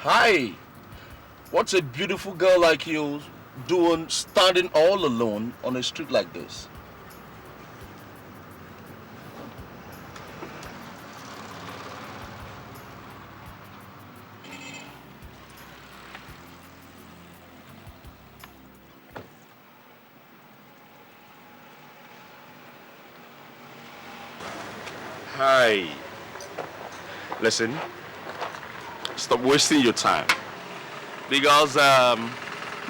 Hi! What's a beautiful girl like you doing standing all alone on a street like this? Hi. Listen, stop wasting your time. Because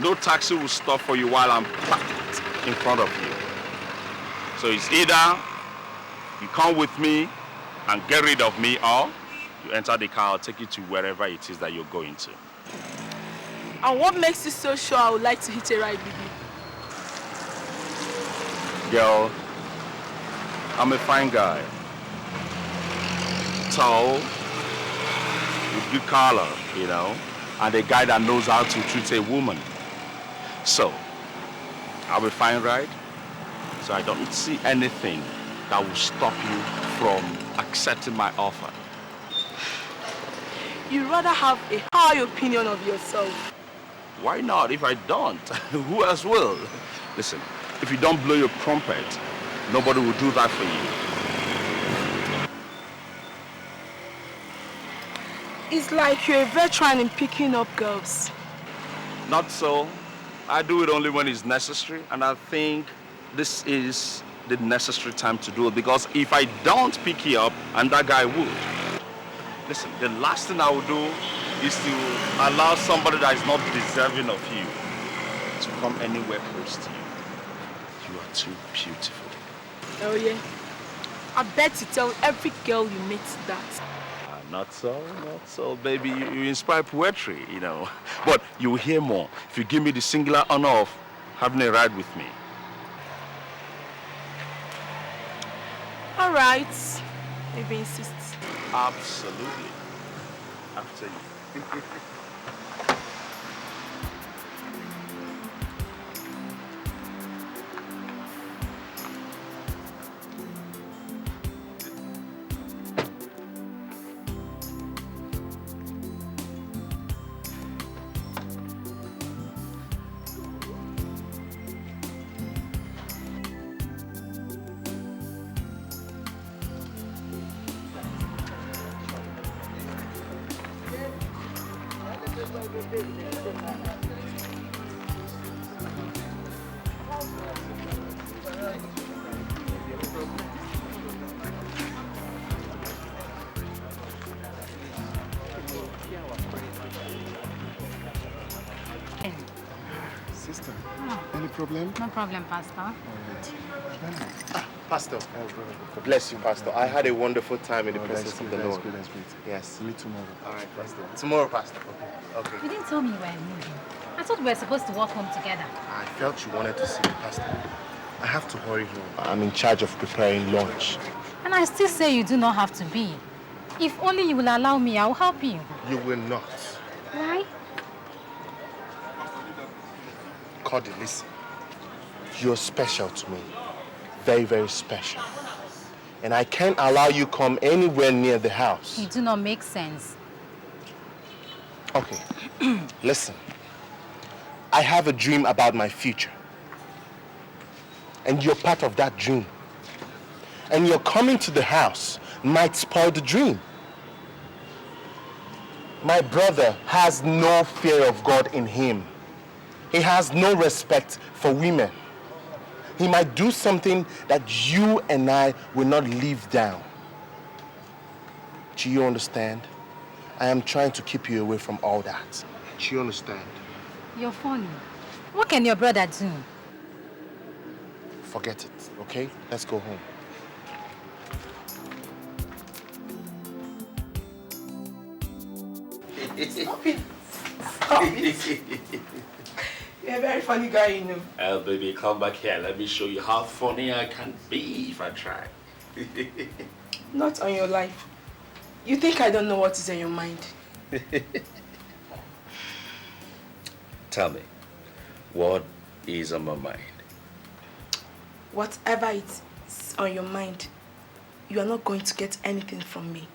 no taxi will stop for you while I'm parked in front of you. So it's either you come with me and get rid of me, or you enter the car, I'll take you to wherever it is that you're going to. And what makes you so sure I would like to hit a ride with you? Girl, I'm a fine guy. Tall, with good color, you know, and a guy that knows how to treat a woman. So, I'll be fine, right? So I don't see anything that will stop you from accepting my offer. You'd rather have a high opinion of yourself. Why not? If I don't, who else will? Listen, if you don't blow your trumpet, nobody will do that for you. It's like you're a veteran in picking up girls. Not so. I do it only when it's necessary, and I think this is the necessary time to do it, because if I don't pick you up, and that guy would. Listen, the last thing I will do is to allow somebody that is not deserving of you to come anywhere close to you. You are too beautiful. Oh yeah? I bet you tell every girl you meet that. Not so, baby. You inspire poetry, you know. But you will hear more if you give me the singular honor of having a ride with me. All right, if you insist. Absolutely. After you. Sister, any problem? No problem, Pastor. All right. Pastor, bless you, Pastor. I had a wonderful time in the presence of the Lord. That's great. Yes. Meet tomorrow. All right, Pastor. Tomorrow, Pastor. Okay. You didn't tell me you were moving. I thought we were supposed to walk home together. I felt you wanted to see me, Pastor. I have to hurry home. I'm in charge of preparing lunch. And I still say you do not have to be. If only you will allow me, I will help you. You will not. Why? Cody, listen. You're special to me. Very, very special. And I can't allow you come anywhere near the house. You do not make sense. Okay. Listen. I have a dream about my future. And you're part of that dream. And your coming to the house might spoil the dream. My brother has no fear of God in him. He has no respect for women. He might do something that you and I will not live down. Do you understand? I am trying to keep you away from all that. Do you understand? You're funny. What can your brother do? Forget it, okay? Let's go home. Stop it. Stop it. You're a very funny guy, you know. Oh, baby, come back here. Let me show you how funny I can be if I try. Not on your life. You think I don't know what is in your mind? Tell me, what is on my mind? Whatever it is on your mind, you are not going to get anything from me.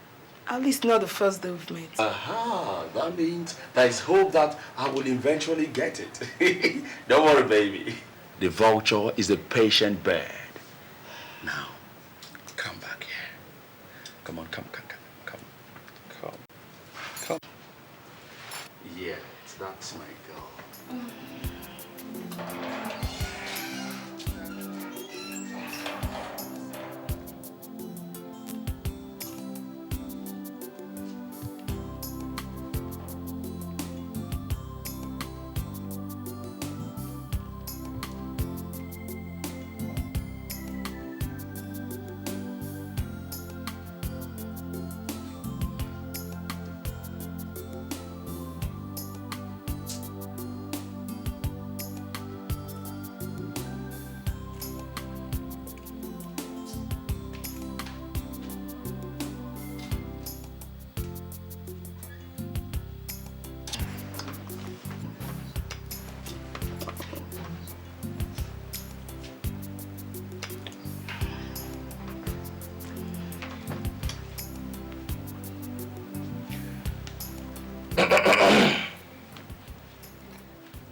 At least not the first day we've met. Aha, that means there is hope that I will eventually get it. Don't worry, baby. The vulture is a patient bird. Now, come back here. Come on, come. Yes, that's my girl.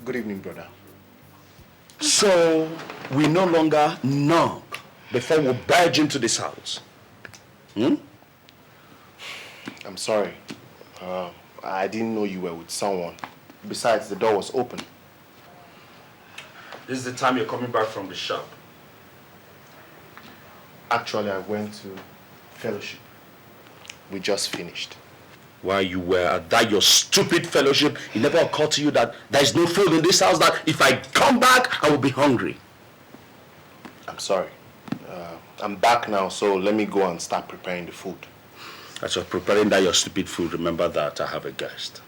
Good evening, brother. So, we no longer knock before we barge into this house. I'm sorry. I didn't know you were with someone. Besides, the door was open. This is the time you're coming back from the shop. Actually, I went to fellowship. We just finished. While you were at that your stupid fellowship, it never occurred to you that there is no food in this house, that if I come back, I will be hungry. I'm sorry. I'm back now, so let me go and start preparing the food. As you're preparing that your stupid food, remember that I have a guest.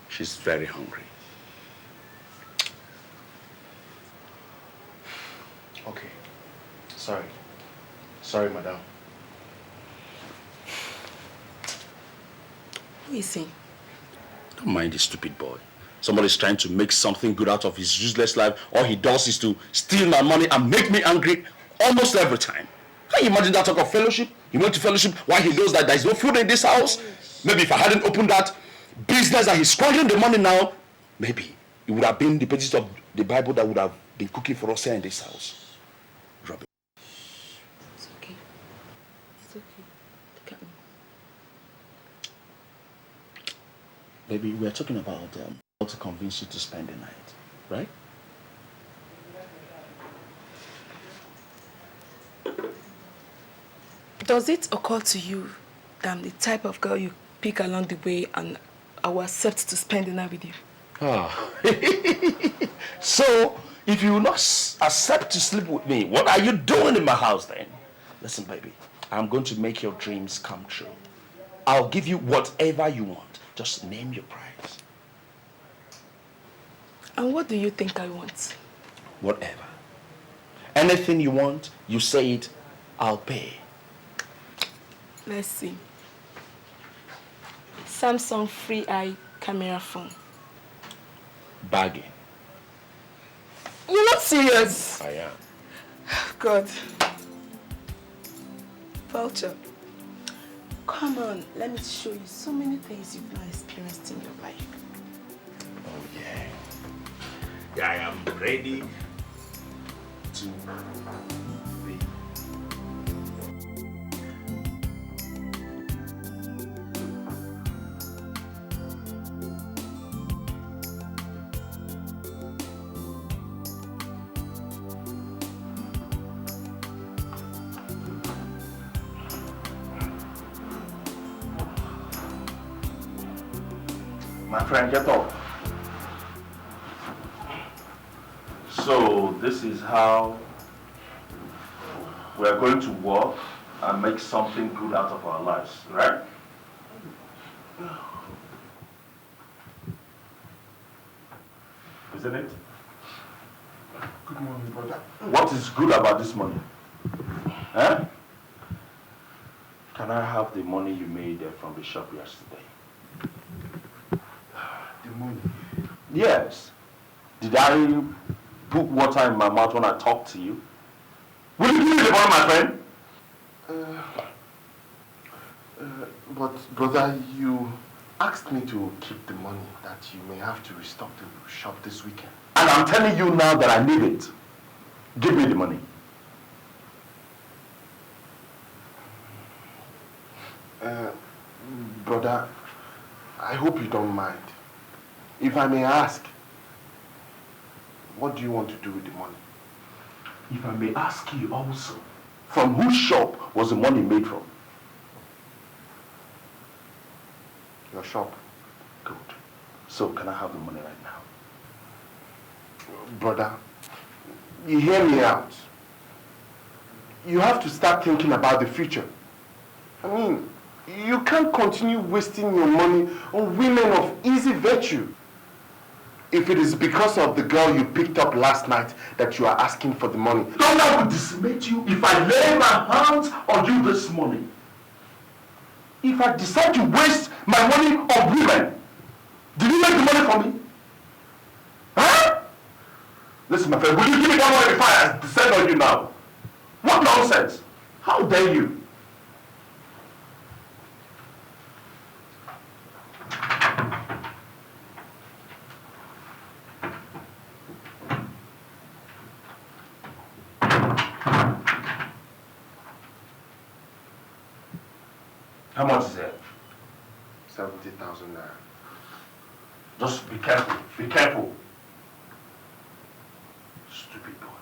She's very hungry. Okay. Sorry. Sorry, madam. Who is he? Don't mind this stupid boy. Somebody's trying to make something good out of his useless life. All he does is to steal my money and make me angry almost every time. Can you imagine that talk of fellowship? He went to fellowship while he knows that there's no food in this house. Maybe if I hadn't opened that business that he's squandering the money now, maybe it would have been the pages of the Bible that would have been cooking for us here in this house. Robin. It's okay. It's okay. Look at me. Baby, we're talking about how to convince you to spend the night, right? Does it occur to you that I'm the type of girl you pick along the way and I will accept to spend the night with you? So, if you will not accept to sleep with me, what are you doing in my house then? Listen, baby, I'm going to make your dreams come true. I'll give you whatever you want. Just name your price. And what do you think I want? Whatever. Anything you want, you say it, I'll pay. Let's see. Samsung free eye camera phone. Bargain. You're not serious? I am. God. Vulture. Come on, let me show you so many things you've not experienced in your life. Oh, yeah. I am ready to be. My friend, get up. So this is how we are going to work and make something good out of our lives, right? Isn't it? Good morning, brother. What is good about this money? Eh? Can I have the money you made from the shop yesterday? The money. Yes. Did I put water in my mouth when I talked to you? Will you give me the money, my friend? But brother, you asked me to keep the money that you may have to restock the shop this weekend. And I'm telling you now that I need it. Give me the money. Brother, I hope you don't mind. If I may ask, what do you want to do with the money? If I may ask you also, from whose shop was the money made from? Your shop. Good. So can I have the money right now? Brother, you hear me out. You have to start thinking about the future. I mean, you can't continue wasting your money on women of easy virtue. If it is because of the girl you picked up last night that you are asking for the money. Don't I will decimate you if I lay my hands on you this morning. If I decide to waste my money on women, did you make the money for me? Huh? Listen, my friend, will you give me that money before I descend on you now? What nonsense? How dare you? How much is it? 70,000 naira. Just be careful. Be careful. Stupid boy.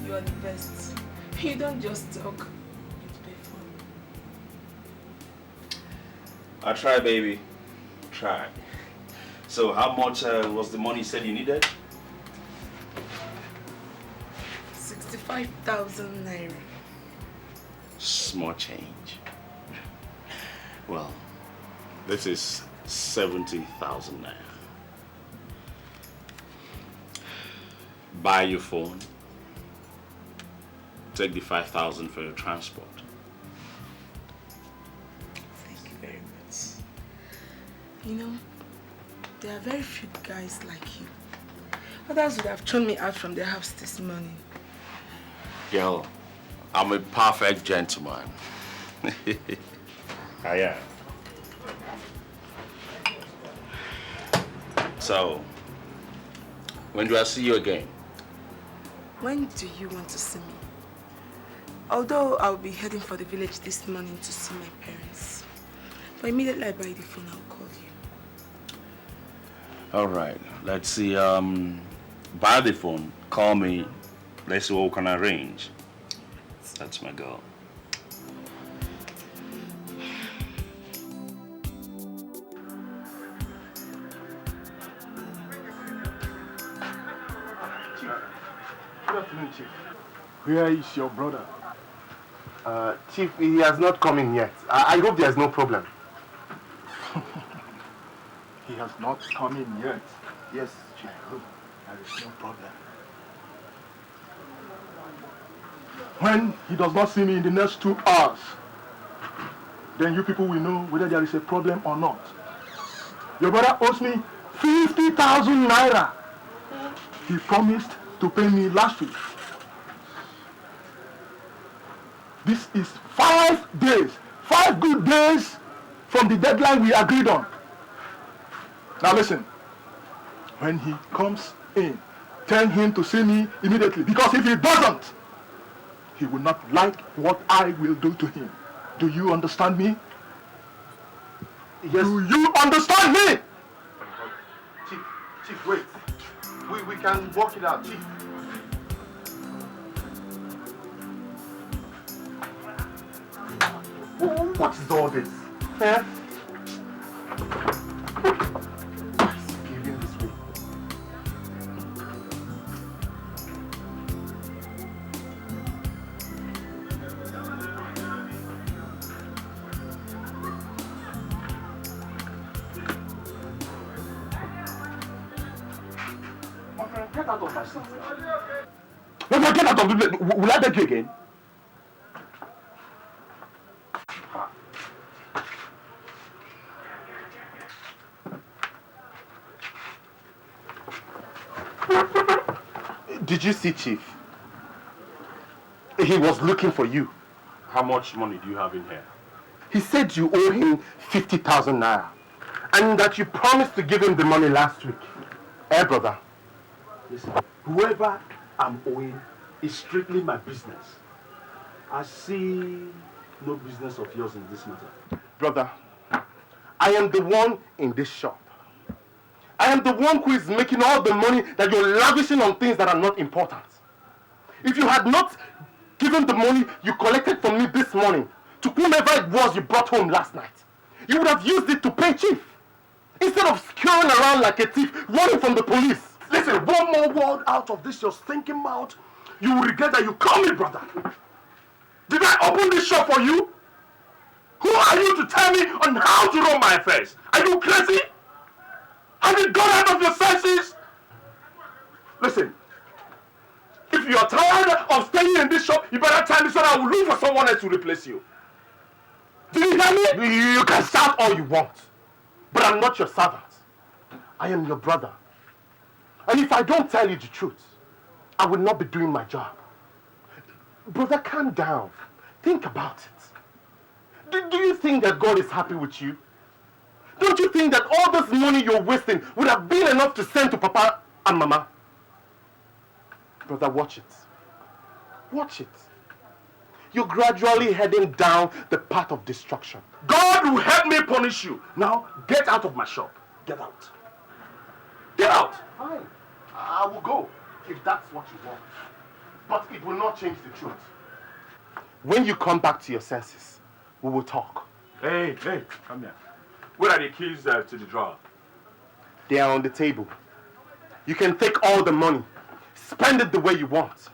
You are the best. You don't just talk, you perform. I try, baby. Try. So how much was the money you said you needed? 65,000 naira. Small change. Well, this is 70,000 naira. Buy your phone. Take the 5,000 for your transport. Thank you very much. You know, there are very few guys like you. Others would have thrown me out from their house this morning. Girl, I'm a perfect gentleman. I am. So, when do I see you again? When do you want to see me? Although I'll be heading for the village this morning to see my parents. But immediately I buy the phone, I'll call you. All right, let's see. Buy the phone, call me. Let's see what we can arrange. That's my girl. Good afternoon, Chief. Where is your brother? Chief, he has not come in yet. I hope there's no problem. He has not come in yet. Yes, Chief. There is no problem. When he does not see me in the next 2 hours, then you people will know whether there is a problem or not. Your brother owes me 50,000 naira. He promised to pay me last week. This is 5 days, 5 good days from the deadline we agreed on. Now listen, when he comes in, tell him to see me immediately, because if he doesn't, he will not like what I will do to him. Do you understand me? Yes. Do you understand me? Chief, wait. We can work it out, Chief. What is all this? Eh? Why is he behaving this way? out of my seat. When I get out of the place, will I beg you again? Did you see Chief? He was looking for you. How much money do you have in here? He said you owe him 50,000 naira. And that you promised to give him the money last week. Eh, brother? Listen, whoever I'm owing is strictly my business. I see no business of yours in this matter. Brother, I am the one in this shop. I am the one who is making all the money that you're lavishing on things that are not important. If you had not given the money you collected from me this morning to whomever it was you brought home last night, you would have used it to pay Chief. Instead of scurrying around like a thief, running from the police. Listen, one more word out of this your stinking mouth, you will regret that you call me brother. Did I open this shop for you? Who are you to tell me on how to run my affairs? Are you crazy? Have you gone out of your senses? Listen, if you are tired of staying in this shop, you better tell me so that I will look for someone else to replace you. Do you hear me? You can shout all you want, but I'm not your servant. I am your brother. And if I don't tell you the truth, I will not be doing my job. Brother, calm down. Think about it. Do you think that God is happy with you? Don't you think that all this money you're wasting would have been enough to send to Papa and Mama? Brother, watch it. Watch it. You're gradually heading down the path of destruction. God will help me punish you. Now, get out of my shop. Get out. Get out. Fine. I will go if that's what you want. But it will not change the truth. When you come back to your senses, we will talk. Hey, come here. Where are the keys to the drawer? They are on the table. You can take all the money. Spend it the way you want.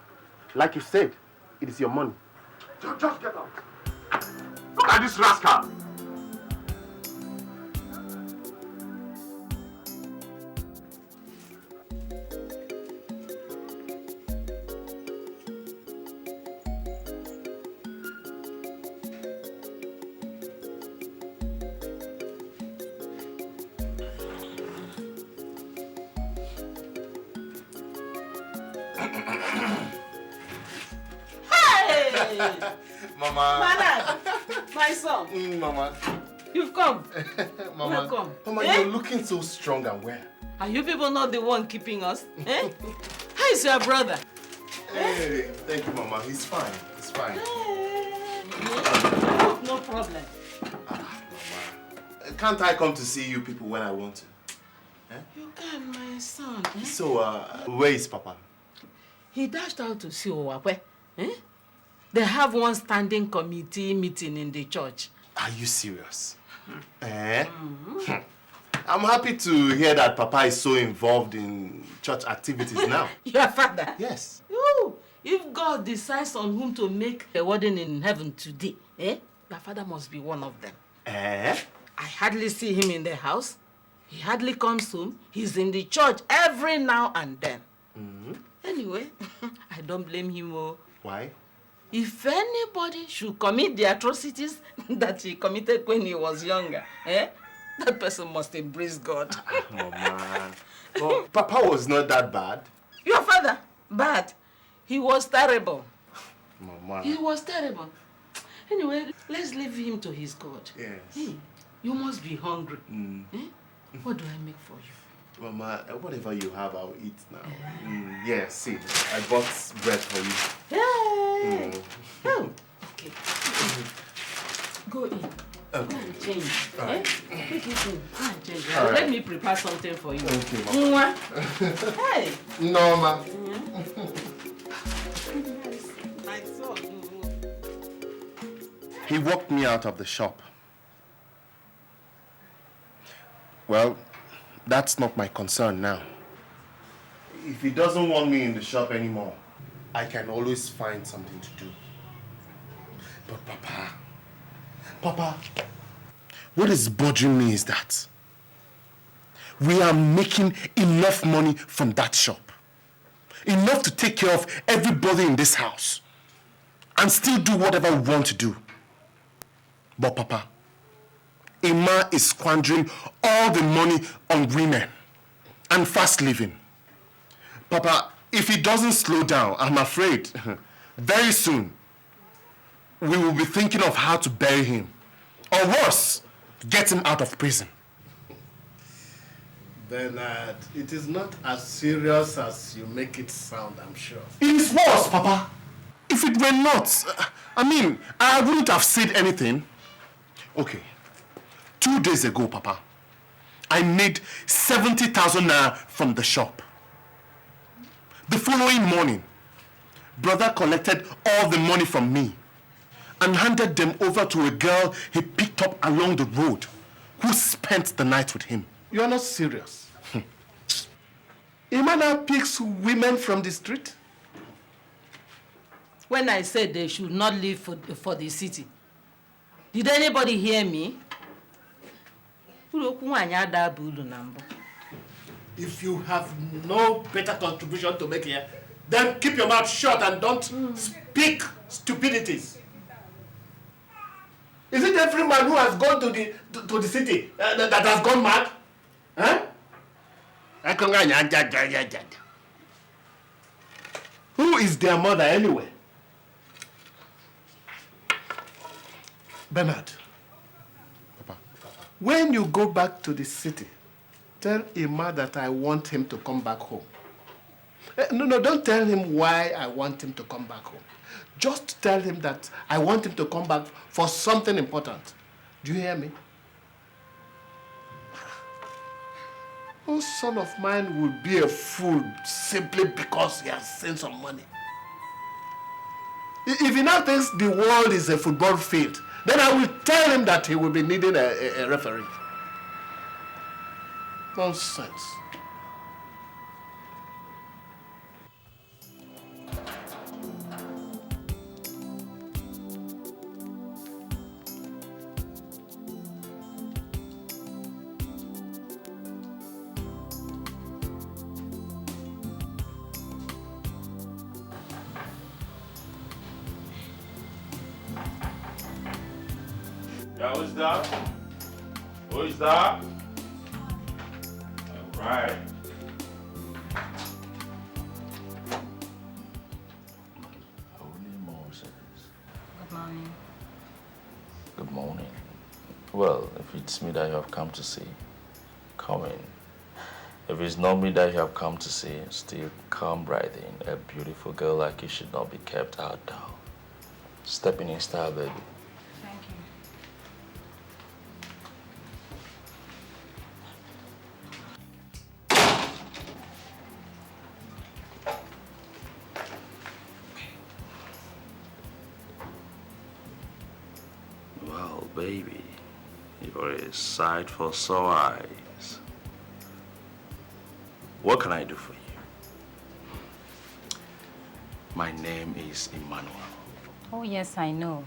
Like you said, it is your money. Just get out. Look at this rascal. Mama. Manad, my son. Mama. You've come. Mama. Welcome. Mama, you're looking so strong and well. Are you people not the one keeping us? Eh? How is your brother? Hey, thank you, Mama. He's fine. He's fine. No problem. Mama. Can't I come to see you people when I want to? Eh? You can, my son. Eh? So, where is Papa? He dashed out to see Owakwe. Eh? They have one standing committee meeting in the church. Are you serious? Eh? I'm happy to hear that Papa is so involved in church activities now. Your father? Yes. Ooh, if God decides on whom to make a wedding in heaven today, eh? Your father must be one of them. Eh? I hardly see him in the house. He hardly comes home. He's in the church every now and then. Anyway, I don't blame him. Oh. Why? If anybody should commit the atrocities that he committed when he was younger, eh? That person must embrace God. Oh, man. Well, Papa was not that bad. Your father? Bad. He was terrible. Mama. He was terrible. Anyway, let's leave him to his God. Yes. Hey, you must be hungry. Eh? What do I make for you? Mama, whatever you have, I'll eat now. Yeah, see, I bought bread for you. Hey! Oh, okay. Go in. Okay. Go and change. All Eh? right. Take it in. Go and change. All right. Let me prepare something for you. Okay, Mama. Hey! No, Ma. My son. He walked me out of the shop. Well, that's not my concern now. If he doesn't want me in the shop anymore, I can always find something to do. But Papa, What is bothering me is that we are making enough money from that shop. enough to take care of everybody in this house, and still do whatever we want to do. But Papa, Emma is squandering all the money on women and fast living. Papa, if he doesn't slow down, I'm afraid, very soon, we will be thinking of how to bury him. Or worse, get him out of prison. Bernard, it is not as serious as you make it sound, I'm sure. It is worse, Papa. If it were not, I wouldn't have said anything. Okay, 2 days ago, Papa, I made 70,000 naira from the shop. The following morning, brother collected all the money from me and handed them over to a girl he picked up along the road who spent the night with him. You are not serious. Imana picks women from the street? When I said they should not leave for the city, did anybody hear me? If you have no better contribution to make here, then keep your mouth shut and don't speak stupidities. Is it every man who has gone to the city that has gone mad? Huh? Who is their mother anyway? Bernard, Papa, when you go back to the city, tell Emma that I want him to come back home. No, don't tell him why I want him to come back home. Just tell him that I want him to come back for something important. Do you hear me? No son of mine will be a fool simply because he has seen some money. If he now thinks the world is a football field, then I will tell him that he will be needing a referee. Nonsense. Yeah, who's that? Who is that? All right. Holy Moses. Good morning. Good morning. Well, if it's me that you have come to see, come in. If it's not me that you have come to see, still come right in. A beautiful girl like you should not be kept outdoors. Stepping in style, baby. Thank you. Well, baby, you're a sight for sore eyes. What can I do for you? My name is Emmanuel. Oh, yes, I know.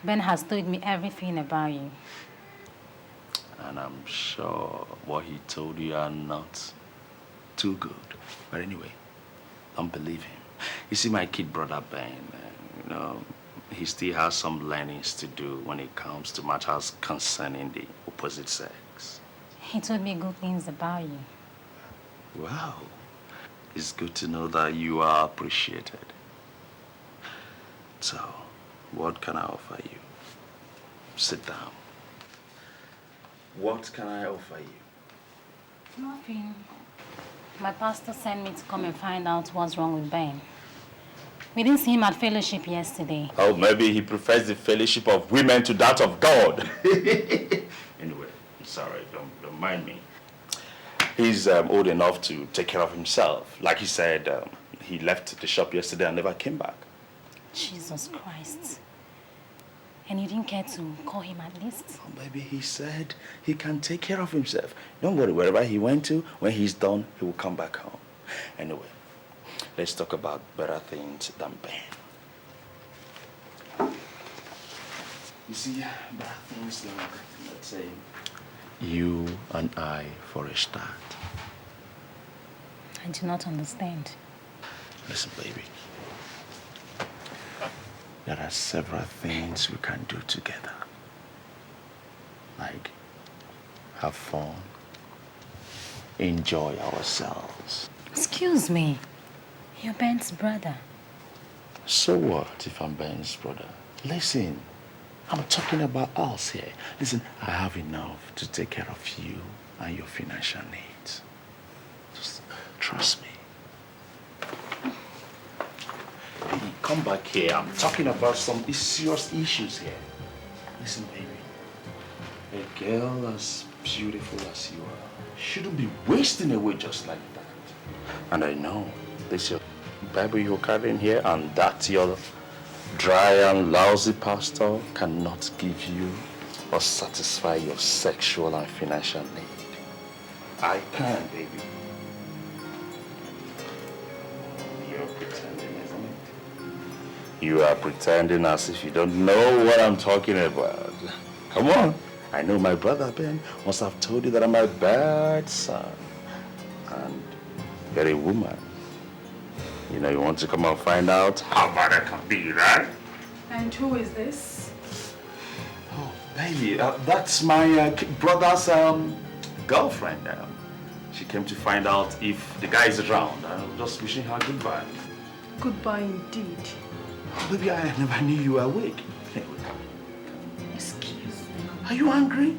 Ben has told me everything about you. And I'm sure what he told you are not too good. But anyway, don't believe him. You see, my kid brother Ben, he still has some learnings to do when it comes to matters concerning the opposite sex. He told me good things about you. Wow. It's good to know that you are appreciated. So, what can I offer you? Sit down. What can I offer you? Nothing. My pastor sent me to come and find out what's wrong with Ben. We didn't see him at fellowship yesterday. Oh, maybe he prefers the fellowship of women to that of God. Anyway, I'm sorry, don't mind me. He's old enough to take care of himself. Like he said, he left the shop yesterday and never came back. Jesus Christ. And you didn't care to call him at least? Oh, baby, he said he can take care of himself. Don't worry, wherever he went to, when he's done, he will come back home. Anyway, let's talk about better things than Ben. You see, better things like, let's say, you and I for a start. I do not understand. Listen, baby. There are several things we can do together. Like have fun, enjoy ourselves. Excuse me. You're Ben's brother. So what if I'm Ben's brother? Listen, I'm talking about us here. Listen, I have enough to take care of you and your financial needs. Just trust me. Baby, come back here. I'm talking about some serious issues here. Listen, baby. A girl as beautiful as you are shouldn't be wasting away just like that. And I know this your Bible you're carrying here, and that your dry and lousy pastor cannot give you or satisfy your sexual and financial need. I can, baby. You're pretending, isn't it? You are pretending as if you don't know what I'm talking about. Come on. I know my brother Ben must have told you that I'm a bad son. And you're a woman. You know, you want to come and find out how bad I can be, right? And who is this? Oh, baby, that's my brother's girlfriend. She came to find out if the guy is around. I'm just wishing her goodbye. Goodbye indeed. Oh, baby, I never knew you were awake. Excuse me. Are you angry?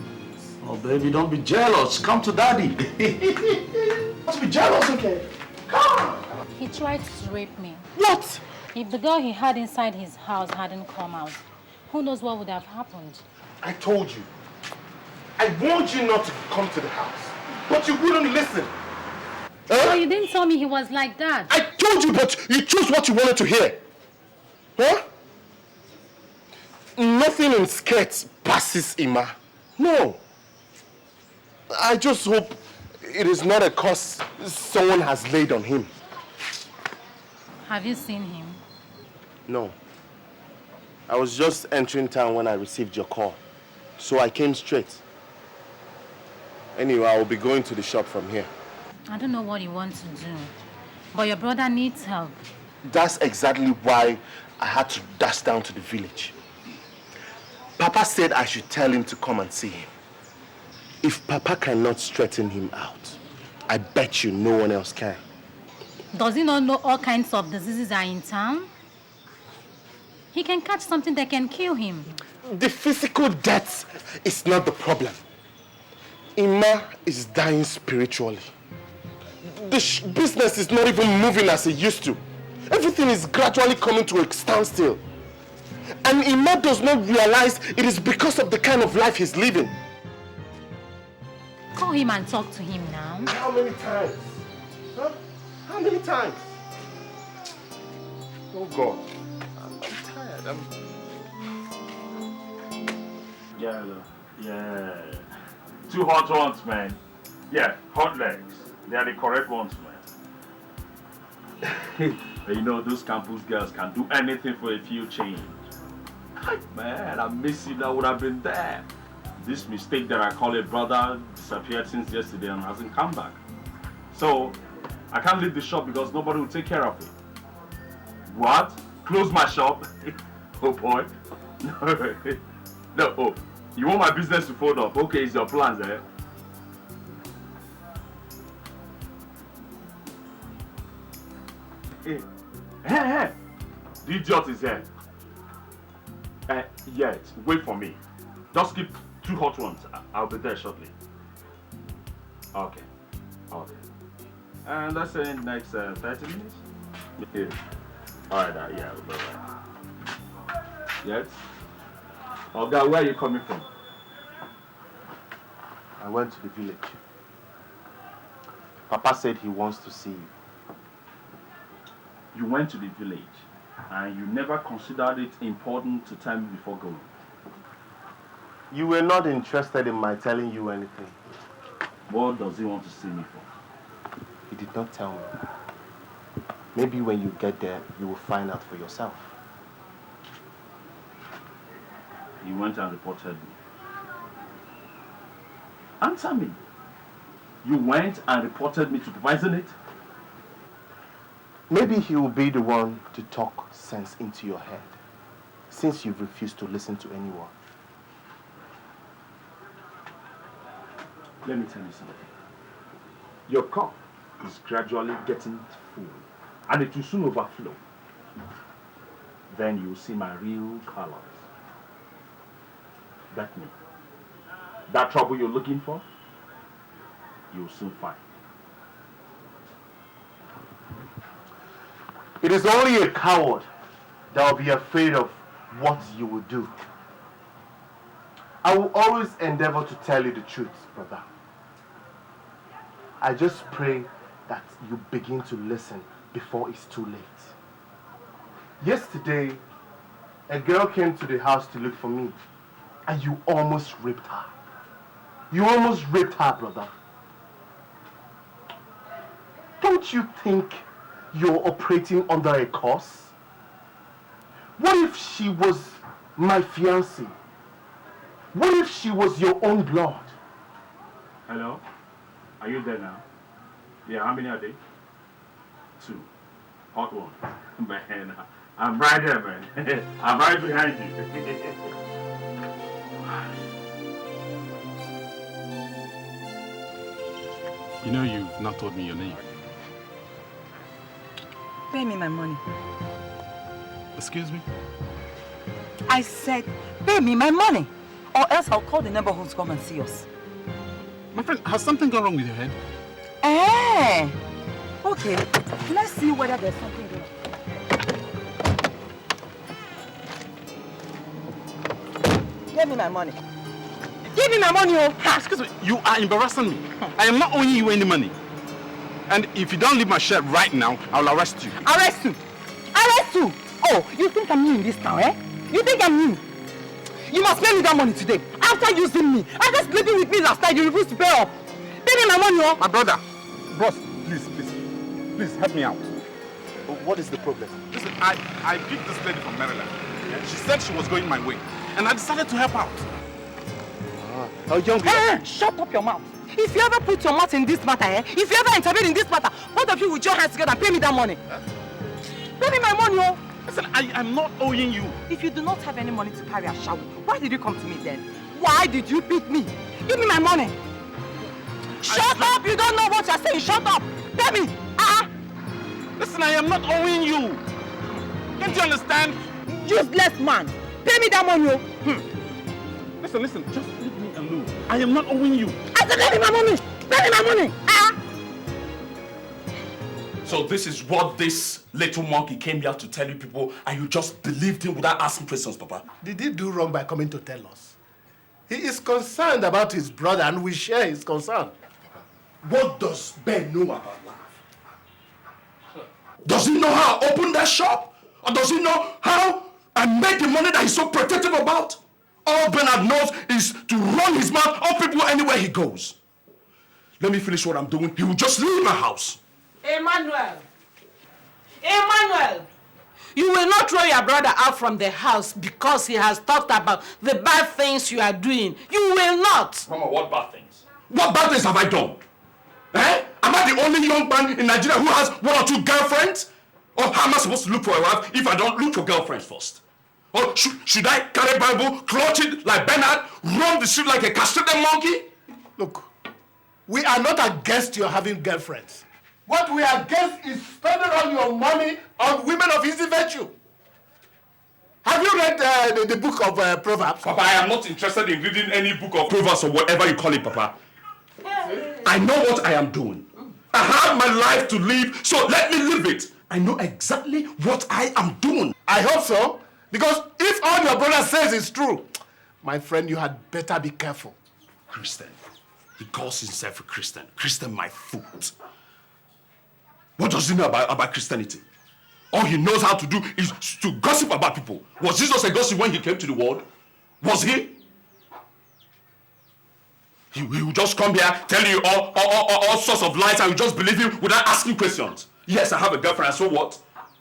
Oh, baby, don't be jealous. Come to daddy. Don't be jealous, okay? Come. He tried to rape me. What? If the girl he had inside his house hadn't come out, who knows what would have happened? I told you. I warned you not to come to the house, but you wouldn't listen. But you didn't tell me he was like that. I told you, but you chose what you wanted to hear. Huh? Nothing in skirts passes Ima. No. I just hope it is not a curse someone has laid on him. Have you seen him? No. I was just entering town when I received your call, so I came straight. Anyway, I will be going to the shop from here. I don't know what you want to do, but your brother needs help. That's exactly why I had to dash down to the village. Papa said I should tell him to come and see him. If Papa cannot straighten him out, I bet you no one else can. Does he not know all kinds of diseases are in town? He can catch something that can kill him. The physical death is not the problem. Ima is dying spiritually. The business is not even moving as it used to. Everything is gradually coming to a standstill. And Ima does not realize it is because of the kind of life he's living. Call him and talk to him now. How many times? Huh? How many times? Oh God. I'm tired. Yeah. 2 hot ones, man. Yeah, hot legs. They are the correct ones, man. You know, those campus girls can do anything for a few change. Man, I miss you. That would have been there. This mistake that I call a brother disappeared since yesterday and hasn't come back. So, I can't leave the shop because nobody will take care of it. What? Close my shop? Oh boy. No, oh, you want my business to fold up? Okay, it's your plans, eh? Hey, the idiot is here. Yet, wait for me. Just keep 2 hot ones. I'll be there shortly. Okay. And let's say next 30 minutes? Yeah. Alright, yeah, we'll be right. Yes? Oh, God, where are you coming from? I went to the village. Papa said he wants to see you. You went to the village and you never considered it important to tell me before going. You were not interested in my telling you anything. What does he want to see me for? He did not tell me. Maybe when you get there, you will find out for yourself. You went and reported me. Answer me. You went and reported me to Papa, isn't it? Maybe he will be the one to talk sense into your head, since you've refused to listen to anyone. Let me tell you something. Your cup is gradually getting full, and it will soon overflow. Then you'll see my real colors. That me. That trouble you're looking for, you'll soon find. It is only a coward that will be afraid of what you will do. I will always endeavor to tell you the truth, brother. I just pray that you begin to listen before it's too late. Yesterday, a girl came to the house to look for me, and you almost raped her. You almost raped her, brother. Don't you think you're operating under a curse? What if she was my fiancée? What if she was your own blood? Hello? Are you there now? Yeah, how many are they? 2. Hot one. Man, I'm right there, man. I'm right behind you. You know you've not told me your name. Pay me my money. Excuse me? I said, pay me my money, or else I'll call the neighborhood to come and see us. My friend, has something gone wrong with your head? Eh? Okay, let's see whether there's something wrong. Give me my money. Give me my money, oh! Excuse me, you are embarrassing me. I am not owing you any money. And if you don't leave my shirt right now, I'll arrest you. Arrest you? Arrest you? Oh, you think I'm new in this town, eh? You think I'm new? You must pay me that money today. After using me, after sleeping with me last night, you refuse to pay up. Pay me my money, oh! My brother, boss, please help me out. What is the problem? Listen, I picked this lady from Maryland. She said she was going my way, and I decided to help out. Young Hey, shut up your mouth. If you ever put your mouth in this matter, eh? If you ever intervene in this matter, both of you will join hands together and pay me that money. Pay me my money, oh! Listen, I am not owing you. If you do not have any money to carry a shower, why did you come to me then? Why did you beat me? Give me my money. Shut up! You don't know what you're saying. Shut up! Pay me! Listen, I am not owing you. Can't you understand? Useless man. Pay me that money, oh! Listen, just leave me alone. I am not owing you. I said, pay me my money! Pay me my money! So this is what this little monkey came here to tell you people, and you just believed him without asking questions, Papa? Did he do wrong by coming to tell us? He is concerned about his brother, and we share his concern. What does Ben know about life? Does he know how I opened that shop? Or does he know how I made the money that he's so protective about? All Bernard knows is to run his mouth on people anywhere he goes. Let me finish what I'm doing. He will just leave my house. Emmanuel! You will not throw your brother out from the house because he has talked about the bad things you are doing. You will not. Mama, what bad things? What bad things have I done? Eh? Am I the only young man in Nigeria who has 1 or 2 girlfriends? Or how am I supposed to look for a wife if I don't look for girlfriends first? Or should I carry Bible, clutch it like Bernard, run the street like a castrated monkey? Look, we are not against your having girlfriends. What we are against is spending all your money on women of easy virtue. Have you read the book of Proverbs? Papa, I am not interested in reading any book of Proverbs or whatever you call it, Papa. I know what I am doing. I have my life to live, so let me live it. I know exactly what I am doing. I hope so, because if all your brother says is true, my friend, you had better be careful. Christian. He calls himself a Christian. Christian, my foot. What does he know about Christianity? All he knows how to do is to gossip about people. Was Jesus a gossip when he came to the world? Was he? He will just come here, tell you all sorts of lies, and you just believe him without asking questions. Yes, I have a girlfriend, and so what?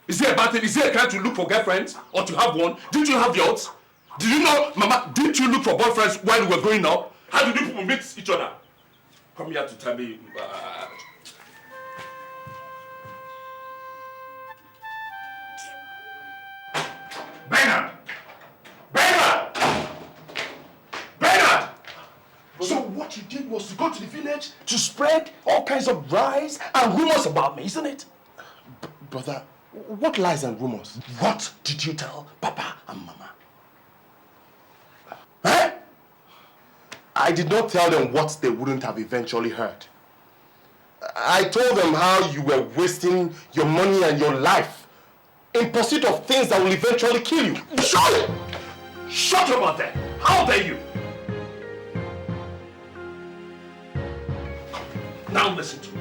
Is it a bad thing? Is it a crime to look for girlfriends or to have one? Didn't you have yours? Did you know, Mama, didn't you look for boyfriends while you were growing up? How did you people meet each other? Come here to tell me. What you did was to go to the village to spread all kinds of lies and rumors about me, isn't it? Brother, what lies and rumors? What did you tell Papa and Mama? Eh? I did not tell them what they wouldn't have eventually heard. I told them how you were wasting your money and your life in pursuit of things that will eventually kill you. Shut your mouth there! How dare you! Now listen to me.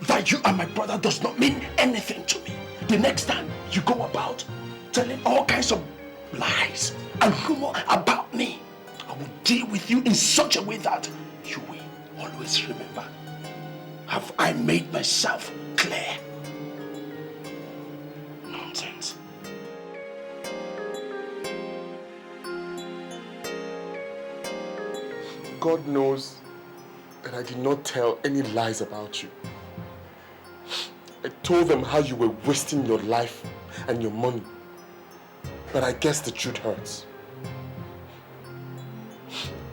That you are my brother does not mean anything to me. The next time you go about telling all kinds of lies and rumor about me, I will deal with you in such a way that you will always remember. Have I made myself clear? Nonsense. God knows that I did not tell any lies about you. I told them how you were wasting your life and your money. But I guess the truth hurts.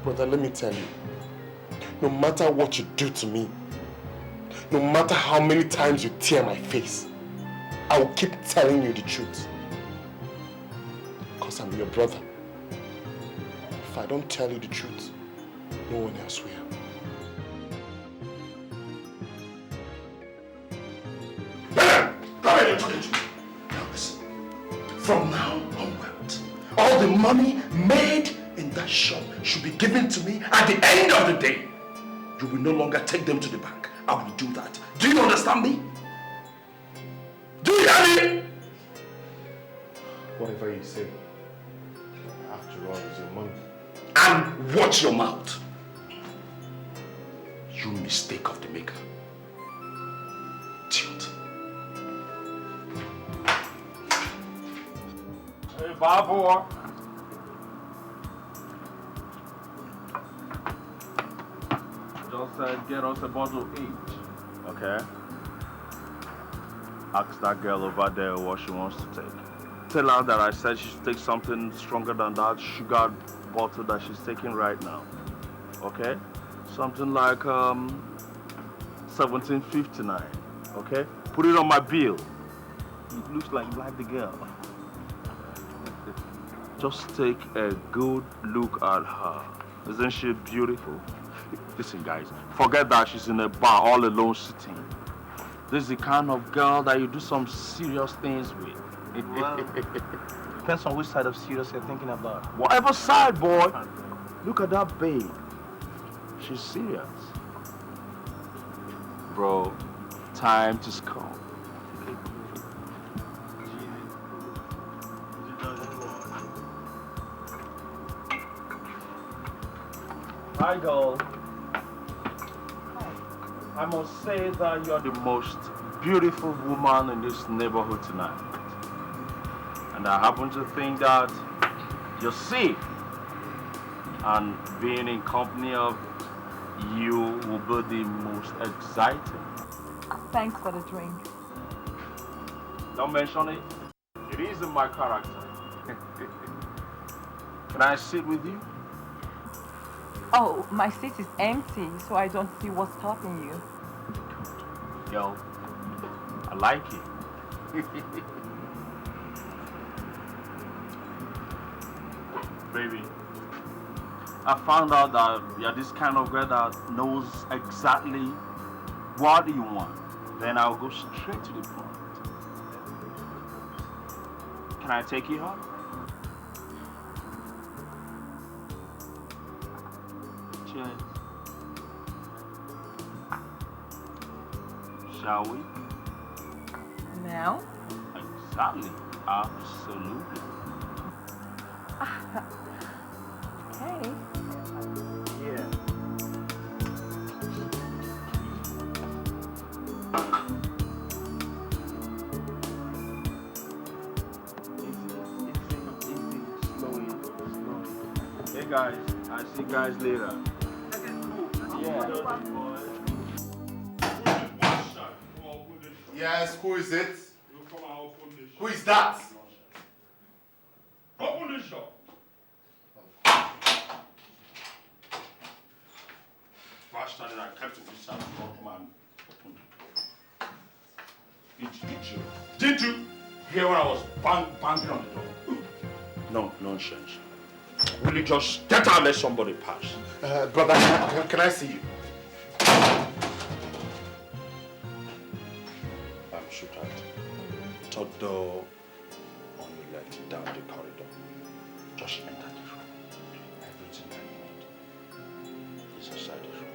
Brother, let me tell you, no matter what you do to me, no matter how many times you tear my face, I will keep telling you the truth. Because I'm your brother. If I don't tell you the truth, no one else will. Now listen, from now onward, all the money made in that shop should be given to me at the end of the day. You will no longer take them to the bank. I will do that. Do you understand me? Do you hear me? Whatever you say. After all, it's your money. And watch your mouth. You mistake of the maker. Tilt. Hey, Babo. Just get us a bottle each, okay? Ask that girl over there what she wants to take. Tell her that I said she should take something stronger than that sugar bottle that she's taking right now, okay? Something like 1759, okay? Put it on my bill. It looks like you like the girl. Just take a good look at her. Isn't she beautiful? Listen, guys, forget that she's in a bar all alone sitting. This is the kind of girl that you do some serious things with. Well, depends on which side of serious you're thinking about. Whatever side, boy. Look at that babe. She's serious. Bro, time to score. Hi, girl. I must say that you're the most beautiful woman in this neighborhood tonight. And I happen to think that you're safe. And being in company of you will be the most exciting. Thanks for the drink. Don't mention it. It is in my character. Can I sit with you? Oh, my seat is empty, so I don't see what's stopping you. Yo, I like it. Baby, I found out that you're this kind of girl that knows exactly what you want. Then I'll go straight to the point. Can I take you home? Cheers. Shall we? Now? Exactly. Absolutely. Okay. Yeah. Easy. Hey guys, I'll see you guys later. Yeah. Yes, who is it? Who is that? Open the shop. here when I was banging on the door? No, nonsense. Will you just get out and let somebody pass? Brother, can I see you? I'm sweetheart. Third door on your left down the corridor. Just enter the room. Everything that you need is inside the room.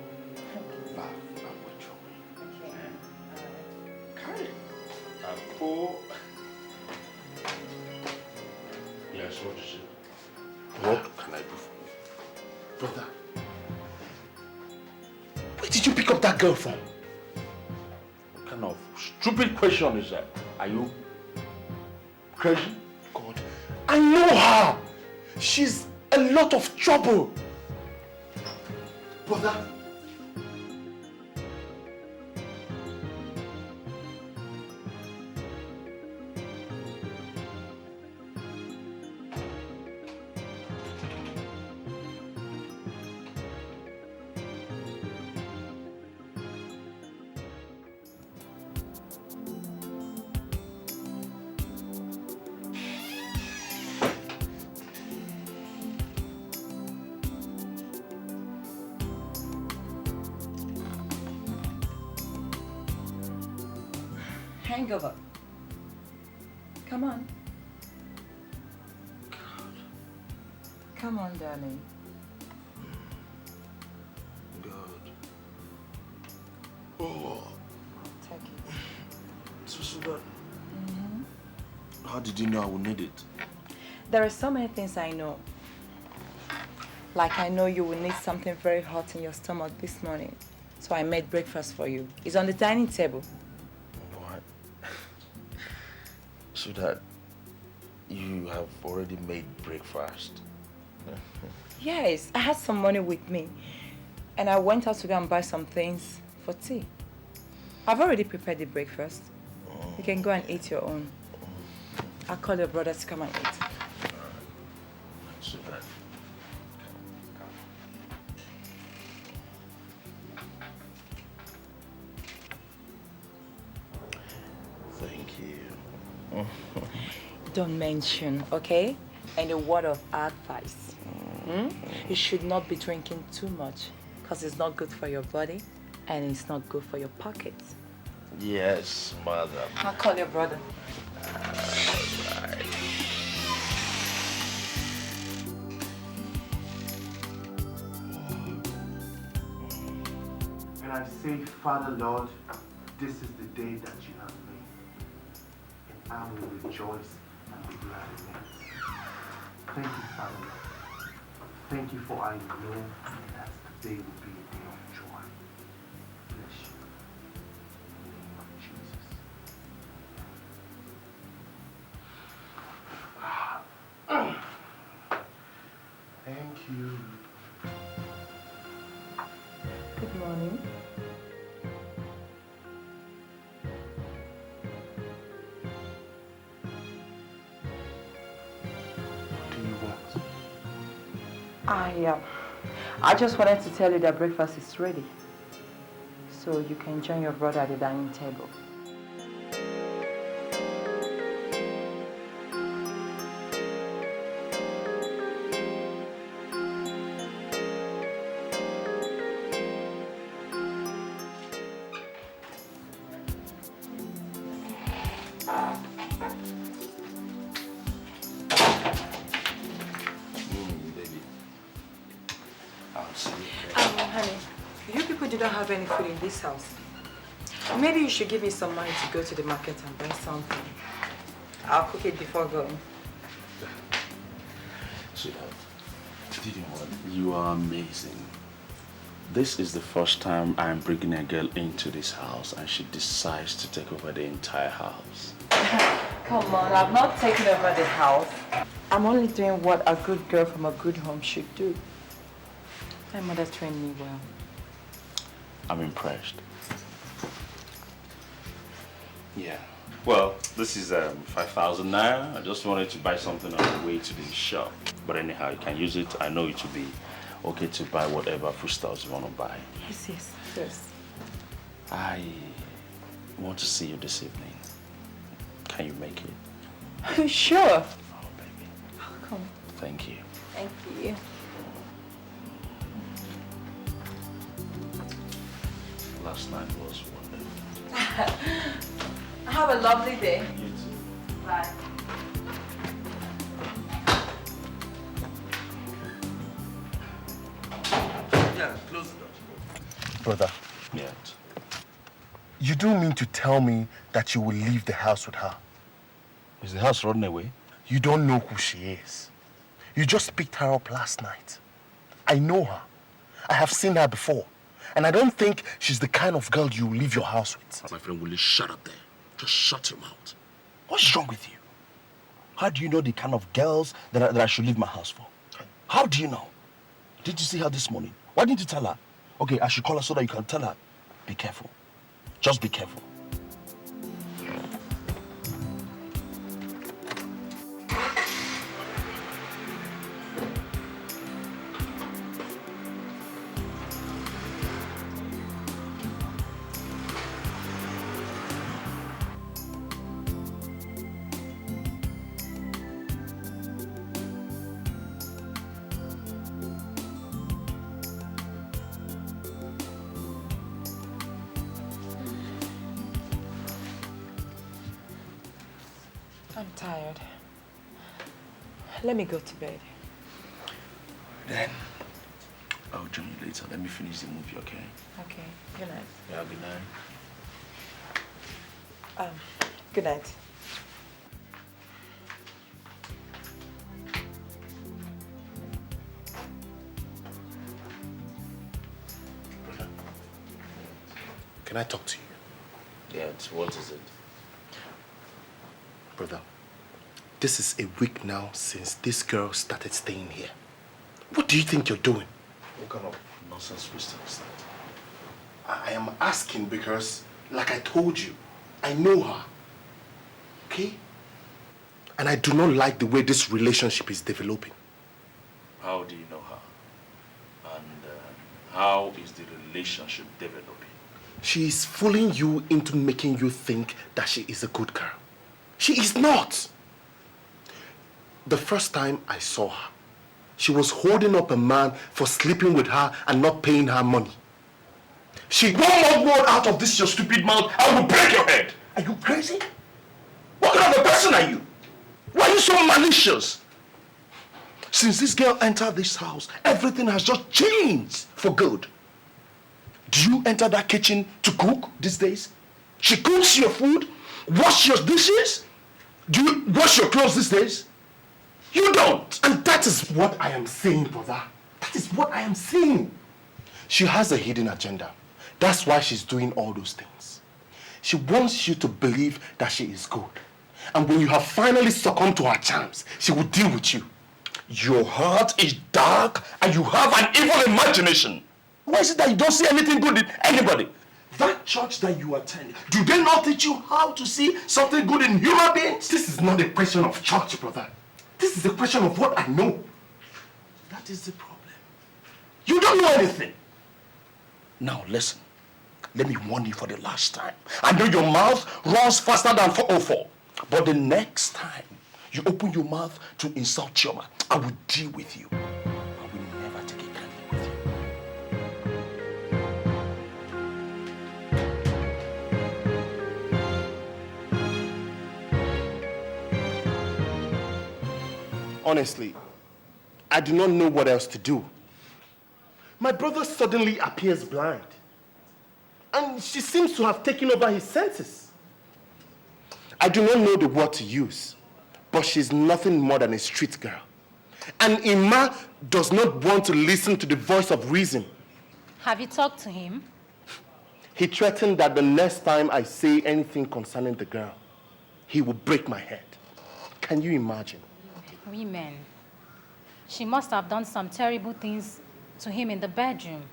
Bath and wait for me. Okay. Carry. And pull. Yes, what is it? What can I do for you? Brother, where did you pick up that girl from? What kind of stupid question is that? Are you crazy? God, I know her. She's a lot of trouble. Brother. Hangover. Come on. Come on, darling. God. Oh. Take it. So that. How did you know I would need it? There are so many things I know. Like I know you will need something very hot in your stomach this morning. So I made breakfast for you. It's on the dining table. What? So that you have already made breakfast? Yes, I had some money with me. And I went out to go and buy some things for tea. I've already prepared the breakfast. You can go and eat your own. I'll call your brother to come and eat. So that. Thank you. Don't mention, okay? And a word of advice. You should not be drinking too much because it's not good for your body and it's not good for your pockets. Yes, mother. I'll call your brother. Alright. And I say, Father Lord, this is the day that you have made, and I will rejoice and be glad in it. Thank you, Father Lord. Thank you, for I know that today will be a day of joy. Bless you. In the name of Jesus. Thank you. Good morning. What do you want? I just wanted to tell you that breakfast is ready. So you can join your brother at the dining table. Baby. I'll see you. Honey, you people do not have any food in this house. Maybe you should give me some money to go to the market and buy something. I'll cook it before going. Sweetheart, you are amazing. This is the first time I'm bringing a girl into this house and she decides to take over the entire house. Come on, I'm not taking over the house. I'm only doing what a good girl from a good home should do. My mother trained me well. I'm impressed. Yeah. Well, this is 5,000 naira. I just wanted to buy something on the way to the shop. But anyhow, you can use it. I know it will be okay to buy whatever foodstuffs you want to buy. Yes. I want to see you this evening. Can you make it? Sure. Oh, baby. Come. Thank you. Thank you. Last night was wonderful. Have a lovely day. You too. Bye. Yeah, close the door. Brother, Yeah. you don't mean to tell me that you will leave the house with her? Is the house running away? You don't know who she is. You just picked her up last night. I know her. I have seen her before. And I don't think she's the kind of girl you leave your house with. My friend, will you shut up there? Just shut your mouth. What's wrong with you? How do you know the kind of girls that I should leave my house for? How do you know? Did you see her this morning? Why didn't you tell her? Okay, I should call her so that you can tell her. Be careful. Just be careful. I'm tired. Let me go to bed. Then, I'll join you later. Let me finish the movie, okay? Okay. Good night. Yeah, good night. Good night. Can I talk to you? Yeah, what is it? Brother, this is a week now since this girl started staying here. What do you think you're doing? What kind of nonsense question is that? I am asking because, like I told you, I know her. Okay? And I do not like the way this relationship is developing. How do you know her? And how is the relationship developing? She is fooling you into making you think that she is a good girl. She is not. The first time I saw her, she was holding up a man for sleeping with her and not paying her money. She, one more word out of this your stupid mouth, I will break your head. Are you crazy? What kind of a person are you? Why are you so malicious? Since this girl entered this house, everything has just changed for good. Do you enter that kitchen to cook these days? She cooks your food, wash your dishes. Do you wash your clothes these days? You don't. And that is what I am saying, brother. That is what I am saying. She has a hidden agenda. That's why she's doing all those things. She wants you to believe that she is good. And when you have finally succumbed to her charms, she will deal with you. Your heart is dark and you have an evil imagination. Why is it that you don't see anything good in anybody? That church that you attend, do they not teach you how to see something good in human beings? This is not a question of church, brother. This is a question of what I know. That is the problem. You don't know anything. Now listen, let me warn you for the last time. I know your mouth runs faster than 404. But the next time you open your mouth to insult Chioma, I will deal with you. I will never take a kindly with you. Honestly, I do not know what else to do. My brother suddenly appears blind. And she seems to have taken over his senses. I do not know the word to use, but she's nothing more than a street girl. And Ima does not want to listen to the voice of reason. Have you talked to him? He threatened that the next time I say anything concerning the girl, he will break my head. Can you imagine? Women. She must have done some terrible things to him in the bedroom.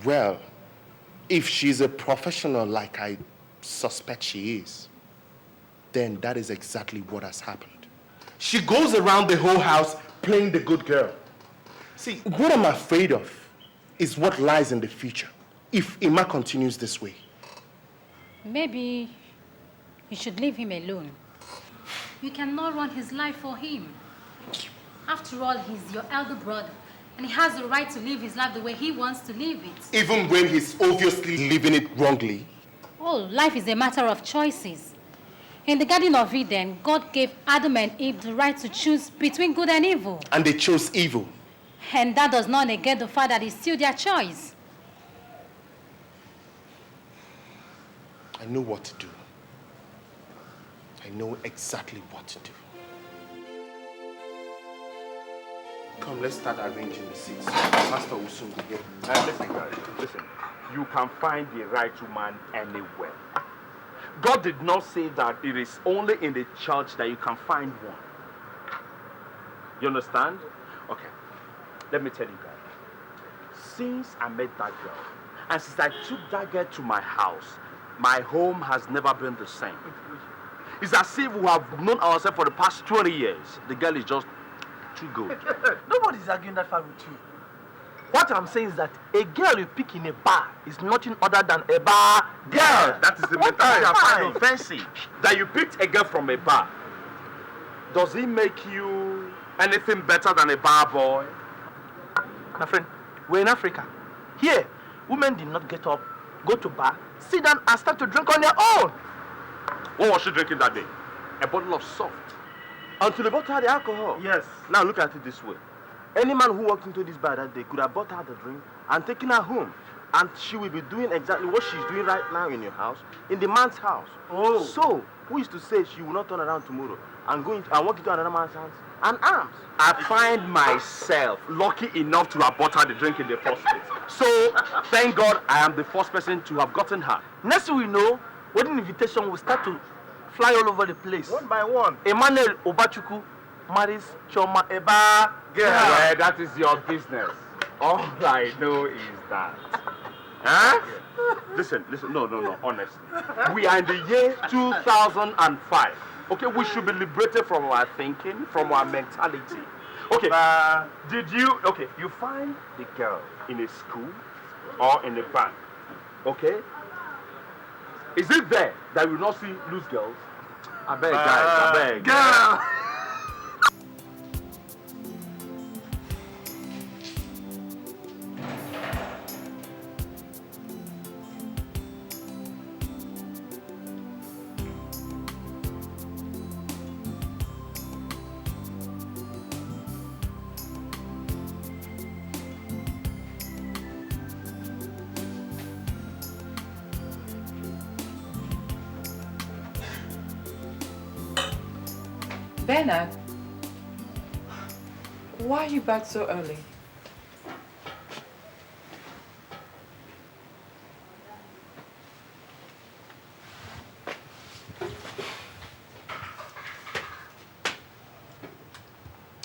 Well, if she's a professional like I suspect she is, then that is exactly what has happened. She goes around the whole house playing the good girl. See, what I'm afraid of is what lies in the future if Ima continues this way. Maybe You should leave him alone. You cannot run his life for him. After all, he's your elder brother, and he has the right to live his life the way he wants to live it. Even when he's obviously living it wrongly? Oh, life is a matter of choices. In the Garden of Eden, God gave Adam and Eve the right to choose between good and evil. And they chose evil. And that does not negate the fact that it's still their choice. I know what to do. I know exactly what to do. Come, let's start arranging the seats. Pastor will soon be here. Listen, guys, listen. You can find the right woman anywhere. God did not say that it is only in the church that you can find one. You understand? Okay. Let me tell you guys. Since I met that girl, and since I took that girl to my house, my home has never been the same. It's as if we have known ourselves for the past 20 years. The girl is just too good. Nobody's arguing that far with you. What I'm saying is that a girl you pick in a bar is nothing other than a bar girl. That is the mentality I find offensive. That you picked a girl from a bar. Does it make you anything better than a bar boy? My friend, we're in Africa. Here, women did not get up, go to bar, sit down and start to drink on their own. What was she drinking that day? A bottle of soft. Until they bought her the alcohol. Yes. Now look at it this way. Any man who walked into this bar that day could have bought her the drink and taken her home. And she will be doing exactly what she's doing right now in your house, in the man's house. Oh. So, who is to say she will not turn around tomorrow and go into, and walk into another man's hands and arms? I find myself lucky enough to have bought her the drink in the first place. So, thank God I am the first person to have gotten her. Next thing we know, wedding invitation will start to fly all over the place. One by one. Emmanuel Obachuku marries Choma Eba girl. Well, that is your business. All I know is that. Huh? Listen, no, honestly. We are in the year 2005. Okay, we should be liberated from our thinking, from our mentality. Okay, you find the girl in a school or in a bank, okay? Is it there that you will not see loose girls? I beg, guys, I beg. Girl! Bernard, why are you back so early?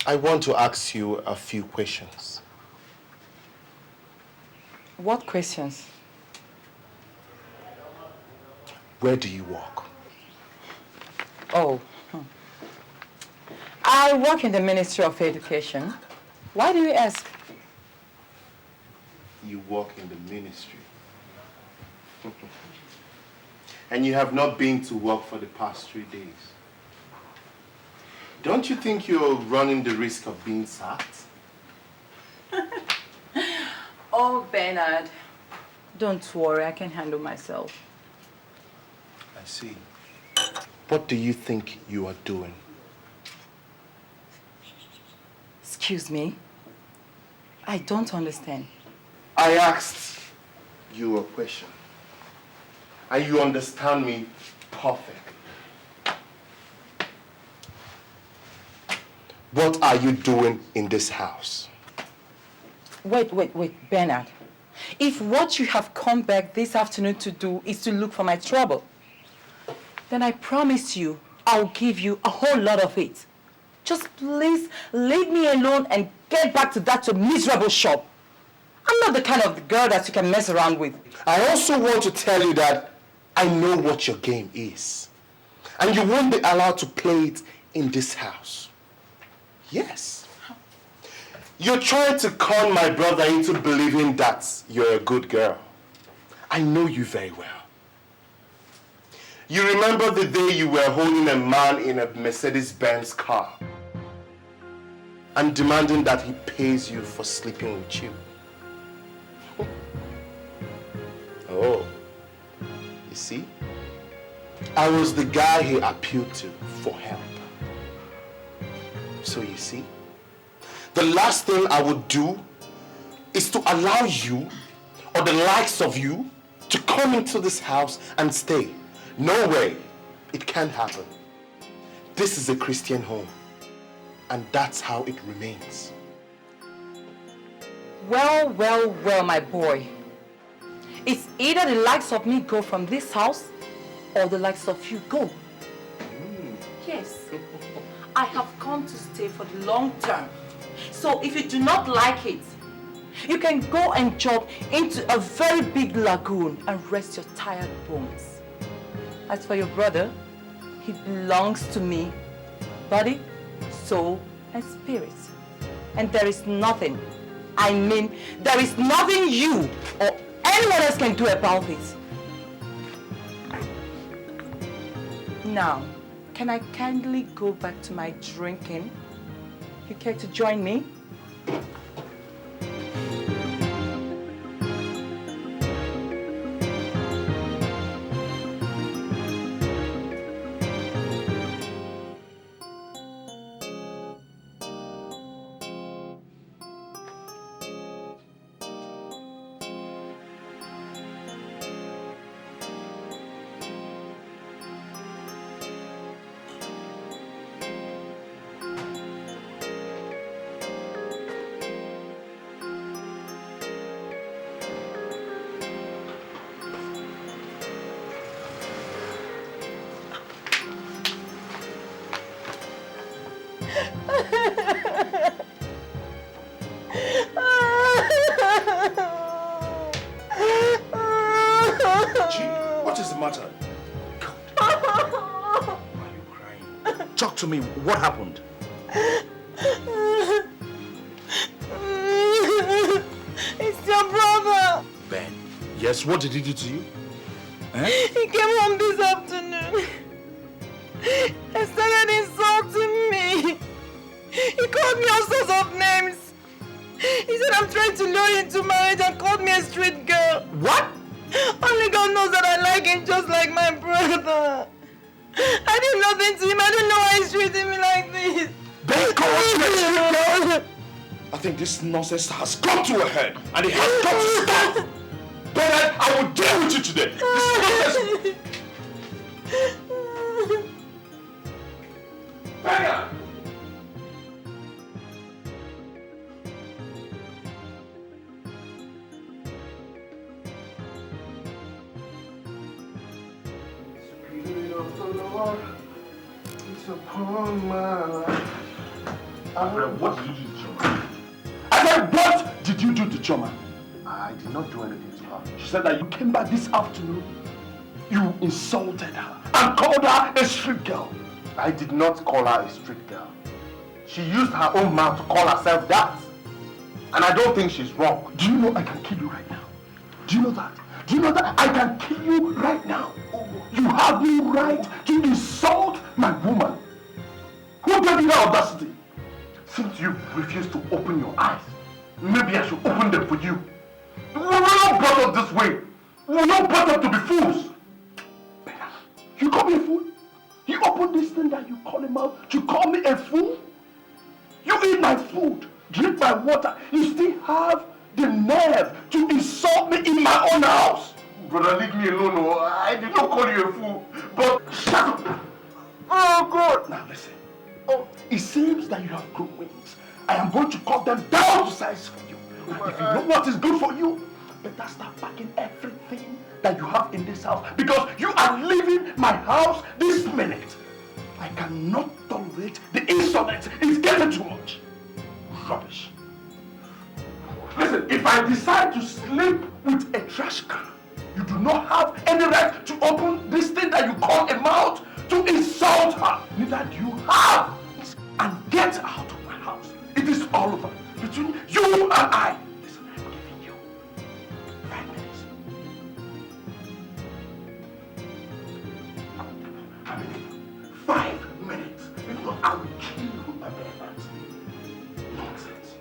I want to ask you a few questions. What questions? Where do you work? Oh. I work in the Ministry of Education. Why do you ask? You work in the ministry. And you have not been to work for the past 3 days. Don't you think you're running the risk of being sacked? Oh, Bernard. Don't worry, I can handle myself. I see. What do you think you are doing? Excuse me? I don't understand. I asked you a question. And you understand me perfectly. What are you doing in this house? Wait, Bernard. If what you have come back this afternoon to do is to look for my trouble, then I promise you I'll give you a whole lot of it. Just please leave me alone and get back to that miserable shop. I'm not the kind of girl that you can mess around with. I also want to tell you that I know what your game is. And you won't be allowed to play it in this house. Yes. You're trying to con my brother into believing that you're a good girl. I know you very well. You remember the day you were holding a man in a Mercedes-Benz car and demanding that he pays you for sleeping with you? Oh, you see? I was the guy he appealed to for help. So you see, the last thing I would do is to allow you or the likes of you to come into this house and stay. No way. It can't happen. This is a Christian home, and that's how it remains. Well, well, well, my boy. It's either the likes of me go from this house or the likes of you go. Yes. I have come to stay for the long term. So if you do not like it, you can go and jump into a very big lagoon and rest your tired bones. As for your brother, he belongs to me, body, soul, and spirit. And there is nothing, I mean, there is nothing you or anyone else can do about it. Now, can I kindly go back to my drinking? You care to join me? To me, what happened? It's your brother. Ben. Yes, what did he do to you? He came home this afternoon. He started insulting me. He called me all sorts of names. He said I'm trying to lure you into marriage and called me a street girl. What? Only God knows that I like him just like my brother. I did nothing to him. I don't know why he's treating me like this. I think this nonsense has come to a head, and it has got to stop. Bernard, I will deal with you today. This is nonsense. Bernard! It's upon my life. What did you do to Choma? I said, what did you do to Choma? I did not do anything to her. She said that you came back this afternoon. You insulted her and called her a street girl. I did not call her a street girl. She used her own mouth to call herself that. And I don't think she's wrong. Do you know I can kill you right now? Do you know that? Do you know that I can kill you right now? You have no right to insult my woman. Who gave you the audacity? Since you refuse to open your eyes, maybe I should open them for you. We were not brought up this way. We were not brought up to be fools. You call me a fool? You open this thing that you call him out to call me a fool? You eat my food, drink my water. You still have the nerve to insult me in my own house. Brother, leave me alone. Oh, I did not call you a fool. But shut up. Oh God. Now listen. Oh, it seems that you have grown wings. I am going to cut them down to size for you. And if you know what is good for you, better start packing everything that you have in this house, because you are leaving my house this minute. I cannot tolerate the insolence. It's getting too much. Rubbish. Listen, if I decide to sleep with a trash can, you do not have any right to open this thing that you call a mouth to insult her. Neither do you have. And get out of my house. It is all over between you and I. Listen, I'm giving you 5 minutes. I will kill you with my bare hands. Nonsense.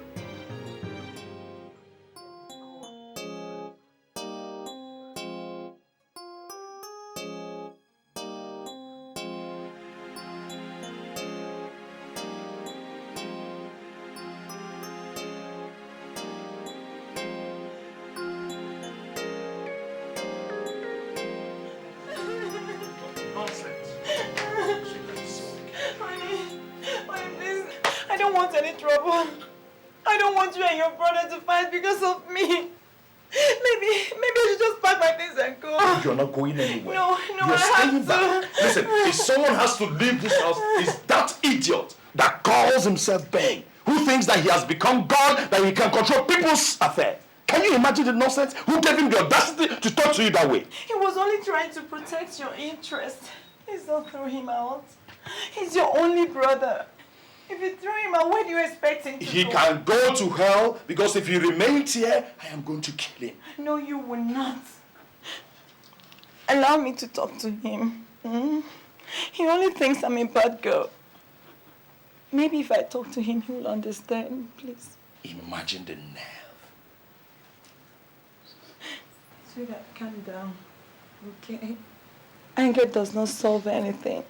I don't want any trouble. I don't want you and your brother to fight because of me. Maybe I should just pack my things and go. You're not going anywhere. No, You're staying back. Listen, if someone has to leave this house, it's that idiot that calls himself Ben, who thinks that he has become God, that he can control people's affairs. Can you imagine the nonsense? Who gave him the audacity to talk to you that way? He was only trying to protect your interest. Please don't throw him out. He's your only brother. If you throw him out, where do you expect him to go? He can go to hell because if he remains here, I am going to kill him. No, you will not. Allow me to talk to him. He only thinks I'm a bad girl. Maybe if I talk to him, he will understand, please. Imagine the nerve. Sweetheart, calm down, okay? Anger does not solve anything.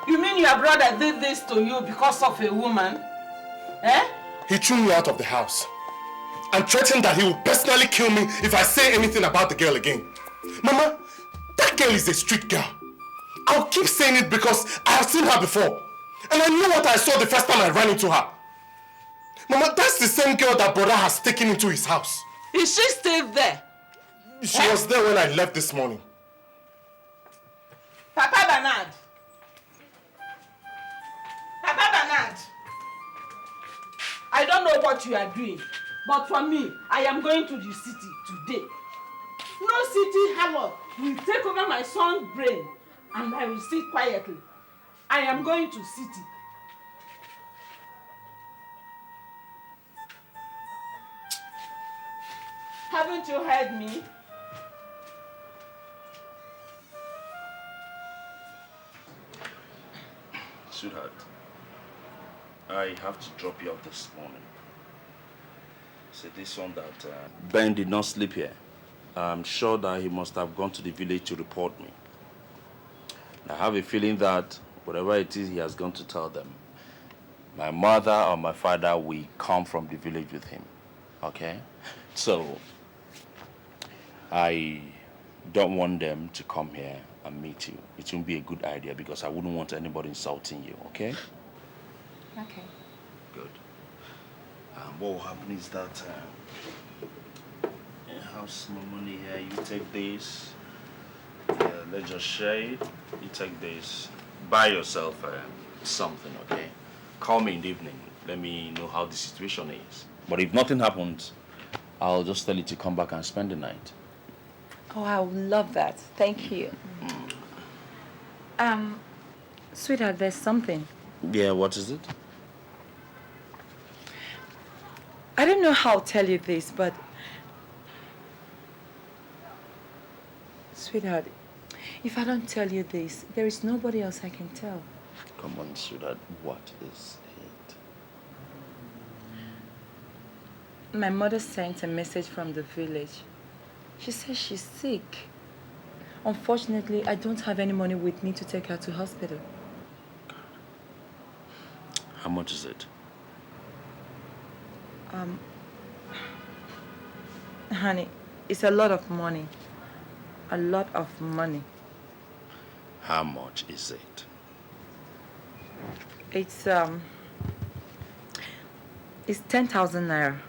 You mean your brother did this to you because of a woman? Eh? He threw me out of the house and threatened that he will personally kill me if I say anything about the girl again. Mama, that girl is a street girl. I'll keep saying it because I have seen her before. And I know what I saw the first time I ran into her. Mama, that's the same girl that brother has taken into his house. Is she still there? She was there when I left this morning. Papa Bernard. Papa Bernard. I don't know what you are doing, but for me, I am going to the city today. No city harlot will take over my son's brain and I will sit quietly. I am going to city. Haven't you heard me? Sweetheart, I have to drop you off this morning. So this one that Ben did not sleep here. I'm sure that he must have gone to the village to report me. I have a feeling that whatever it is he has gone to tell them, my mother or my father will come from the village with him. Okay? So, I don't want them to come here and meet you. It won't be a good idea because I wouldn't want anybody insulting you, okay? Okay. Good. What will happen is that I have some money here. You take this. Let's just share it. You take this. Buy yourself something, okay? Call me in the evening. Let me know how the situation is. But if nothing happens, I'll just tell you to come back and spend the night. Oh, I would love that. Thank you. Sweetheart, there's something. Yeah, what is it? I don't know how to tell you this, but... Sweetheart, if I don't tell you this, there is nobody else I can tell. Come on, sweetheart. What is it? My mother sent a message from the village. She says she's sick. Unfortunately, I don't have any money with me to take her to hospital. How much is it? Honey, it's a lot of money. A lot of money. How much is it? It's 10,000 naira.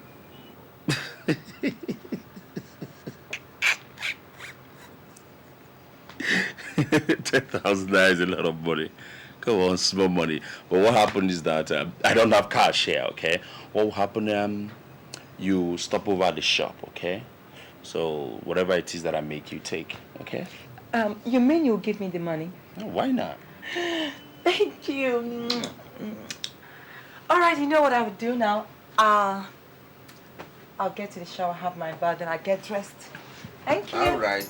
10,000 naira is a lot of money. Come on, small money. But what happened is that I don't have cash here, okay? What will happen, you stop over at the shop, okay? So whatever it is that I make, you take, okay? You mean you'll give me the money? No, why not? Thank you. All right, you know what I would do now? I'll get to the shower, have my bath, and I'll get dressed. Thank you. All right.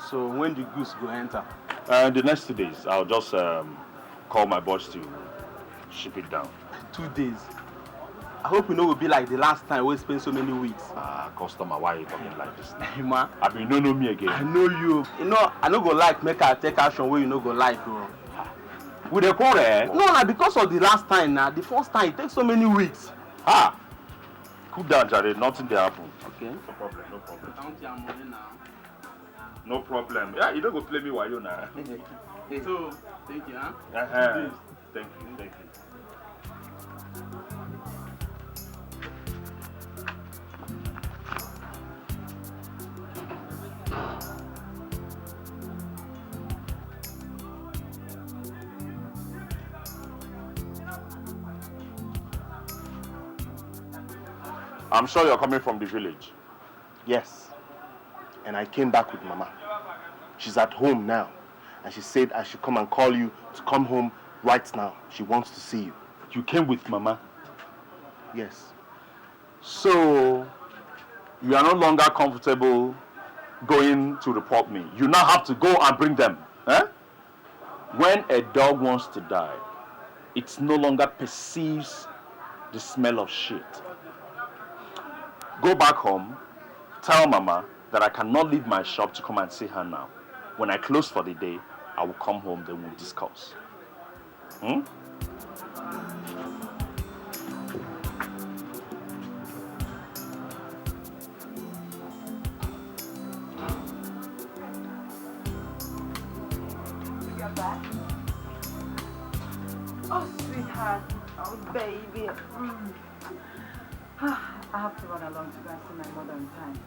So when the goods go enter? The next 2 days, I'll just call my boss to ship it down. 2 days. I hope you know will be like the last time we spent so many weeks. Customer, why are you talking like this? Hey man, I mean, you don't know me again. I know you. You know, I no go like make I take action where you no go like. With a quarrel? No, like because of the last time now. The first time it takes so many weeks. Cool down, Jared. Nothing there happen. Okay. No problem, no problem. Count your money now. No problem. Yeah, you don't go play me while you now. So, thank you, huh? Thank you, thank you. I'm sure you're coming from the village. Yes. And I came back with Mama. She's at home now. And she said I should come and call you to come home right now. She wants to see you. You came with Mama? Yes. So, you are no longer comfortable going to report me. You now have to go and bring them. Eh? When a dog wants to die, it no longer perceives the smell of shit. Go back home, tell Mama that I cannot leave my shop to come and see her now. When I close for the day, I will come home, then we'll discuss. You're back? Oh, sweetheart. Oh, baby. I have to run along to go and see my mother in time.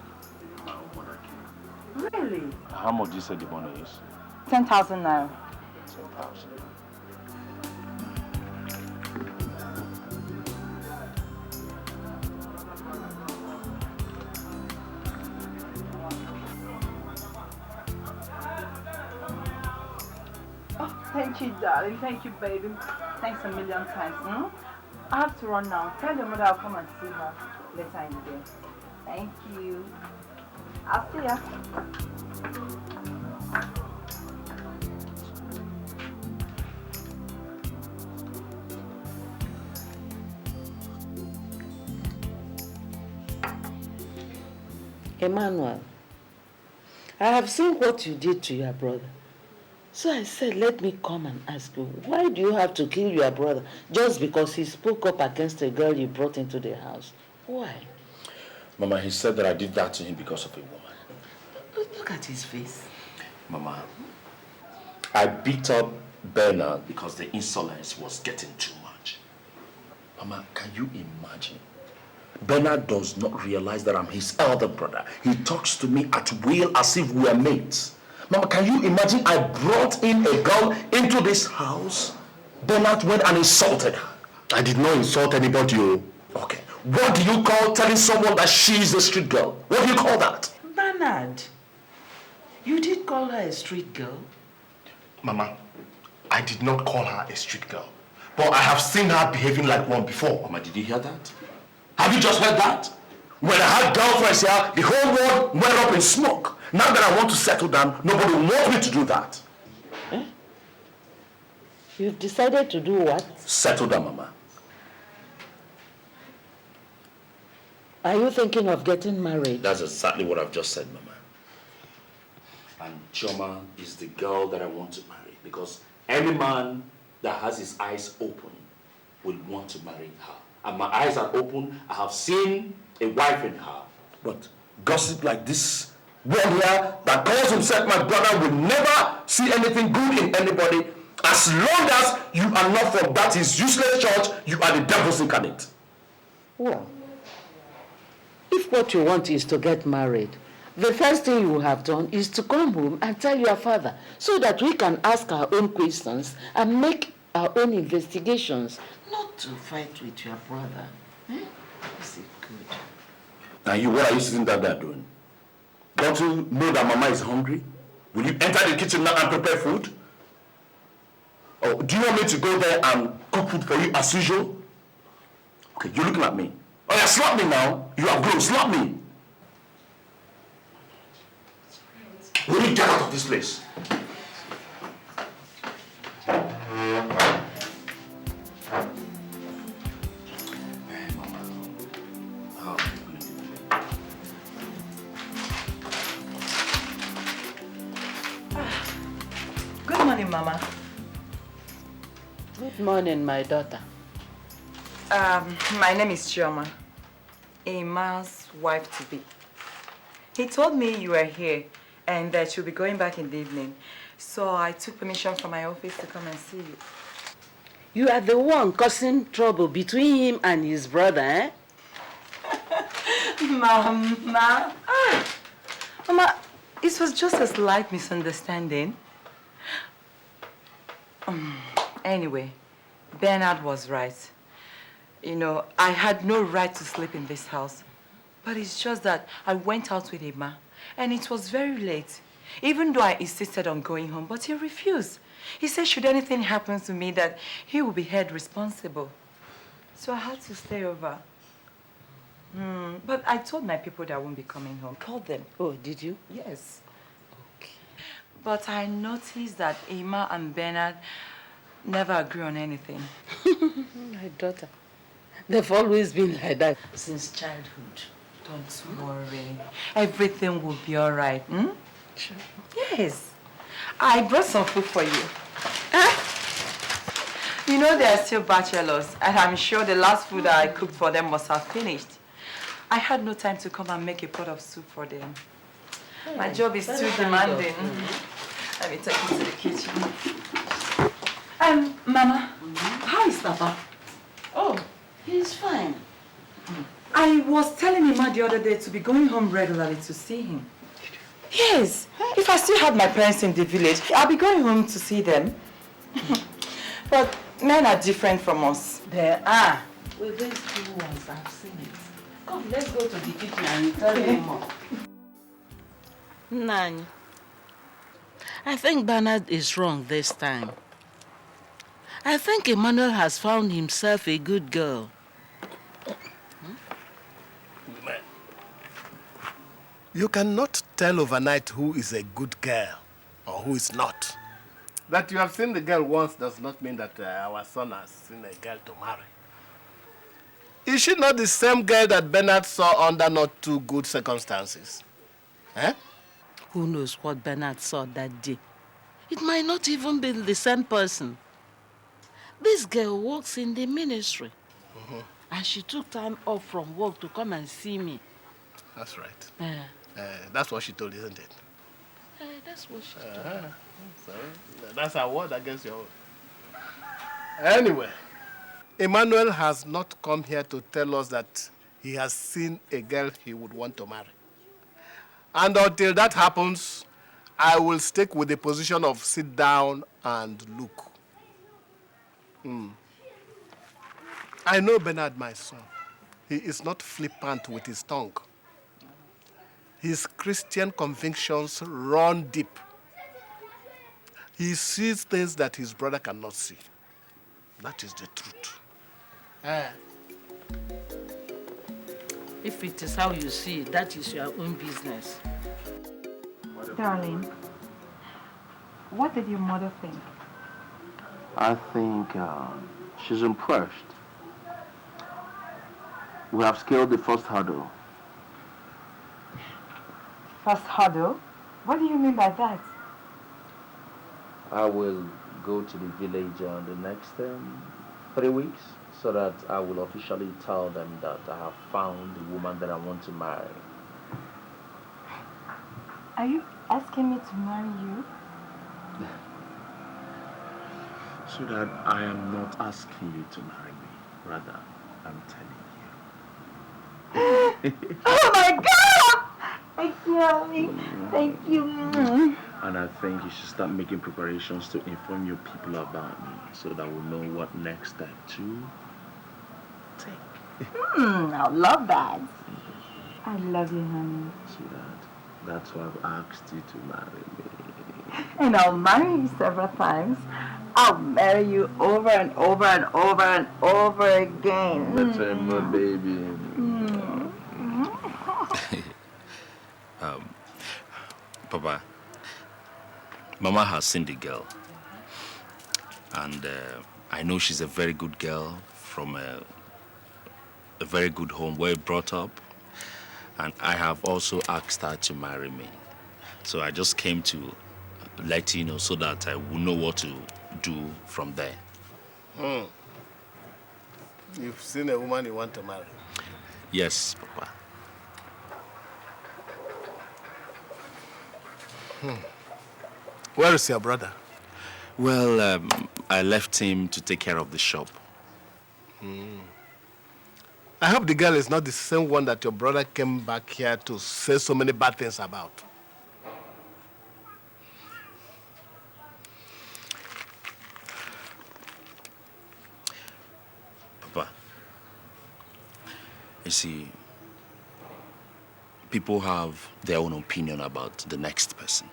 Really? How much do you say the money is? 10,000 now. 10,000. Oh, thank you, darling. Thank you, baby. Thanks a million times. I have to run now. Tell your mother I'll come and see her later in the day. Thank you. I'll see ya. Emmanuel, I have seen what you did to your brother. So I said, let me come and ask you, why do you have to kill your brother just because he spoke up against a girl you brought into the house? Why? Mama, he said that I did that to him because of a woman. Look at his face. Mama, I beat up Bernard because the insolence was getting too much. Mama, can you imagine? Bernard does not realize that I'm his elder brother. He talks to me at will as if we are mates. Mama, can you imagine I brought in a girl into this house? Bernard went and insulted her. I did not insult anybody. Okay. What do you call telling someone that she's a street girl? What do you call that? Bernard, you did call her a street girl? Mama, I did not call her a street girl. But I have seen her behaving like one before. Mama, did you hear that? Have you just heard that? When I had girlfriends here, the whole world went up in smoke. Now that I want to settle down, nobody wants me to do that. Eh? You've decided to do what? Settle down, Mama. Are you thinking of getting married? That's exactly what I've just said, Mama. And Chioma is the girl that I want to marry because any man that has his eyes open will want to marry her. And my eyes are open. I have seen a wife in her. But gossip like this one here that calls himself my brother will never see anything good in anybody. As long as you are not from that his useless church, you are the devil's incarnate. Well, if what you want is to get married, the first thing you have done is to come home and tell your father so that we can ask our own questions and make our own investigations, not to fight with your brother. Is it good? Now what are you sitting down there doing? Don't you know that Mama is hungry? Will you enter the kitchen now and prepare food? Or do you want me to go there and cook food for you as usual? Okay, you're looking at me. Oh yeah, slap me now. You have grown, slap me. Will you get out of this place? Good morning, Mama. Good morning, my daughter. My name is Chioma, Ima's wife-to-be. He told me you were here and that you'll be going back in the evening. So I took permission from my office to come and see you. You are the one causing trouble between him and his brother, eh? Mama. Mama, it was just a slight misunderstanding. Anyway, Bernard was right. You know, I had no right to sleep in this house. But it's just that I went out with Emma, and it was very late. Even though I insisted on going home, but he refused. He said should anything happen to me, that he will be held responsible. So I had to stay over. But I told my people that I won't be coming home. Called them. Oh, did you? Yes. Okay. But I noticed that Emma and Bernard never agree on anything. My daughter. They've always been like that since childhood. Don't worry. Everything will be all right. Sure. Yes. I brought some food for you. You know they are still bachelors, and I'm sure the last food that I cooked for them must have finished. I had no time to come and make a pot of soup for them. My job is too demanding. Let me take you to the kitchen. Mama, how is Papa? Oh, he's fine. I was telling Emma the other day to be going home regularly to see him. Yes, if I still had my parents in the village, I'll be going home to see them. But men are different from us. There are. With these two ones, I've seen it. Come, let's go to the kitchen and tell you more. Nani, I think Bernard is wrong this time. I think Emmanuel has found himself a good girl. You cannot tell overnight who is a good girl or who is not. That you have seen the girl once does not mean that our son has seen a girl to marry. Is she not the same girl that Bernard saw under not too good circumstances? Eh? Who knows what Bernard saw that day? It might not even be the same person. This girl works in the ministry. And she took time off from work to come and see me. That's right. That's what she told, isn't it? That's what she told. So, that's our word against your own. Anyway, Emmanuel has not come here to tell us that he has seen a girl he would want to marry. And until that happens, I will stick with the position of sit down and look. I know Bernard, my son. He is not flippant with his tongue. His Christian convictions run deep. He sees things that his brother cannot see. That is the truth. If it is how you see it, that is your own business. Darling, what did your mother think? I think she's impressed. We have scaled the first hurdle. First hurdle? What do you mean by that? I will go to the village in the next 3 weeks so that I will officially tell them that I have found the woman that I want to marry. Are you asking me to marry you? So that I am not asking you to marry me. Rather, I'm telling you. Oh my God! Thank you, Mommy. Thank you. And I think you should start making preparations to inform your people about me so that we'll know what next step to take. I love that. I love you, honey. So that's why I've asked you to marry me. And I'll marry you several times. I'll marry you over and over and over and over again. That's my baby. Papa, Mama has seen the girl. And I know she's a very good girl from a very good home, well brought up. And I have also asked her to marry me. So I just came to let you know so that I will know what to do from there. You've seen a woman you want to marry? Yes, Papa. Where is your brother? Well, I left him to take care of the shop. I hope the girl is not the same one that your brother came back here to say so many bad things about. Papa, you see, people have their own opinion about the next person.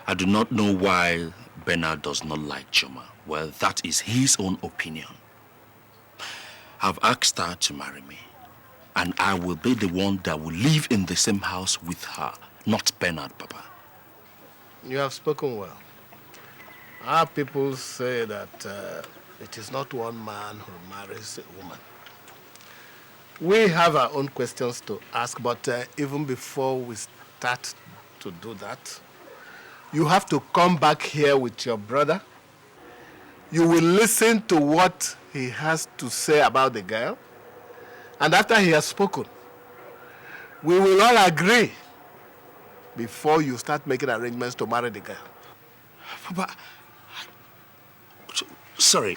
I do not know why Bernard does not like Choma. Well, that is his own opinion. I've asked her to marry me, and I will be the one that will live in the same house with her, not Bernard, Papa. You have spoken well. Our people say that it is not one man who marries a woman. We have our own questions to ask, but even before we start to do that, you have to come back here with your brother. You will listen to what he has to say about the girl. And after he has spoken, we will all agree before you start making arrangements to marry the girl. Papa, sorry,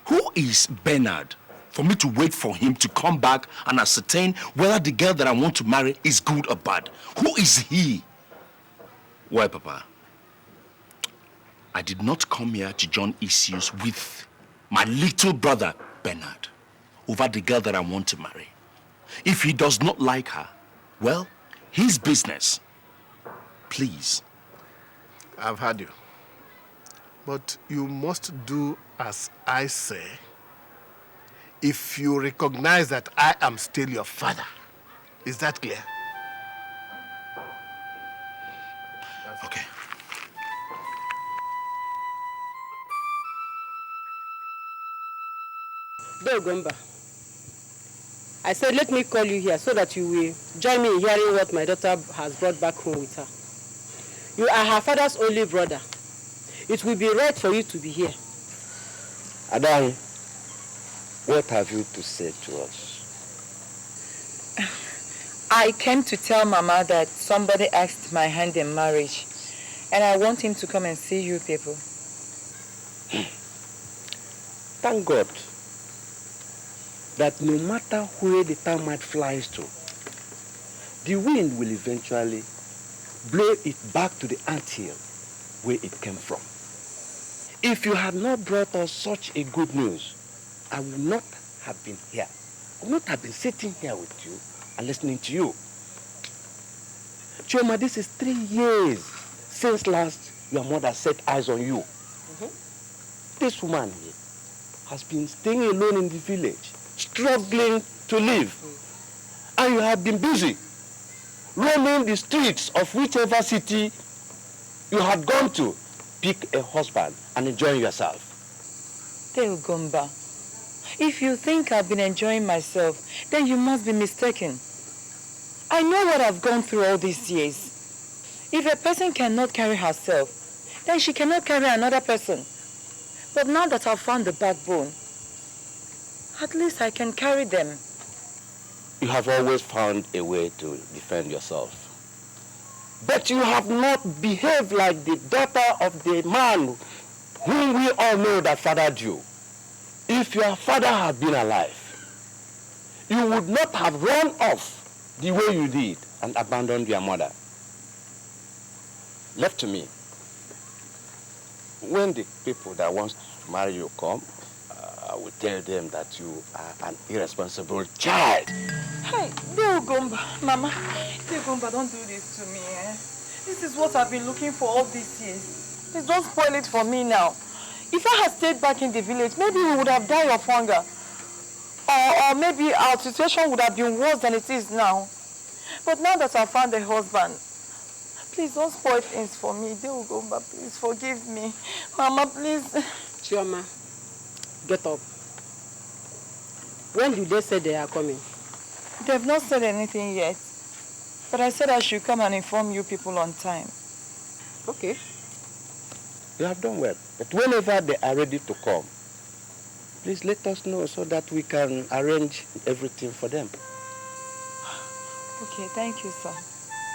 who is Bernard for me to wait for him to come back and ascertain whether the girl that I want to marry is good or bad? Who is he? Why, Papa? I did not come here to join issues with my little brother, Bernard, over the girl that I want to marry. If he does not like her, well, his business. Please. I've heard you. But you must do as I say if you recognize that I am still your father. Is that clear? Okay. Dogomba, I said let me call you here so that you will join me in hearing what my daughter has brought back home with her. You are her father's only brother. It will be right for you to be here. Adai, what have you to say to us? I came to tell Mama that somebody asked my hand in marriage, and I want him to come and see you people. Thank God that no matter where the termite flies to, the wind will eventually blow it back to the anthill where it came from. If you had not brought us such a good news, I would not have been here. I would not have been sitting here with you and listening to you. Chioma, this is 3 years since last your mother set eyes on you. This woman here has been staying alone in the village, struggling to live. And you have been busy roaming the streets of whichever city you had gone to, pick a husband and enjoy yourself. Gomba, if you think I've been enjoying myself, then you must be mistaken. I know what I've gone through all these years. If a person cannot carry herself, then she cannot carry another person. But now that I've found the backbone, at least I can carry them. You have always found a way to defend yourself. But you have not behaved like the daughter of the man whom we all know that fathered you. If your father had been alive, you would not have run off the way you did and abandoned your mother. Left to me, when the people that want to marry you come, I will tell them that you are an irresponsible child. Hey, Gomba, Mama. Gomba, don't do this to me, eh? This is what I've been looking for all these years. Please don't spoil it for me now. If I had stayed back in the village, maybe we would have died of hunger. Or maybe our situation would have been worse than it is now. But now that I've found a husband, please don't spoil things for me. They will go back. Please forgive me. Mama, please. Chioma, get up. When did they say they are coming? They've not said anything yet. But I said I should come and inform you people on time. Okay. You have done well. But whenever they are ready to come, please let us know so that we can arrange everything for them. Okay, thank you, sir.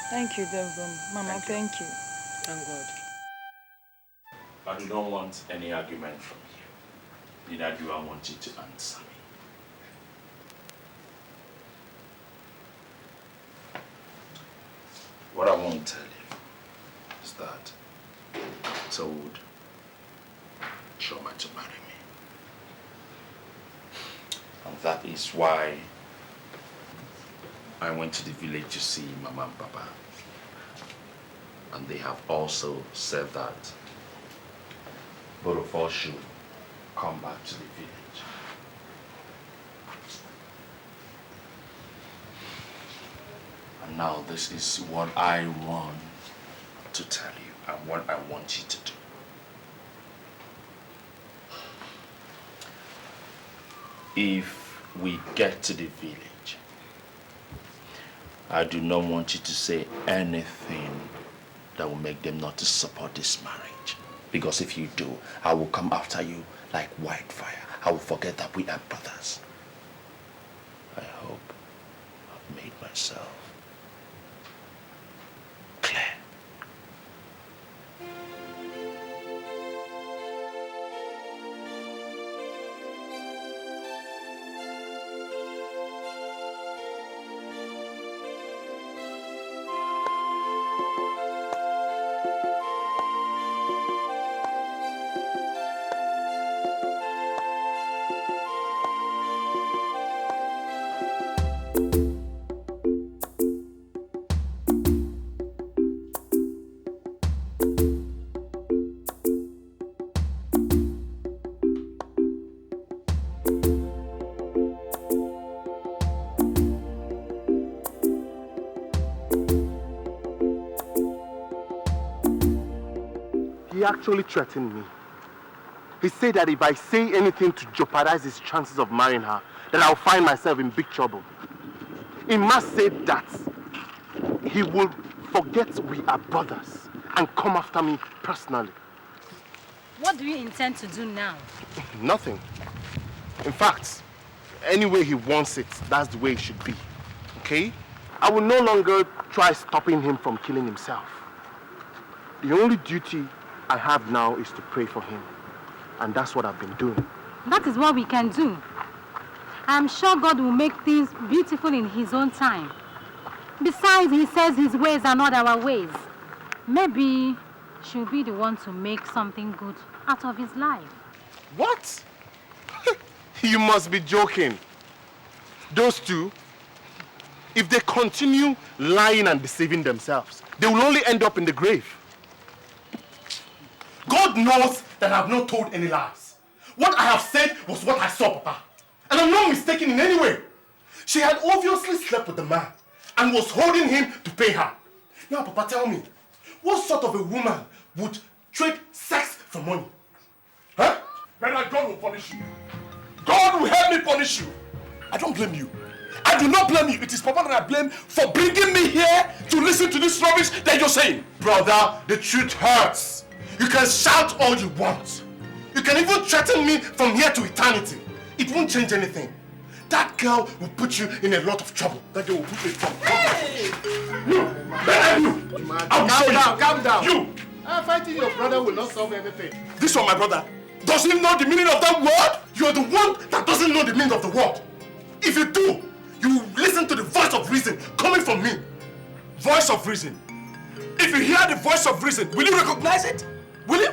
Thank you, Devon. Mama, thank you. Thank God. I do not want any argument from you. Neither do I want you to answer me. What I won't tell you is that I told Chioma to marry me. And that is why I went to the village to see Mama and Papa. And they have also said that both of us should come back to the village. And now this is what I want to tell you and what I want you to do. If we get to the village, I do not want you to say anything that will make them not to support this marriage. Because if you do, I will come after you like wildfire. I will forget that we are brothers. I hope I've made myself clear. He actually threatened me. He said that if I say anything to jeopardize his chances of marrying her, then I'll find myself in big trouble. He must say that he will forget we are brothers and come after me personally. What do you intend to do now? Nothing. In fact, any way he wants it, that's the way it should be. Okay? I will no longer try stopping him from killing himself. The only duty I have now is to pray for him. And that's what I've been doing. That is what we can do. I am sure God will make things beautiful in his own time. Besides, he says his ways are not our ways. Maybe she'll be the one to make something good out of his life. What? You must be joking. Those two, if they continue lying and deceiving themselves, they will only end up in the grave. God knows that I have not told any lies. What I have said was what I saw, Papa. And I'm not mistaken in any way. She had obviously slept with the man and was holding him to pay her. Now, Papa, tell me, what sort of a woman would trade sex for money? Huh? Better God will punish you. God will help me punish you. I don't blame you. I do not blame you. It is Papa that I blame for bringing me here to listen to this rubbish that you're saying. Brother, the truth hurts. You can shout all you want. You can even threaten me from here to eternity. It won't change anything. That girl will put you in a lot of trouble. That girl will put you in trouble. Hey! Calm down. You! Fighting your brother will not solve anything. This one, my brother, does he know the meaning of that word? You're the one that doesn't know the meaning of the word. If you do, you will listen to the voice of reason coming from me. Voice of reason. If you hear the voice of reason, will you recognize it? Will you?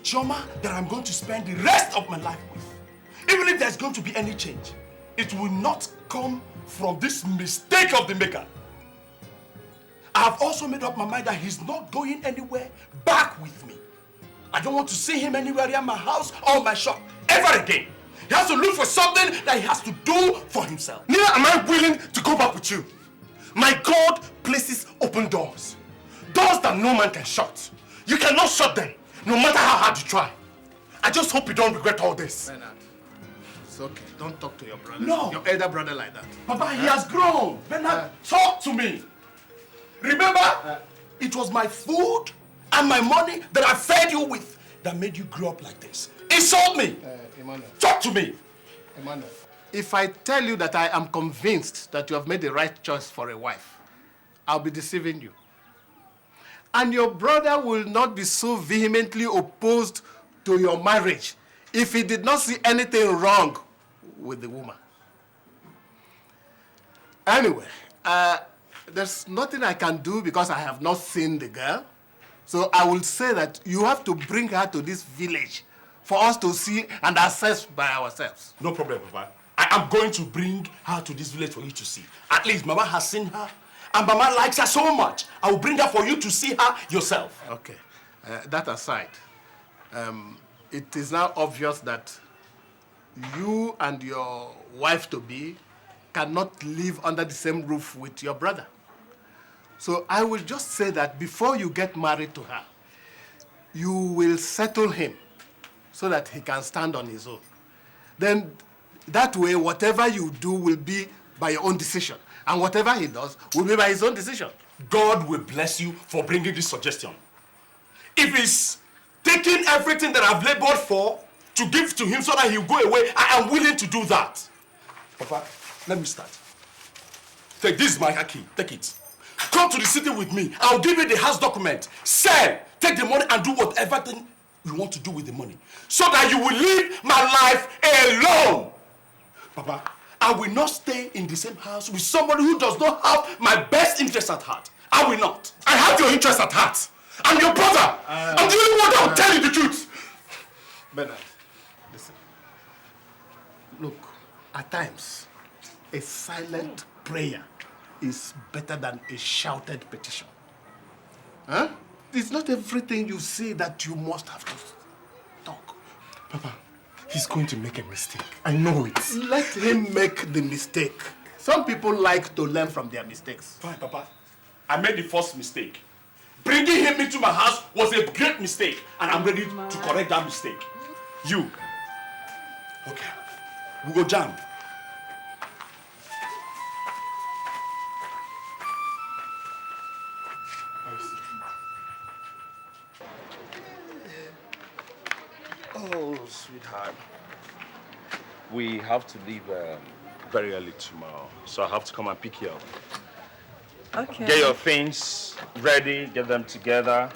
Chioma, that I'm going to spend the rest of my life with. Even if there's going to be any change, it will not come from this mistake of the maker. I've also made up my mind that he's not going anywhere back with me. I don't want to see him anywhere near my house or my shop ever again. He has to look for something that he has to do for himself. Neither am I willing to go back with you. My God places open doors. Doors that no man can shut. You cannot shut them, no matter how hard you try. I just hope you don't regret all this. Bernard, it's okay. Don't talk to your brother. No. Your elder brother like that. Papa, he has grown. Bernard, talk to me. Remember, it was my food and my money that I fed you with that made you grow up like this. Insult me. Emmanuel. Talk to me. Emmanuel, if I tell you that I am convinced that you have made the right choice for a wife, I'll be deceiving you. And your brother will not be so vehemently opposed to your marriage if he did not see anything wrong with the woman. Anyway, there's nothing I can do because I have not seen the girl. So I will say that you have to bring her to this village for us to see and assess by ourselves. No problem, Papa. I am going to bring her to this village for you to see. At least Mama has seen her, and Mama likes her so much. I will bring her for you to see her yourself. Okay. That aside, it is now obvious that you and your wife-to-be cannot live under the same roof with your brother. So I will just say that before you get married to her, you will settle him so that he can stand on his own. Then that way, whatever you do will be by your own decision. And whatever he does will be by his own decision. God will bless you for bringing this suggestion. If it's taking everything that I've labored for to give to him so that he'll go away, I am willing to do that. Papa, let me start. Take this, my key. Take it. Come to the city with me. I'll give you the house document. Sell. Take the money and do whatever thing you want to do with the money. So that you will live my life alone. Papa, I will not stay in the same house with somebody who does not have my best interest at heart. I will not. I have your interest at heart. I'm your brother. I'm the only one that will tell you the truth. Bernard, listen. Look, at times, a silent prayer is better than a shouted petition. Huh? It's not everything you say that you must have to talk. Papa, he's going to make a mistake. I know it. Let him make the mistake. Some people like to learn from their mistakes. Fine, Papa. I made the first mistake. Bringing him into my house was a great mistake, and I'm ready to correct that mistake. You. Okay. We go jam. Oh, sweetheart. We have to leave very early tomorrow, so I have to come and pick you up. Okay. Get your things ready, get them together.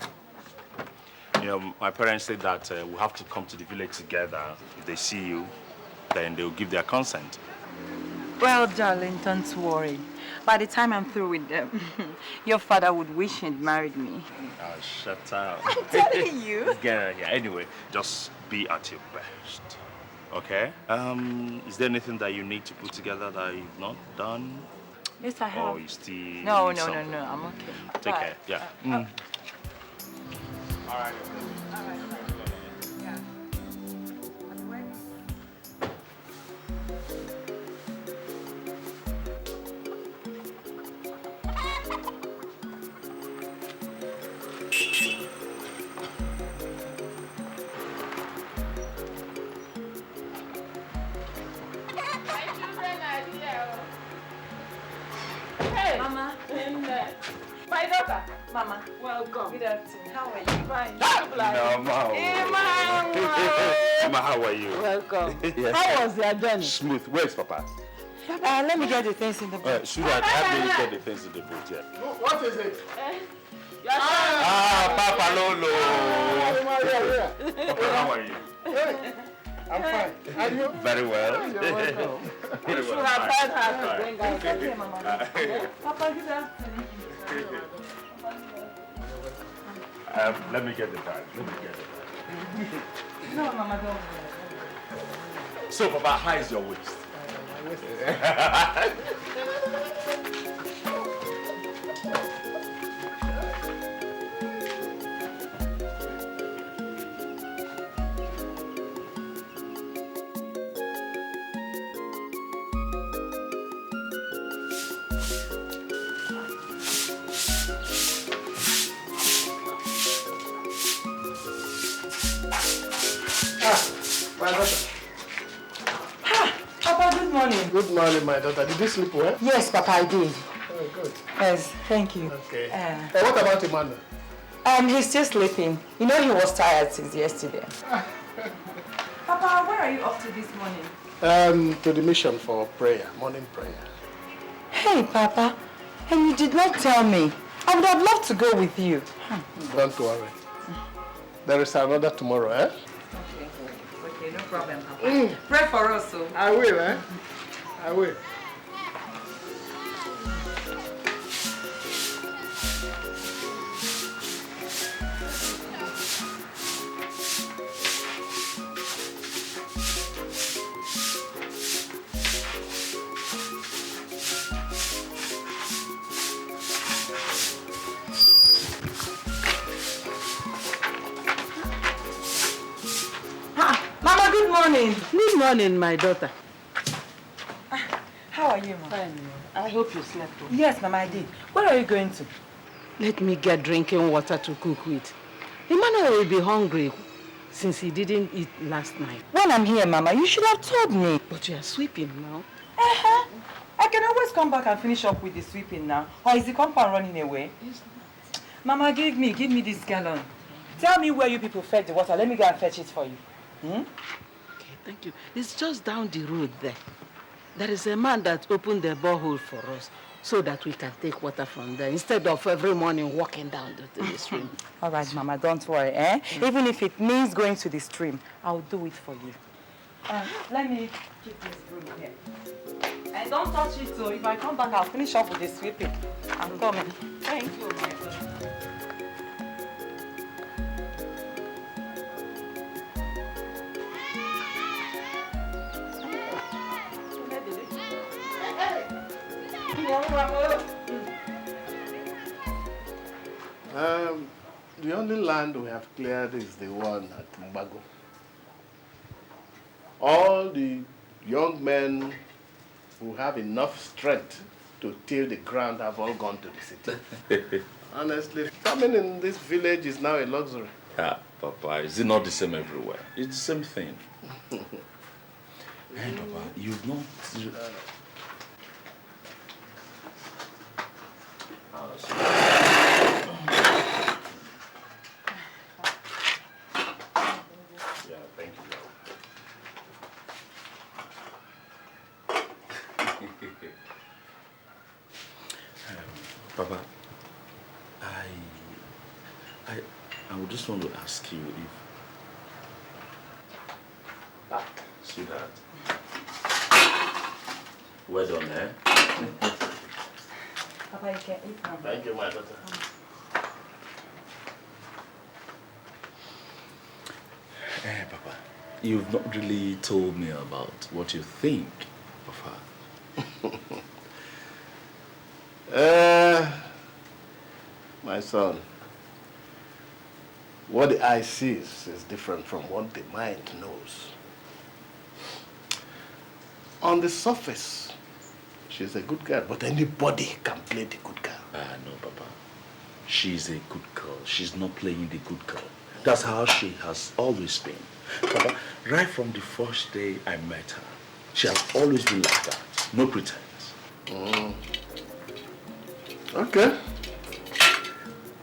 You know, my parents said that we have to come to the village together. If they see you, then they'll give their consent. Well, darling, don't worry. By the time I'm through with them, your father would wish he'd married me. Oh, shut up. I'm telling you. Let's get out of here. Anyway, just be at your best. Okay? Is there anything that you need to put together that you've not done? Yes, I have. Or you still No, need something? I'm okay. Take care. Yeah. All right. Mama. My daughter. Mama. Welcome. Good afternoon. How are you? Fine. Mama, how are you? Welcome. Yes. How was your journey? Smooth. Where's Papa? Let me get the things in the boot. Sweetheart, help me get the things in the boot, yeah. What is it? Papa Lolo. Papa, how are you? Hey, I'm fine. Are you? Very well. You're welcome. Very well. Okay, Mama. Papa, good afternoon. Let me get the bag. No, Mama, don't worry. So, Papa, how is your waist? My waist. My daughter. Papa, good morning. Good morning, my daughter. Did you sleep well? Yes, Papa, I did. Oh, good. Yes, thank you. Okay. What about Emmanuel? He's still sleeping. You know he was tired since yesterday. Papa, where are you off to this morning? To the mission for prayer, morning prayer. Hey, Papa, and you did not tell me. I would have loved to go with you. Don't worry. There is another tomorrow, eh? Okay, no problem, Papa. Pray for us, so. I will, eh? I will. Mama, good morning. Good morning, my daughter. How are you, Mama? Fine. I hope you slept well. Yes, Mama, I did. Where are you going to? Let me get drinking water to cook with. Emmanuel will be hungry since he didn't eat last night. When I'm here, Mama, you should have told me. But you are sweeping now. I can always come back and finish up with the sweeping now. Or is the compound running away? Mama, give me this gallon. Tell me where you people fetch the water. Let me go and fetch it for you. Okay, thank you. It's just down the road there. There is a man that opened the borehole for us so that we can take water from there instead of every morning walking down to the stream. All right, Mama, don't worry, eh? Even if it means going to the stream, I'll do it for you. Let me keep this broom here. And don't touch it, so if I come back, I'll finish up with the sweeping. I'm coming. Thank you, my daughter. The only land we have cleared is the one at Mbago. All the young men who have enough strength to till the ground have all gone to the city. Honestly, farming in this village is now a luxury. Yeah, Papa, is it not the same everywhere? It's the same thing. Hey, Papa, you've not... Yeah, thank you. Papa, I would just want to ask you if... Sweetheart. Well done, eh? Papa, you can eat now. Thank you, my daughter. Hey, Papa, you've not really told me about what you think of her. My son, what the eye sees is different from what the mind knows. On the surface, she's a good girl, but anybody can play the good girl. No, Papa. She's a good girl. She's not playing the good girl. That's how she has always been. Papa, right from the first day I met her, she has always been like that. No pretense. Okay.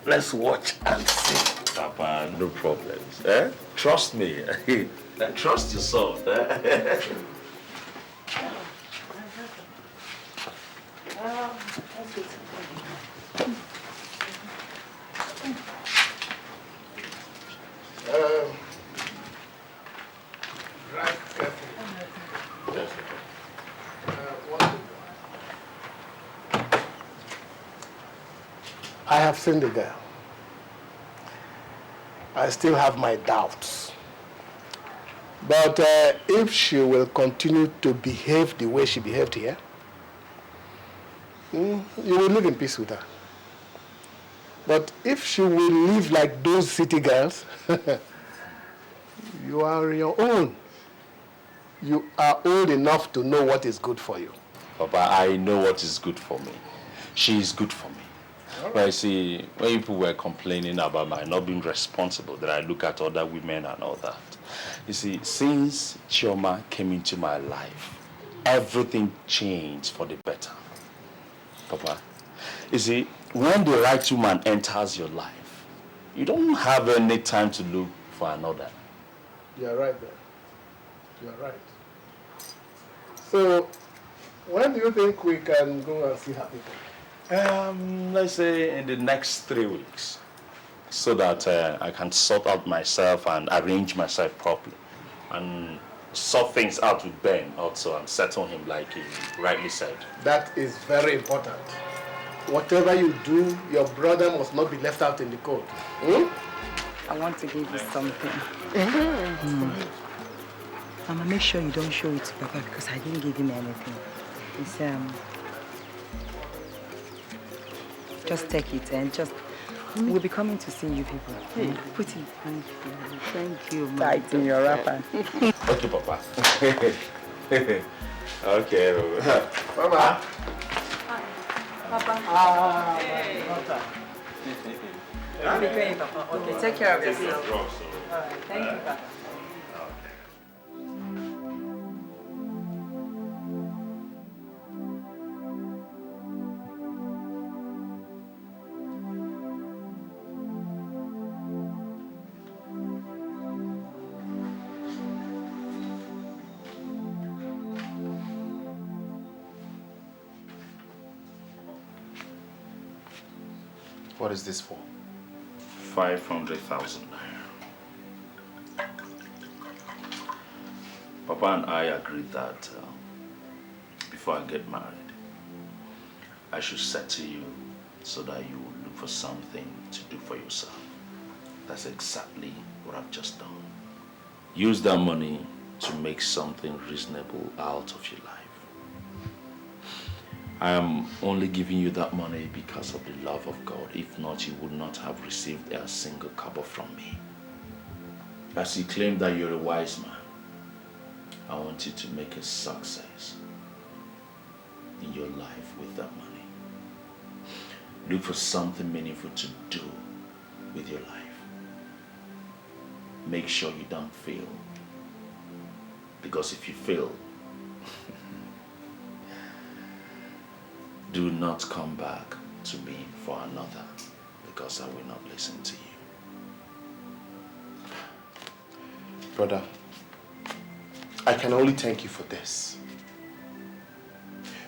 Let's watch and see. Papa, no problems. Eh? Trust me. Trust your son. Eh? Right carefully. Yes. I have seen the girl. I still have my doubts. But if she will continue to behave the way she behaved here, you will live in peace with her. But if she will live like those city girls, you are your own. You are old enough to know what is good for you. Papa, I know what is good for me. She is good for me. But you see, when people were complaining about my not being responsible, that I look at other women and all that. You see, since Chioma came into my life, everything changed for the better. Papa, you see, when the right woman enters your life, you don't have any time to look for another. You're right there. You're right. So, when do you think we can go and see her people? Let's say in the next 3 weeks, so that I can sort out myself and arrange myself properly, and sort things out with Ben also and settle him like he rightly said. That is very important. Whatever you do, your brother must not be left out in the cold. I want to give you something. Mama, make sure you don't show it to Papa because I didn't give him anything. It's just take it and just we'll be coming to see you people. Hey. Put it. Thank you. Tight in your wrapper. Okay, Papa. Okay. Mama. Papa. My daughter. Papa. Okay, take care of yourself. All right, thank you, Papa. What is this for? 500,000 naira. Papa and I agreed that before I get married, I should settle you so that you will look for something to do for yourself. That's exactly what I've just done. Use that money to make something reasonable out of your life. I am only giving you that money because of the love of God. If not, you would not have received a single kobo from me. As you claim that you're a wise man, I want you to make a success in your life with that money. Look for something meaningful to do with your life. Make sure you don't fail. Because if you fail, do not come back to me for another, because I will not listen to you. Brother, I can only thank you for this.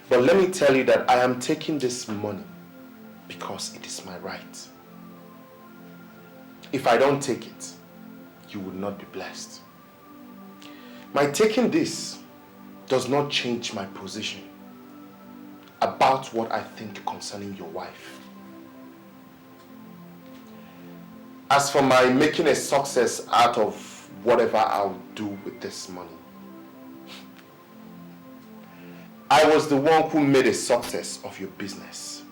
But let me tell you that I am taking this money because it is my right. If I don't take it, you will not be blessed. My taking this does not change my position about what I think concerning your wife. As for my making a success out of whatever I'll do with this money, I was the one who made a success of your business.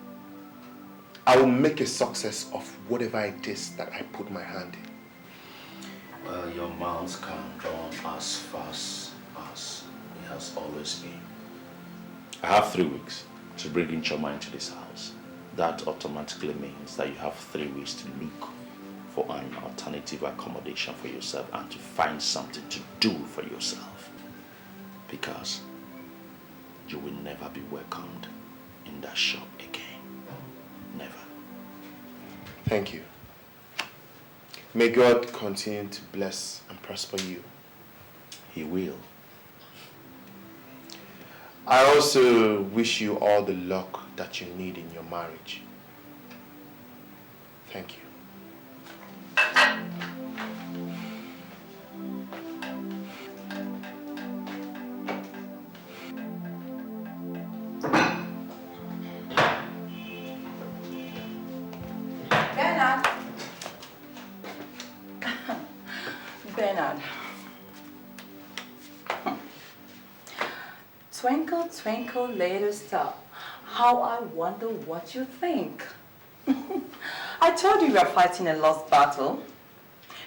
I will make a success of whatever it is that I put my hand in. Well, your mouth can run as fast as it has always been. I have 3 weeks to bring in Chioma into this house. That automatically means that you have 3 weeks to look for an alternative accommodation for yourself and to find something to do for yourself. Because you will never be welcomed in that shop again. Never. Thank you. May God continue to bless and prosper you. He will. I also wish you all the luck that you need in your marriage. Thank you. Bernard. Bernard. Twinkle, twinkle, little star, how I wonder what you think. I told you we are fighting a lost battle.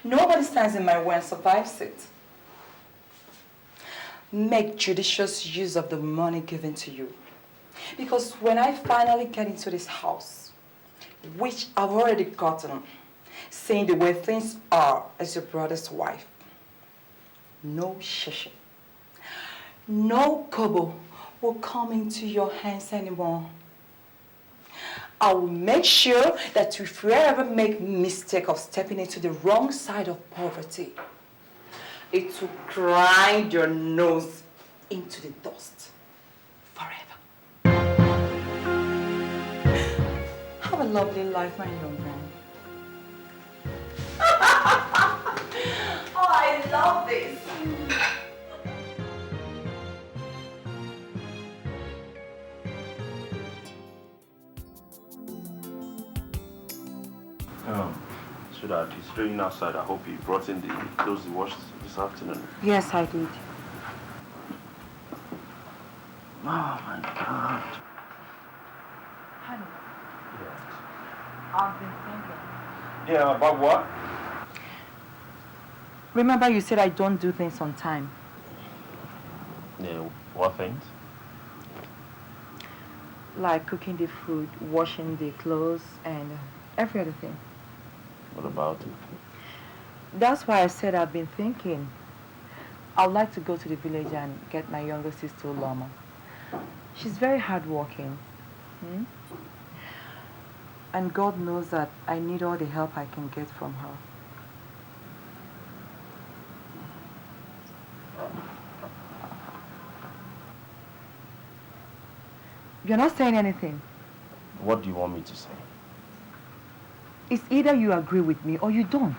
Nobody stands in my way and survives it. Make judicious use of the money given to you. Because when I finally get into this house, which I've already gotten, saying the way things are as your brother's wife. No shishi. No kobo will come into your hands anymore. I will make sure that if you ever make mistake of stepping into the wrong side of poverty, it will grind your nose into the dust forever. Have a lovely life, my young man. Oh, I love this. Sweetheart, it's raining outside. I hope you brought in the clothes you washed this afternoon. Yes, I did. Oh my God. Honey, Yes. I've been thinking. Yeah, about what? Remember you said I don't do things on time. Yeah, what things? Like cooking the food, washing the clothes, and every other thing. What about it? That's why I said I've been thinking. I'd like to go to the village and get my younger sister, Lama. She's very hardworking. And God knows that I need all the help I can get from her. You're not saying anything. What do you want me to say? It's either you agree with me or you don't.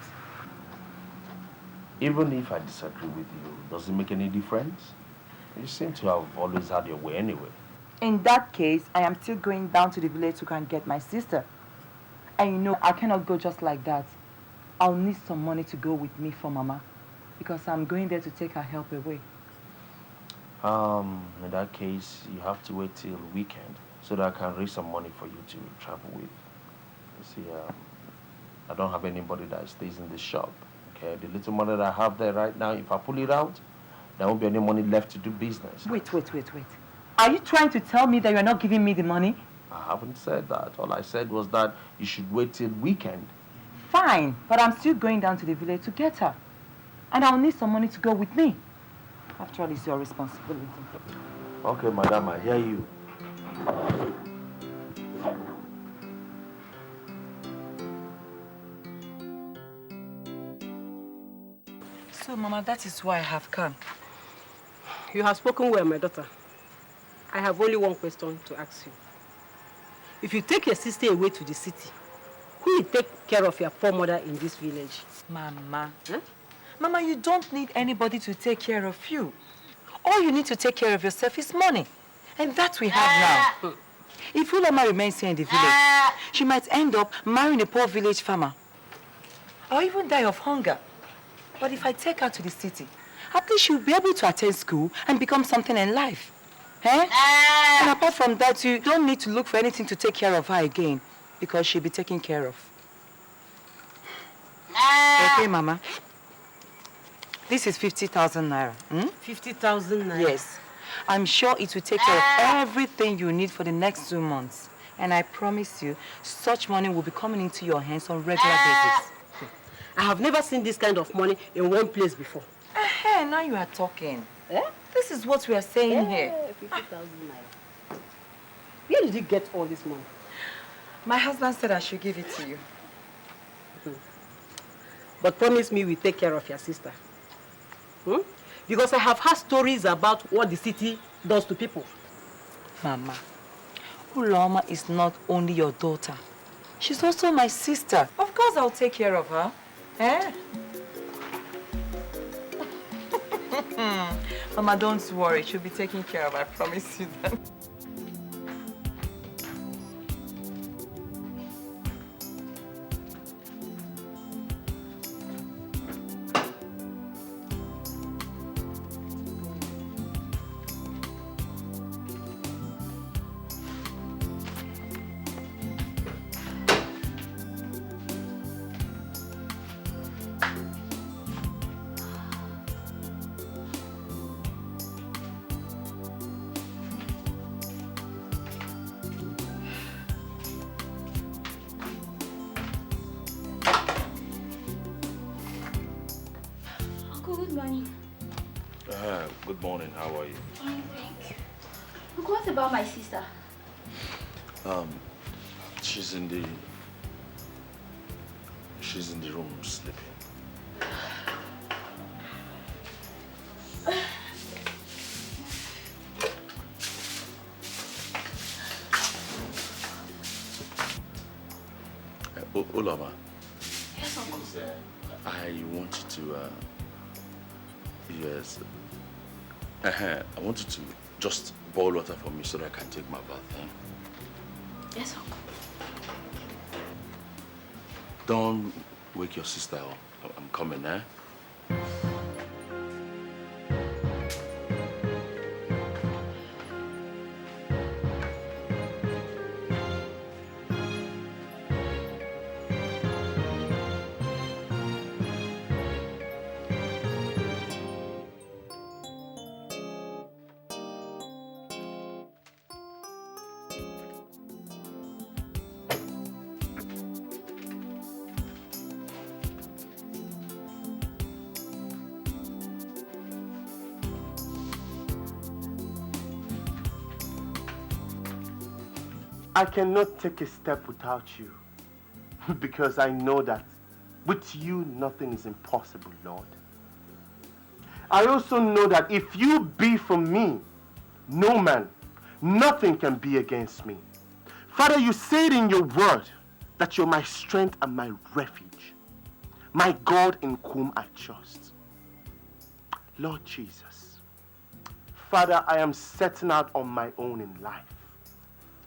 Even if I disagree with you, does it make any difference? You seem to have always had your way anyway. In that case, I am still going down to the village to go and get my sister. And you know, I cannot go just like that. I'll need some money to go with me for Mama, because I'm going there to take her help away. In that case, you have to wait till weekend so that I can raise some money for you to travel with. You see, I don't have anybody that stays in the shop. Okay, the little money that I have there right now, if I pull it out, there won't be any money left to do business. Wait. Are you trying to tell me that you're not giving me the money? I haven't said that. All I said was that you should wait till weekend. Fine, but I'm still going down to the village to get her. And I'll need some money to go with me. After all, it's your responsibility. Okay, madam, I hear you. So, Mama, that is why I have come. You have spoken well, my daughter. I have only one question to ask you. If you take your sister away to the city, who will take care of your poor mother in this village? Mama. Huh? Mama, you don't need anybody to take care of you. All you need to take care of yourself is money. And that we have now. If Ulama remains here in the village, she might end up marrying a poor village farmer. Or even die of hunger. But if I take her to the city, at least she'll be able to attend school and become something in life. Eh? And apart from that, you don't need to look for anything to take care of her again, because she'll be taken care of. Okay, Mama? This is 50,000 naira. 50,000 naira? Yes. I'm sure it will take care of everything you need for the next 2 months. And I promise you, such money will be coming into your hands on a regular basis. I have never seen this kind of money in one place before. Now you are talking. This is what we are saying here. 50,000 naira. Where did you get all this money? My husband said I should give it to you. But promise me we'll take care of your sister. Because I have heard stories about what the city does to people. Mama, Uloma is not only your daughter. She's also my sister. Of course I'll take care of her. Mama, don't worry. She'll be taken care of. I promise you that. Good morning. Good morning. How are you? Fine, thank you. Look, what about my sister? She's in the room sleeping. Ulama. Yes, Uncle. I want you to, yes. I want you to just boil water for me so that I can take my bath. Eh? Yes, Uncle. Don't wake your sister up. I'm coming, eh? I cannot take a step without you because I know that with you nothing is impossible, Lord. I also know that if you be for me, no man, nothing can be against me. Father, you said in your word that you're my strength and my refuge, my God in whom I trust. Lord Jesus, Father, I am setting out on my own in life.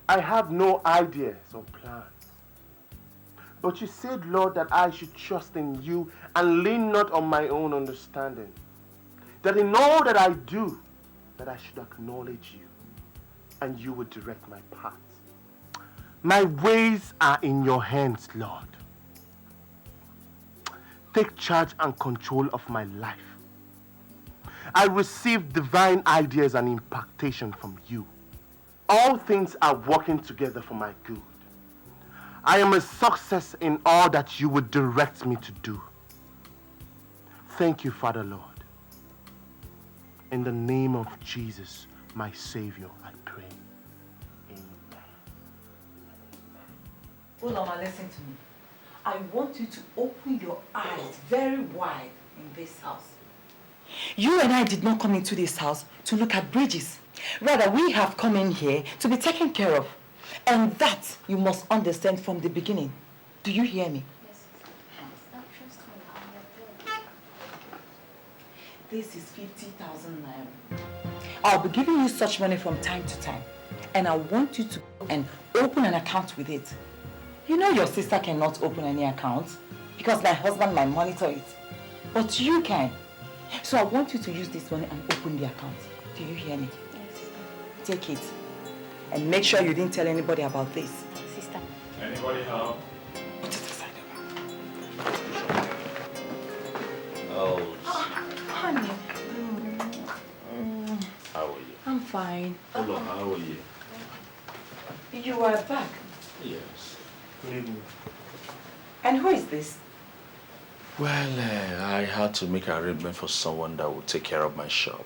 I have no ideas or plans. But you said, Lord, that I should trust in you and lean not on my own understanding. That in all that I do, that I should acknowledge you and you would direct my path. My ways are in your hands, Lord. Take charge and control of my life. I receive divine ideas and impactation from you. All things are working together for my good. I am a success in all that you would direct me to do. Thank you, Father Lord. In the name of Jesus, my Savior, I pray. Amen. Ulama, listen to me. I want you to open your eyes very wide in this house. You and I did not come into this house to look at bridges. Rather, we have come in here to be taken care of. And that you must understand from the beginning. Do you hear me? Yes. Stop trusting me. I'm your girl. This is 50,000 naira. I'll be giving you such money from time to time. And I want you to go and open an account with it. You know your sister cannot open any account because my husband might monitor it. But you can. So I want you to use this money and open the account. Do you hear me? Yes. Take it. And make sure you didn't tell anybody about this. Sister. Anybody help? Put it aside. Oh. Honey. How are you? I'm fine. Hello, how are you? You are back. Yes. Good evening. And who is this? Well, I had to make an arrangement for someone that would take care of my shop.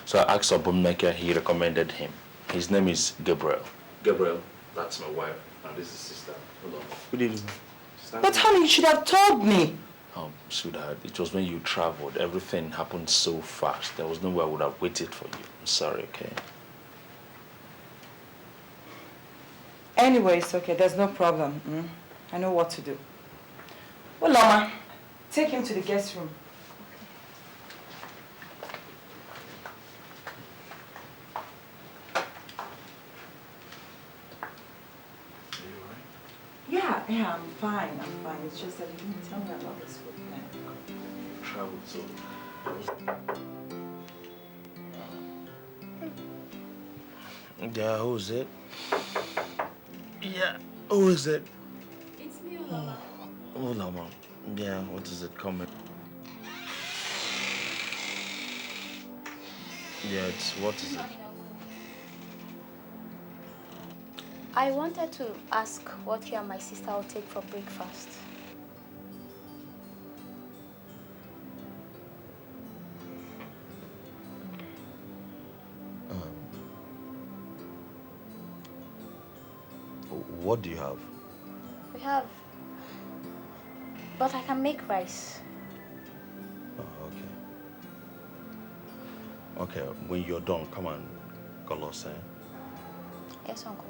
So I asked Obumneke, he recommended him. His name is Gabriel. Gabriel, that's my wife, and this is sister. Hello. Good evening. But honey, you should have told me. Sweetheart, it was when you traveled. Everything happened so fast. There was no way I would have waited for you. I'm sorry, okay? Anyway, it's okay. There's no problem. I know what to do. Well, Lama, take him to the guest room. Yeah, I'm fine. It's just that you didn't tell me about this food. Traveled so. Yeah, who is it? Yeah, who is it? It's me, Ulama. Oh, Lama. Yeah, what is it coming? Yeah, what is it? I wanted to ask what you and my sister will take for breakfast. What do you have? We have... But I can make rice. Oh, okay. Okay, when you're done, come and call us, eh? Yes, Uncle.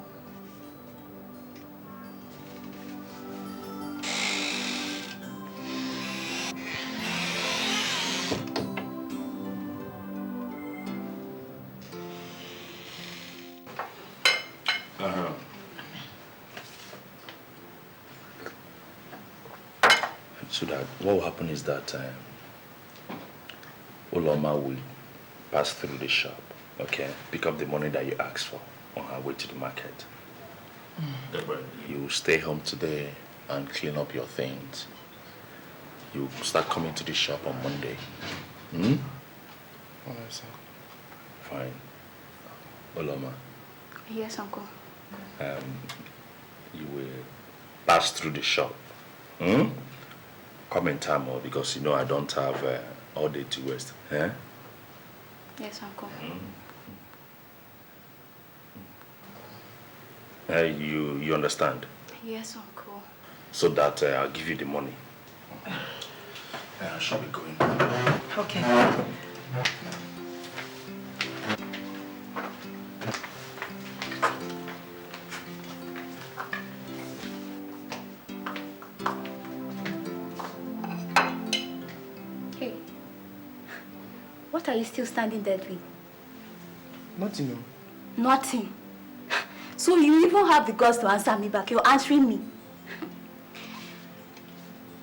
So that what will happen is that Uloma will pass through the shop, okay? Pick up the money that you asked for on her way to the market. You stay home today and clean up your things. You start coming to the shop on Monday. All right, sir. Fine. Uloma, Yes, Uncle. you will pass through the shop. Come in time, because you know I don't have all day to waste. Eh? Yes, Uncle. You understand? Yes, Uncle. So that I'll give you the money. Shall we go in? Okay. Hey, what are you still standing there with? Nothing. Nothing. So you even have the guts to answer me back. You're answering me.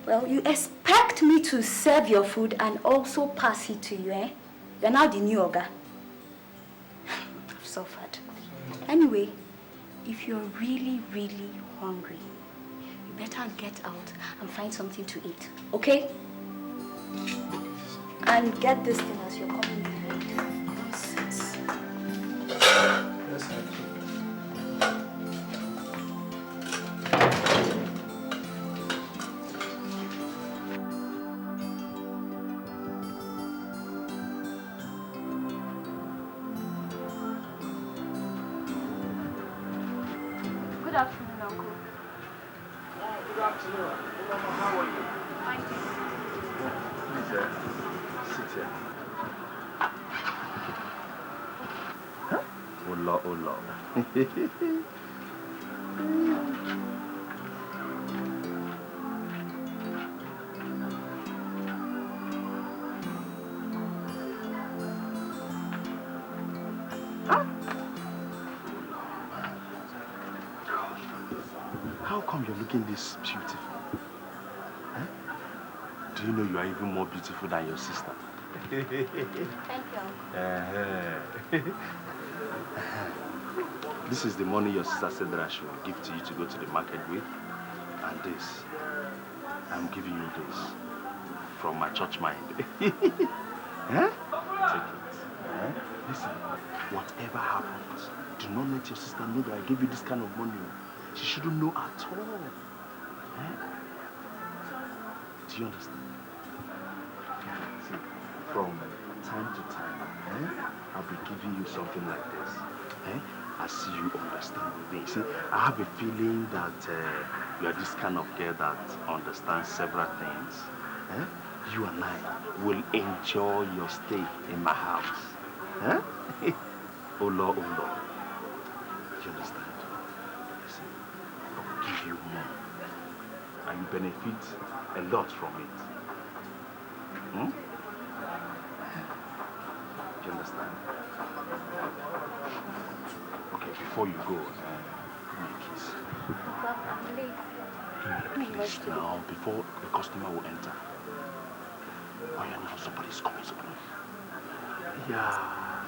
Well, you expect me to serve your food and also pass it to you, eh? You're now the new Oga. I've suffered. Anyway, if you're really, really hungry, you better get out and find something to eat, okay? And get this thing as you're coming behind. Nonsense. Yes, thank you. Good afternoon, Uncle. Good afternoon. How are you? Thank you. Please, sit here. Huh? Oh, Lord. How come you're looking this beautiful? Huh? Do you know you are even more beautiful than your sister? Thank you. This is the money your sister said that I should give to you to go to the market with. And this, I'm giving you this from my church mind. Huh? Take it. Huh? Listen, whatever happens, do not let your sister know that I gave you this kind of money. She shouldn't know at all. Huh? Do you understand? See, from time to time, I'll be giving you something like this. I see you understand me. See, I have a feeling that you are this kind of girl that understands several things. You and I will enjoy your stay in my house. Oh Lord, oh Lord. You understand? Listen, I will give you more. And you benefit a lot from it. You understand? Okay, before you go, give me a kiss. Give me a kiss now, before the customer will enter. Oh yeah, now somebody's coming, somebody. Yeah.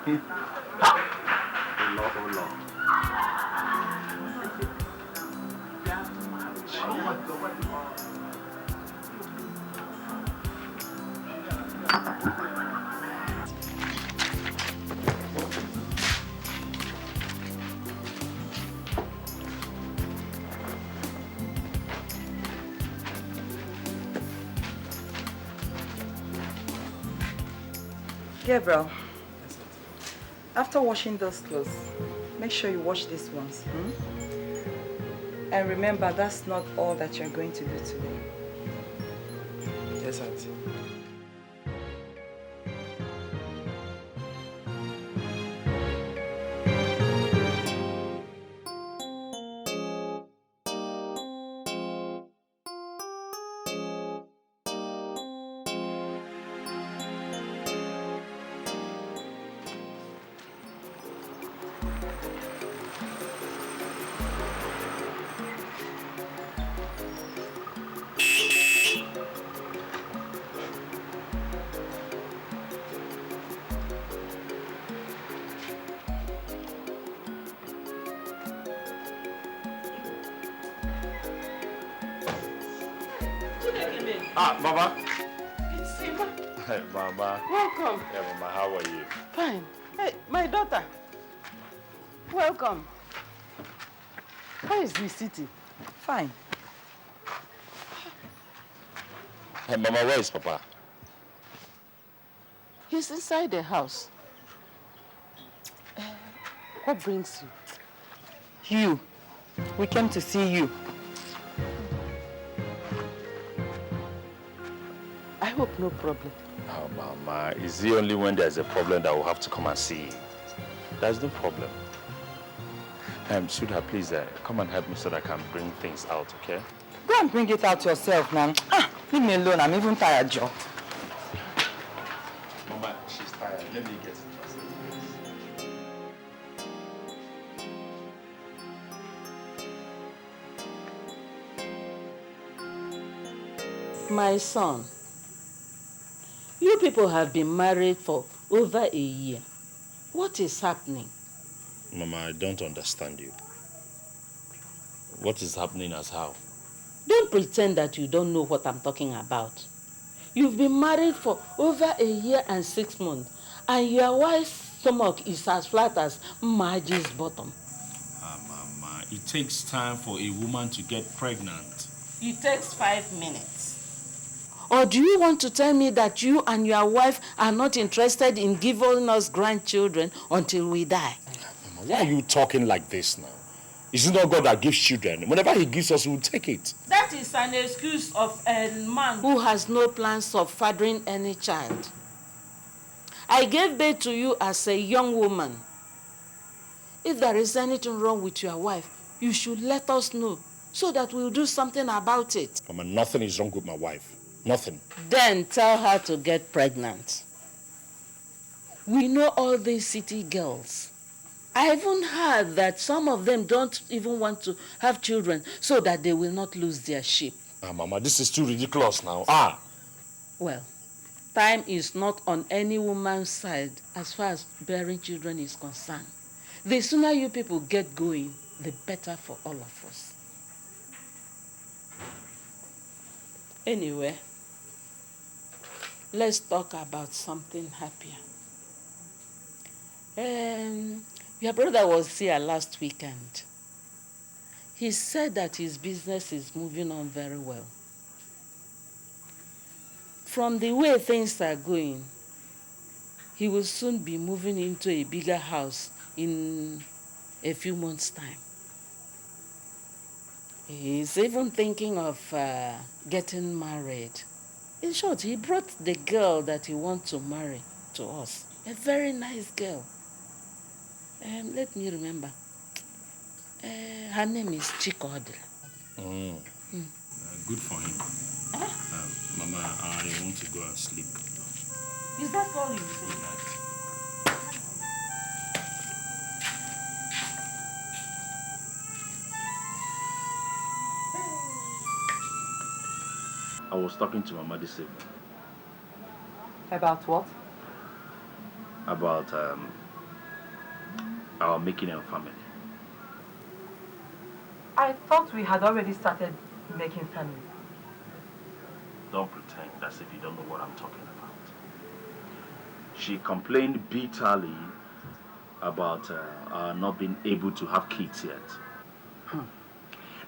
Okay. Oh Lord. Gabriel, After washing those clothes, make sure you wash these ones. And remember, that's not all that you're going to do today. Yes, Auntie. Ah, Mama. It's Simba. Hey, Mama. Welcome. Yeah, Mama, how are you? Fine. Hey, my daughter. Welcome. How is the city? Fine. Hey, Mama, where is Papa? He's inside the house. What brings you? You. We came to see you. I hope no problem. Oh, Mama, is it only when there's a problem that we'll have to come and see you? There's no problem. Sudha, please come and help me so that I can bring things out, okay? Go and bring it out yourself, man. Leave me alone. I'm even tired, Joe. Mama, she's tired. Let me get it. My son, you people have been married for over a year. What is happening? Mama, I don't understand you. What is happening as how? Don't pretend that you don't know what I'm talking about. You've been married for over a year and 6 months, and your wife's stomach is as flat as Maji's bottom. Mama, it takes time for a woman to get pregnant. It takes 5 minutes. Or do you want to tell me that you and your wife are not interested in giving us grandchildren until we die? Mama, why are you talking like this now? Is it not God that gives children? Whenever he gives us, we'll take it. That is an excuse of a man who has no plans of fathering any child. I gave birth to you as a young woman. If there is anything wrong with your wife, you should let us know so that we'll do something about it. Mama, nothing is wrong with my wife. Nothing. Then tell her to get pregnant. We know all these city girls. I even heard that some of them don't even want to have children so that they will not lose their sheep. Mama, this is too ridiculous now. Well, time is not on any woman's side as far as bearing children is concerned. The sooner you people get going, the better for all of us. Anyway, let's talk about something happier. Your brother was here last weekend. He said that his business is moving on very well. From the way things are going, he will soon be moving into a bigger house in a few months' time. He's even thinking of getting married. In short, he brought the girl that he wants to marry to us. A very nice girl. Let me remember. Her name is Chikodra. Good for him. Mama, I want to go and sleep. Is that all you say? I was talking to Mama this evening. About what? About our making a family. I thought we had already started making family. Don't pretend as if you don't know what I'm talking about. She complained bitterly about not being able to have kids yet.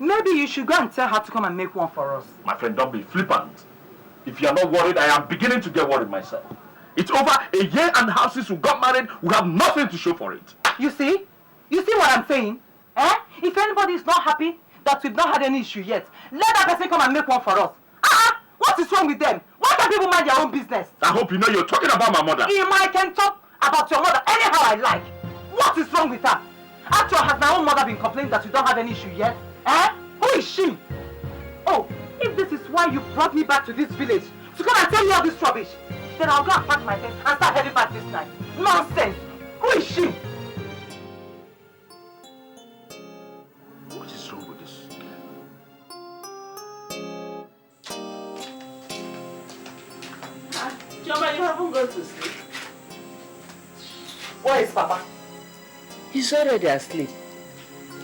Maybe you should go and tell her to come and make one for us. My friend, don't be flippant. If you're not worried, I am beginning to get worried myself. It's over a year and a half since we got married. We have nothing to show for it. You see? You see what I'm saying? Eh? If anybody is not happy that we've not had any issue yet, let that person come and make one for us. What is wrong with them? Why can't people mind their own business? I hope you know you're talking about my mother. I can talk about your mother anyhow I like. What is wrong with her? After all, has my own mother been complaining that we don't have any issue yet? Eh? Who is she? Oh, if this is why you brought me back to this village, to come and tell me all this rubbish, then I'll go and pack my things and start heading back this night. Nonsense! Who is she? What is wrong with this? Joma, you haven't gone to sleep. Where is Papa? He's already asleep.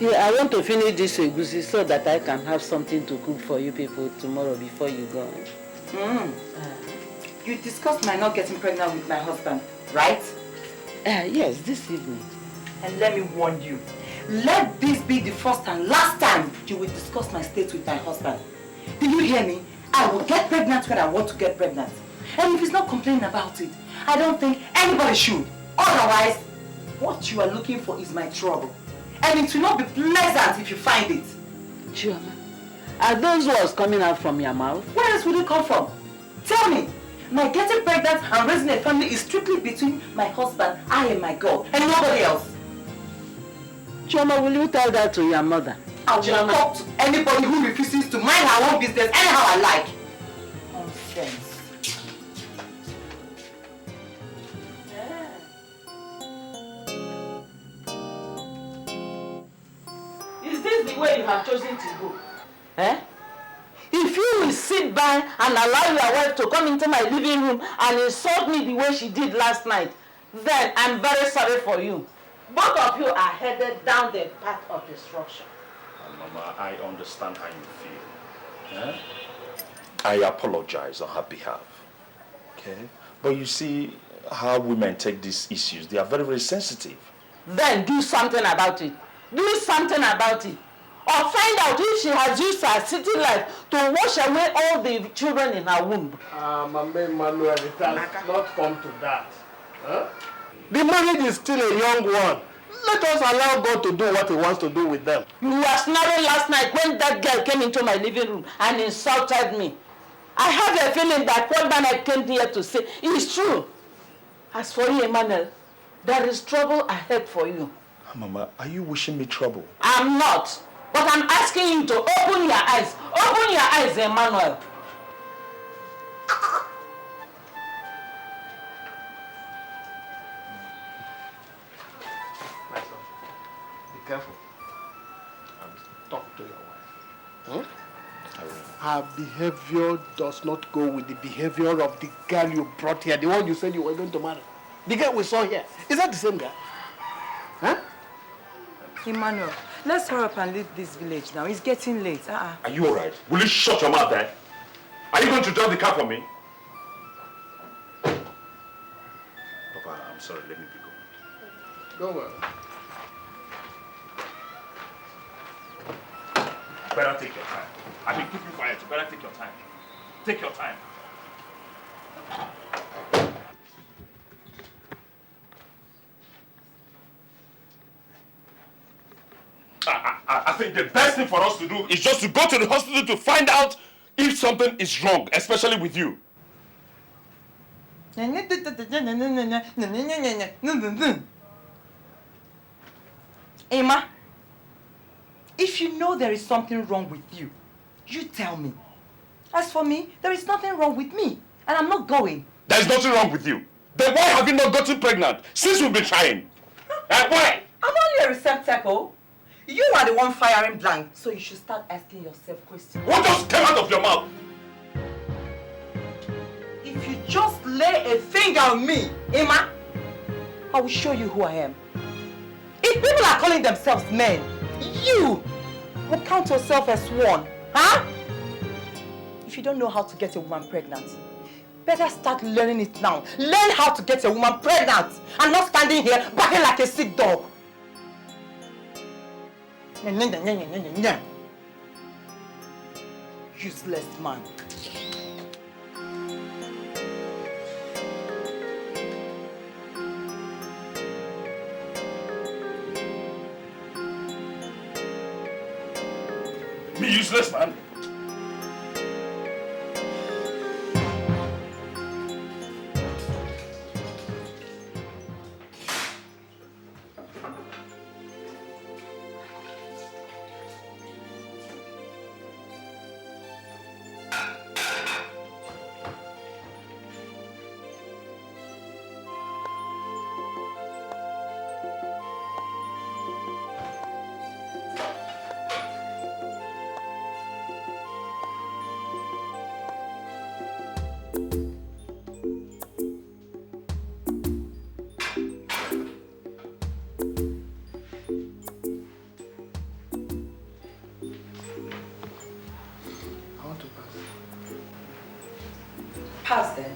Yeah, I want to finish this egusi so that I can have something to cook for you people tomorrow before you go. You discussed my not getting pregnant with my husband, right? Yes, this evening. And let me warn you, let this be the first and last time you will discuss my state with my husband. Did you hear me? I will get pregnant when I want to get pregnant. And if he's not complaining about it, I don't think anybody should. Otherwise, what you are looking for is my trouble. And it will not be pleasant if you find it. Chioma, are those words coming out from your mouth? Where else would it come from? Tell me. My getting pregnant and raising a family is strictly between my husband, I and my girl, and nobody else. Chioma, will you tell that to your mother? I will talk to anybody who refuses to mind her own business anyhow I like. Nonsense. Is this the way you have chosen to go? Eh? If you will sit by and allow your wife to come into my living room and insult me the way she did last night, then I'm very sorry for you. Both of you are headed down the path of destruction. Mama, I understand how you feel. Eh? I apologize on her behalf. Okay? But you see how women take these issues. They are very, very sensitive. Then do something about it. Do something about it. Or find out if she has used her city life to wash away all the children in her womb. Mama Emmanuel, it has not come to that. Huh? The marriage is still a young one. Let us allow God to do what He wants to do with them. You were snoring last night when that girl came into my living room and insulted me. I have a feeling that what man I came here to say is true. As for you, Emmanuel, there is trouble ahead for you. Mama, are you wishing me trouble? I'm not. But I'm asking you to open your eyes. Open your eyes, Emmanuel. My son, be careful. Talk to your wife. Her behavior does not go with the behavior of the girl you brought here, the one you said you were going to marry. The girl we saw here. Is that the same guy? Huh? Emmanuel, let's hurry up and leave this village now. It's getting late. Are you alright? Will you shut your mouth there? Are you going to drive the car for me? Papa, I'm sorry. Let me be going. Go well. Better take your time. I've been keeping quiet. You better take your time. Take your time. I think the best thing for us to do is just to go to the hospital to find out if something is wrong, especially with you. Emma, if you know there is something wrong with you, you tell me. As for me, there is nothing wrong with me, and I'm not going. There is nothing wrong with you. Then why have you not gotten pregnant since we've been trying? Why? I'm only a receptacle. You are the one firing blank, so you should start asking yourself questions. What just came out of your mouth? If you just lay a finger on me, Emma, I will show you who I am. If people are calling themselves men, you will count yourself as one, huh? If you don't know how to get a woman pregnant, better start learning it now. Learn how to get a woman pregnant and not standing here barking like a sick dog. Useless man. place, man. Pass then.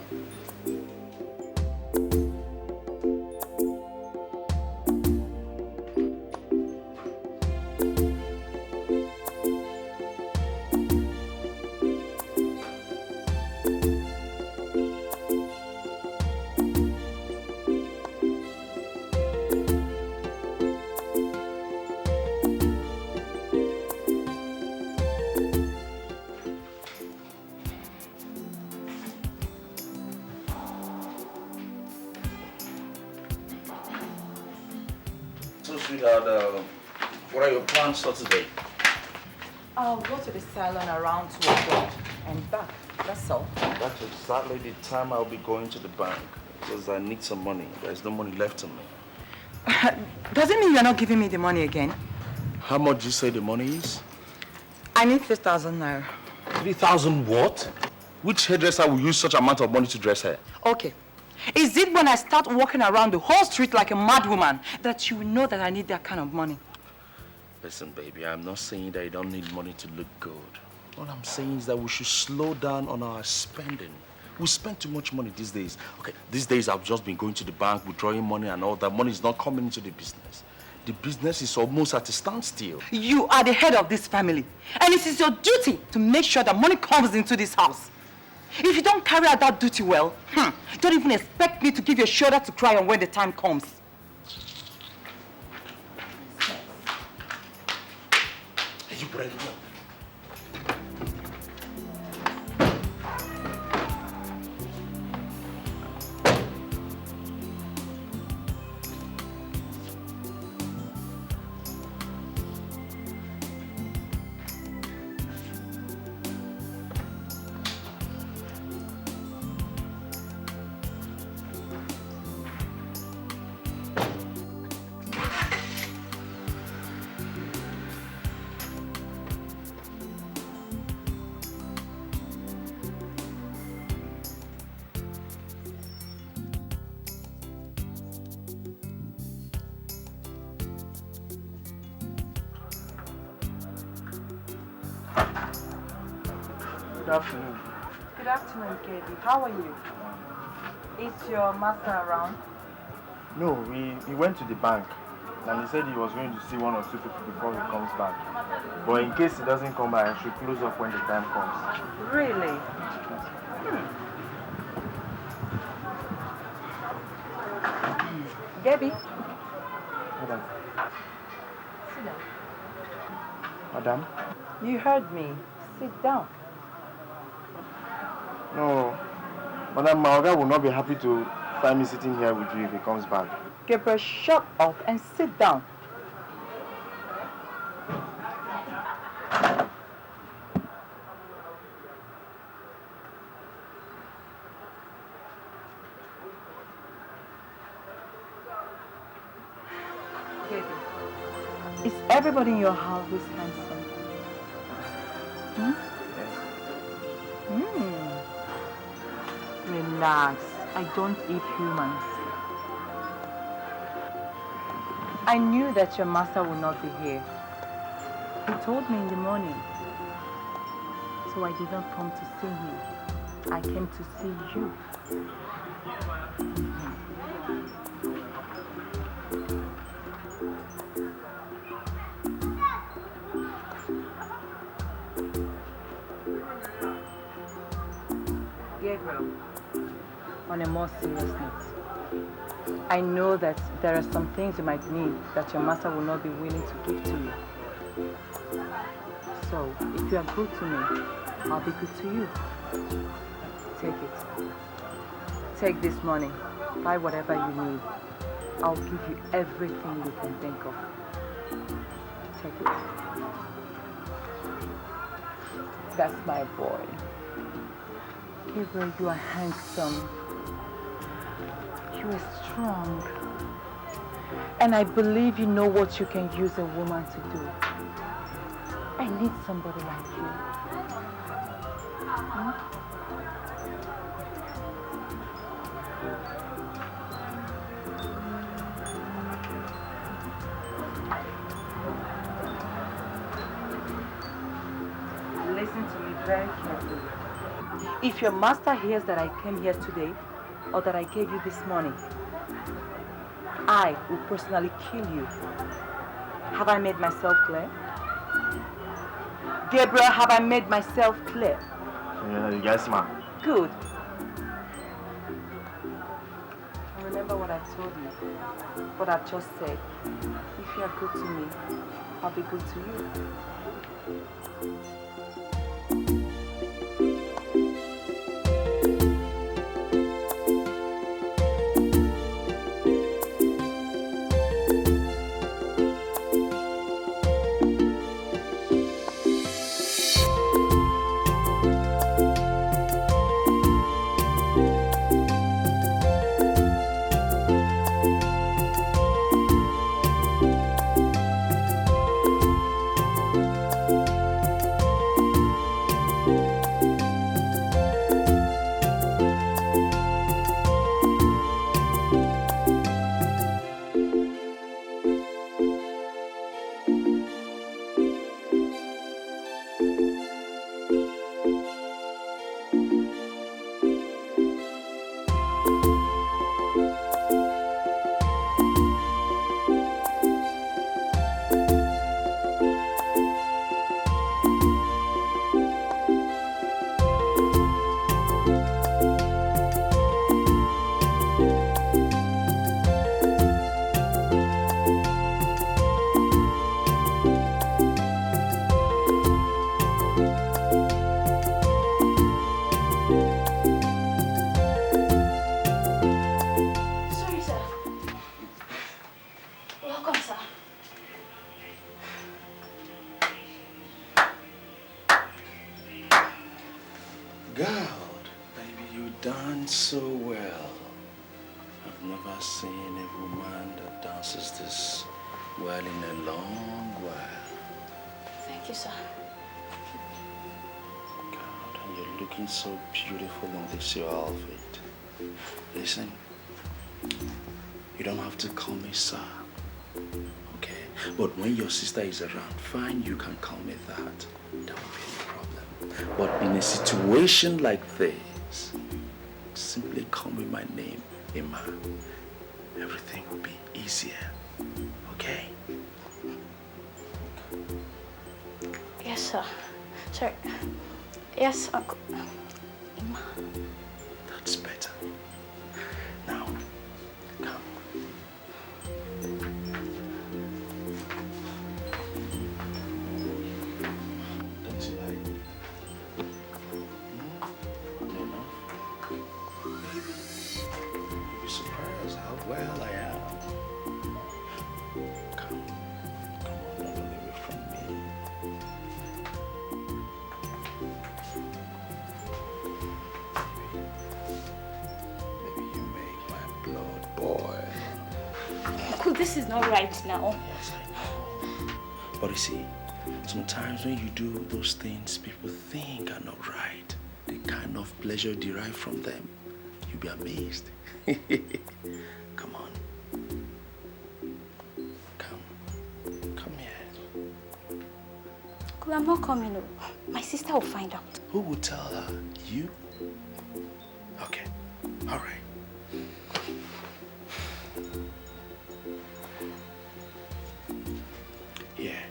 What are your plans for today? I'll go to the salon around 2 o'clock and back. That's all. That's exactly the time I'll be going to the bank because I need some money. There's no money left on me. Does it mean you're not giving me the money again? How much do you say the money is? I need 3,000 naira. 3,000 what? Which hairdresser will use such amount of money to dress hair? Okay. Is it when I start walking around the whole street like a mad woman that you will know that I need that kind of money? Listen, baby, I'm not saying that you don't need money to look good. All I'm saying is that we should slow down on our spending. We spend too much money these days. Okay, these days I've just been going to the bank, withdrawing money and all that. Money is not coming into the business. The business is almost at a standstill. You are the head of this family. And it is your duty to make sure that money comes into this house. If you don't carry out that duty well, don't even expect me to give you a shoulder to cry on when the time comes. You bring me up. Good afternoon. Good afternoon, Katie. How are you? Is your master around? No, he went to the bank and he said he was going to see one or two people before he comes back. But in case he doesn't come back, I should close up when the time comes. Really? Gabby? Madam. Sit down. Madam? You heard me. Sit down. No. Madam, my Oga will not be happy to find me sitting here with you if he comes back. Gabriel, shut up and sit down. Gabriel, is everybody in your house who's handsome? Relax. I don't eat humans. I knew that your master would not be here. He told me in the morning. So I did not come to see him. I came to see you. Gabriel, on a more serious note, I know that there are some things you might need that your master will not be willing to give to you. So, if you are good to me, I'll be good to you. Take it. Take this money. Buy whatever you need. I'll give you everything you can think of. Take it. That's my boy. Gabriel, you are handsome. You are strong. And I believe you know what you can use a woman to do. I need somebody like you. Hmm? Listen to me very carefully. If your master hears that I came here today, or that I gave you this money, I will personally kill you. Have I made myself clear? Gabriel, have I made myself clear? Yes, ma'am. Good. And remember what I told you, what I've just said. If you are good to me, I'll be good to you. So well. I've never seen a woman that dances this well in a long while. Thank you, sir. God, and you're looking so beautiful in this your outfit. Listen, you don't have to call me sir, okay? But when your sister is around, fine, you can call me that. That won't be any problem. But in a situation like this, simply call me my name, Emma. Everything will be easier, okay? Yes, sir. Sir. Yes, Uncle. Emma. That's better. Now, come. Don't you like it? You know? Baby, you'll be surprised how well I am. Come. Come on, don't run away from me. Maybe you make my blood boil. Uncle, this is not right now. Yes, I know. But you see, sometimes when you do those things people think are not right, the kind of pleasure derived from them, you'll be amazed. Come on. Come here. Uncle, I'm not coming. No. My sister will find out. Who will tell her? You? Okay. All right. Here.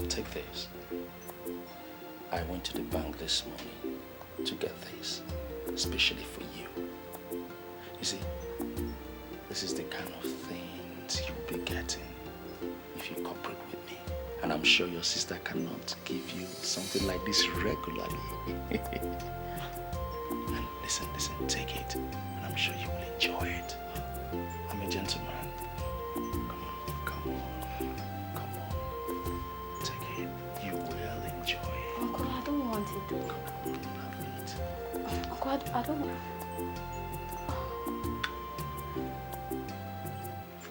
Take this. I went to the bank this morning to get this, especially for you. You see, this is the kind of things you'll be getting if you cooperate with me. And I'm sure your sister cannot give you something like this regularly. And listen, take it. And I'm sure you will enjoy it. I'm a gentleman. Come on. Take it. You will enjoy it. Uncle, I don't want it though. Come on, have it. Uncle, I don't want.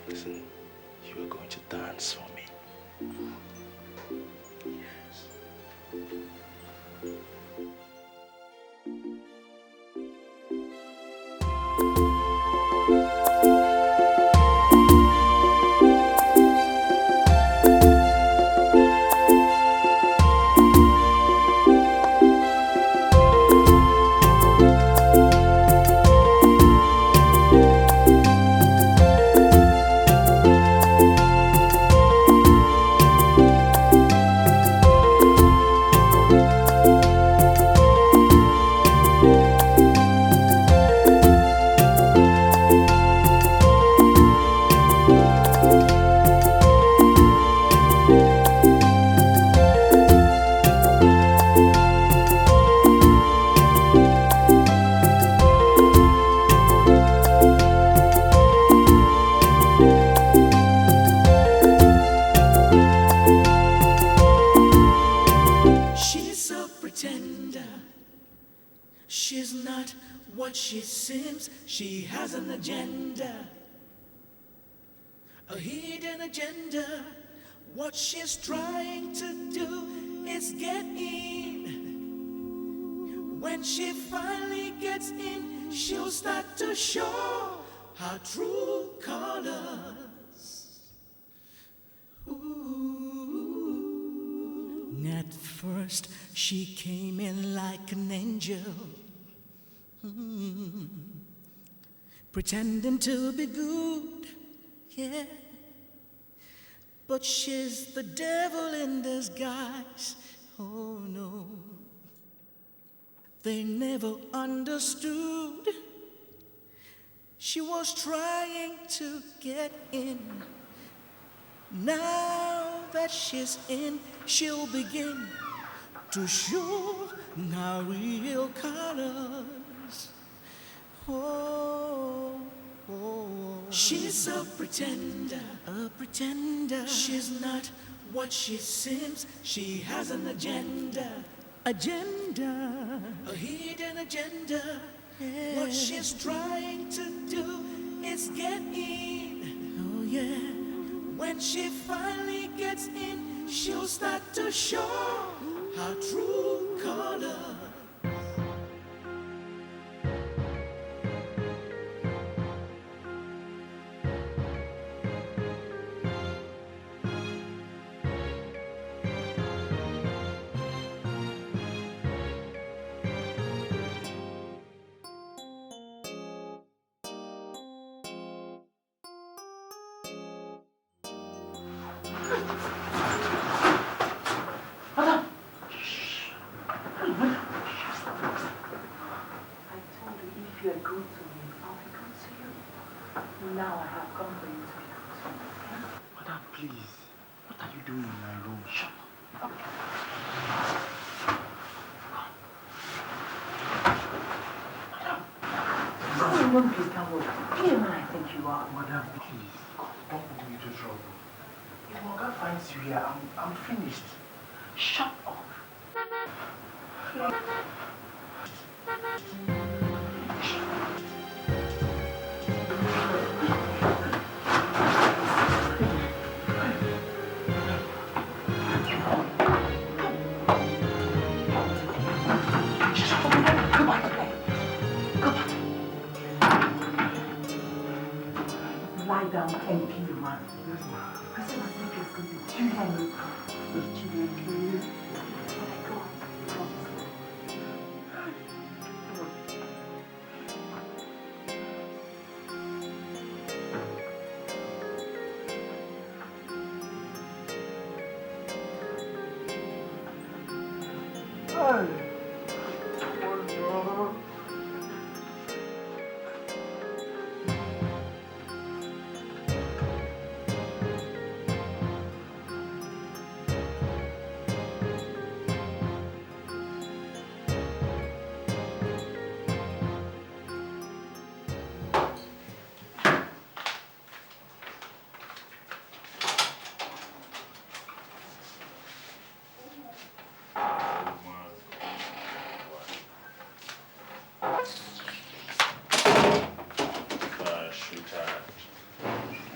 Listen, you are going to dance for me. What she's trying to do is get in. When she finally gets in, she'll start to show her true colors. Ooh. At first, she came in like an angel, pretending to be good, yeah. But she's the devil in disguise, oh no. They never understood. She was trying to get in. Now that she's in, she'll begin to show her real colors. Oh. She's a pretender, She's not what she seems. She has an agenda, a hidden agenda. Yeah. What she's trying to do is get in. Oh yeah. When she finally gets in, she'll start to show her true color. I'm finished. Shut up. Lie down and be the man. I said my sleep is going to be too hungry.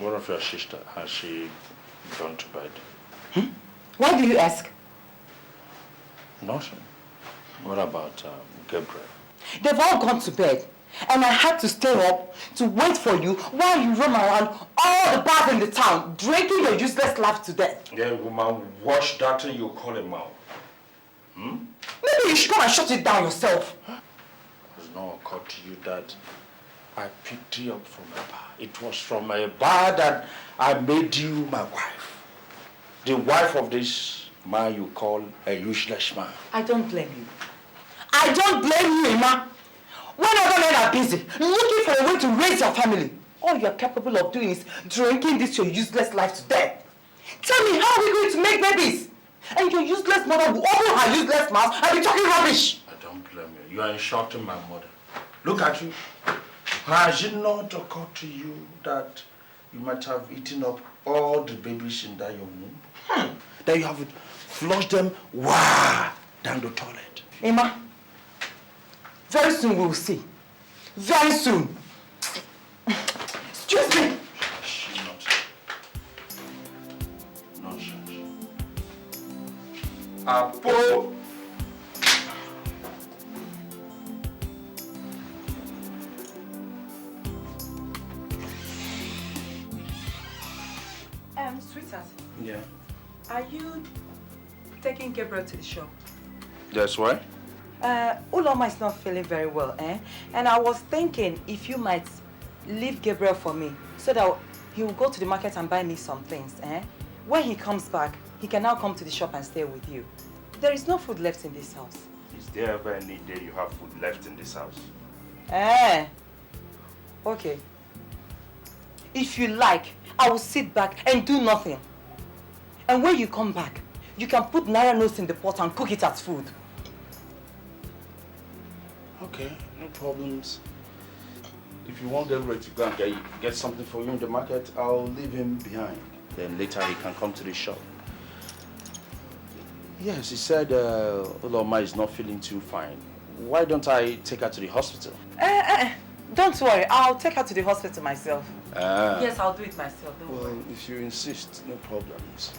What of your sister? Has she gone to bed? Why do you ask? Nothing. What about Gabriel? They've all gone to bed. And I had to stay up to wait for you while you roam around all the bars in the town, drinking your useless life to death. Yeah, woman, watch that thing you call a mouth. Maybe you should come and shut it down yourself. Has not occurred to you that I picked you up from a bar? It was from a bar that I made you my wife. The wife of this man you call a useless man. I don't blame you. I don't blame you, Emma. When other men are busy, looking for a way to raise your family, all you're capable of doing is drinking this your useless life to death. Tell me, how are we going to make babies? And your useless mother will open her useless mouth and be talking rubbish. I don't blame you. You are insulting my mother. Look at you. Has it not occurred to you that you might have eaten up all the babies in that your womb? That you have flushed them down the toilet? Emma, very soon we will see. Very soon. Excuse me. Nonsense. Apo. Sweetheart. Yeah. Are you taking Gabriel to the shop? That's why? Uloma is not feeling very well, eh? And I was thinking if you might leave Gabriel for me so that he will go to the market and buy me some things, eh? When he comes back, he can now come to the shop and stay with you. There is no food left in this house. Is there ever any day you have food left in this house? Okay. If you like, I will sit back and do nothing. And when you come back, you can put Naira notes in the pot and cook it as food. Okay, no problems. If you want Gabriel to go and get something for you in the market, I'll leave him behind. Then later he can come to the shop. Yes, he said Uloma is not feeling too fine. Why don't I take her to the hospital? Don't worry, I'll take her to the hospital myself. Yes, I'll do it myself. Don't worry. If you insist, no problems.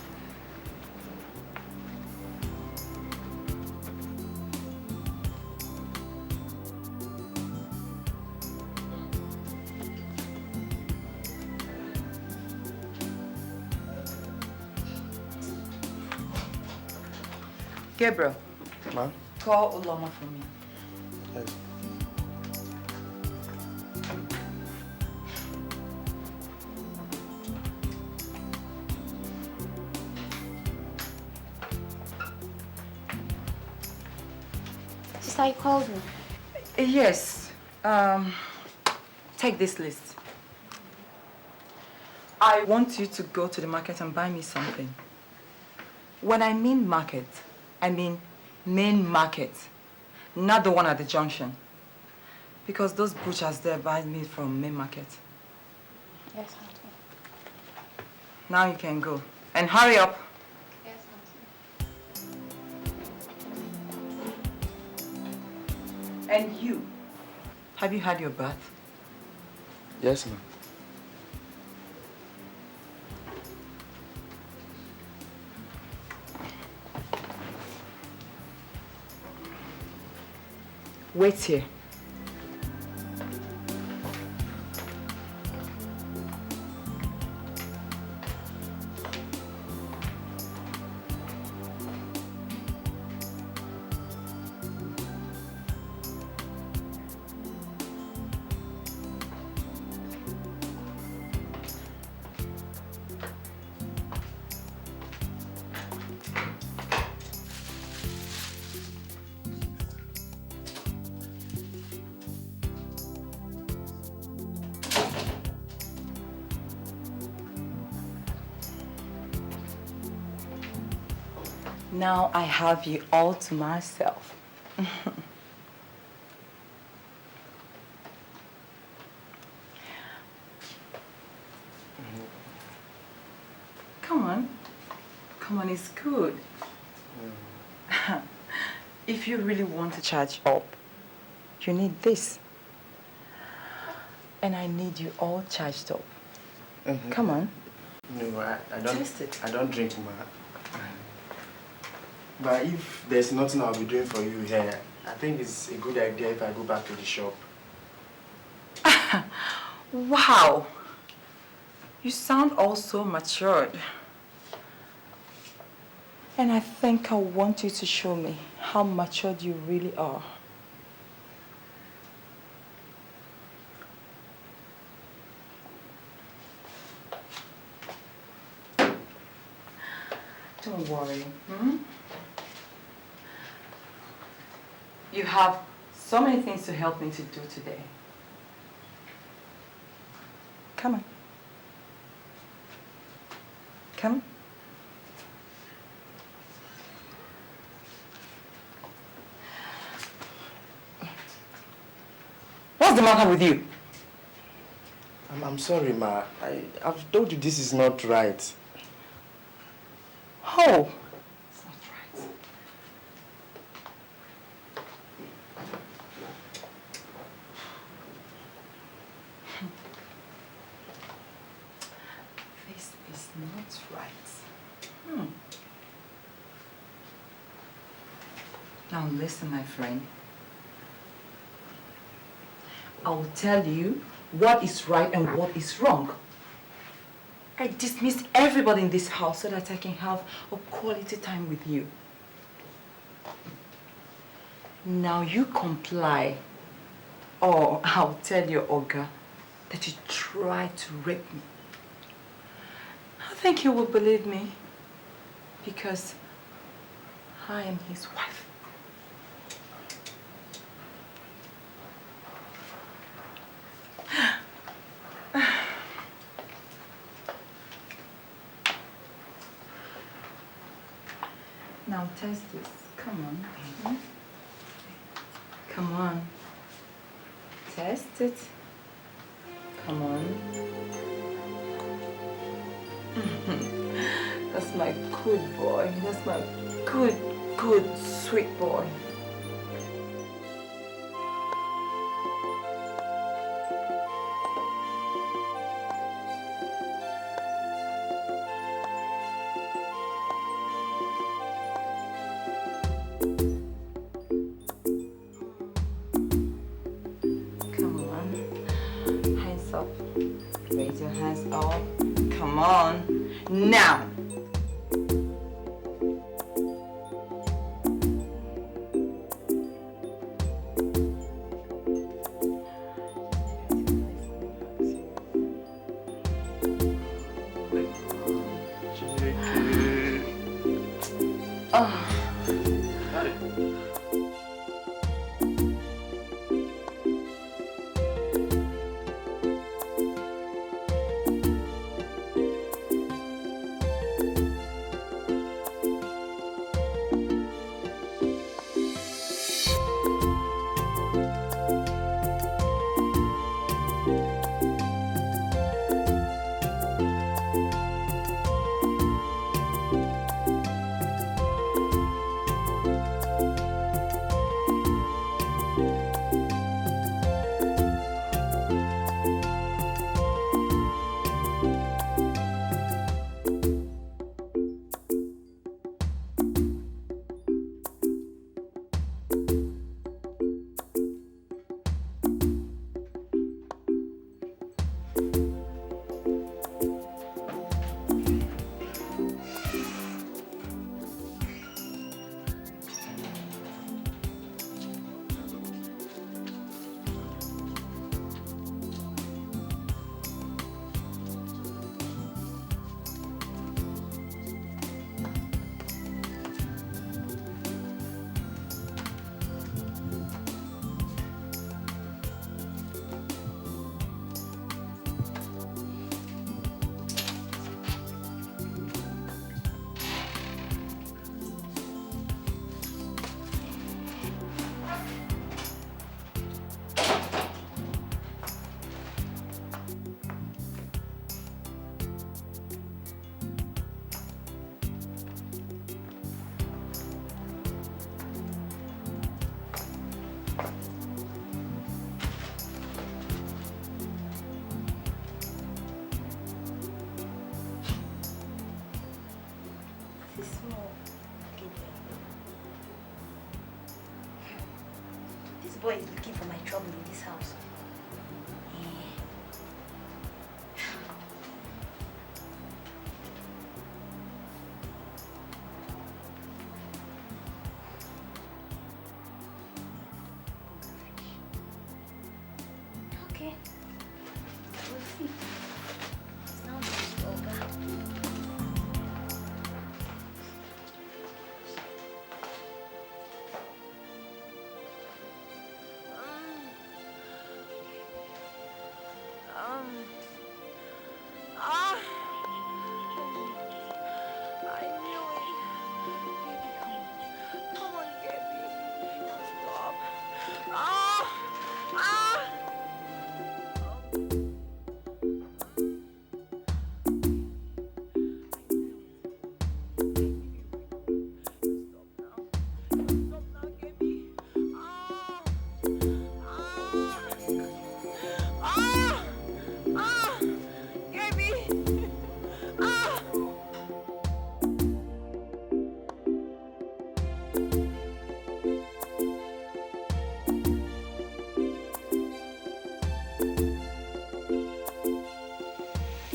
Gabriel, Ma'am? call Uloma for me. Yes. Sister, you called me. Yes. Take this list. I want you to go to the market and buy me something. When I mean market, I mean main market, not the one at the junction. Because those butchers there buy meat from main market. Yes, Auntie. Now you can go. And hurry up. Yes, Auntie. And you, have you had your bath? Yes, ma'am. Wait here. Now I have you all to myself. Come on. Come on, it's good. If you really want to charge up, you need this. And I need you all charged up. Come on. No, I don't. Taste it. I don't drink, ma. But if there's nothing I'll be doing for you here, I think it's a good idea if I go back to the shop. Wow. You sound all so matured. And I think I want you to show me how matured you really are. Don't worry. You have so many things to help me to do today. Come on. Come. What's the matter with you? I'm sorry, ma. I've told you this is not right. Oh. It's not right. This is not right. Now listen, my friend. I will tell you what is right and what is wrong. I dismissed everybody in this house so that I can have a quality time with you. Now you comply, or I'll tell your Oga that you tried to rape me. I think you will believe me because I am his wife. Now test this. Come on. Come on. Test it. Come on. That's my good boy. That's my good, sweet boy. Raise your hands up. Come on. Now. This boy is looking for my trouble in this house. Okay. We'll see. It's now just Olga.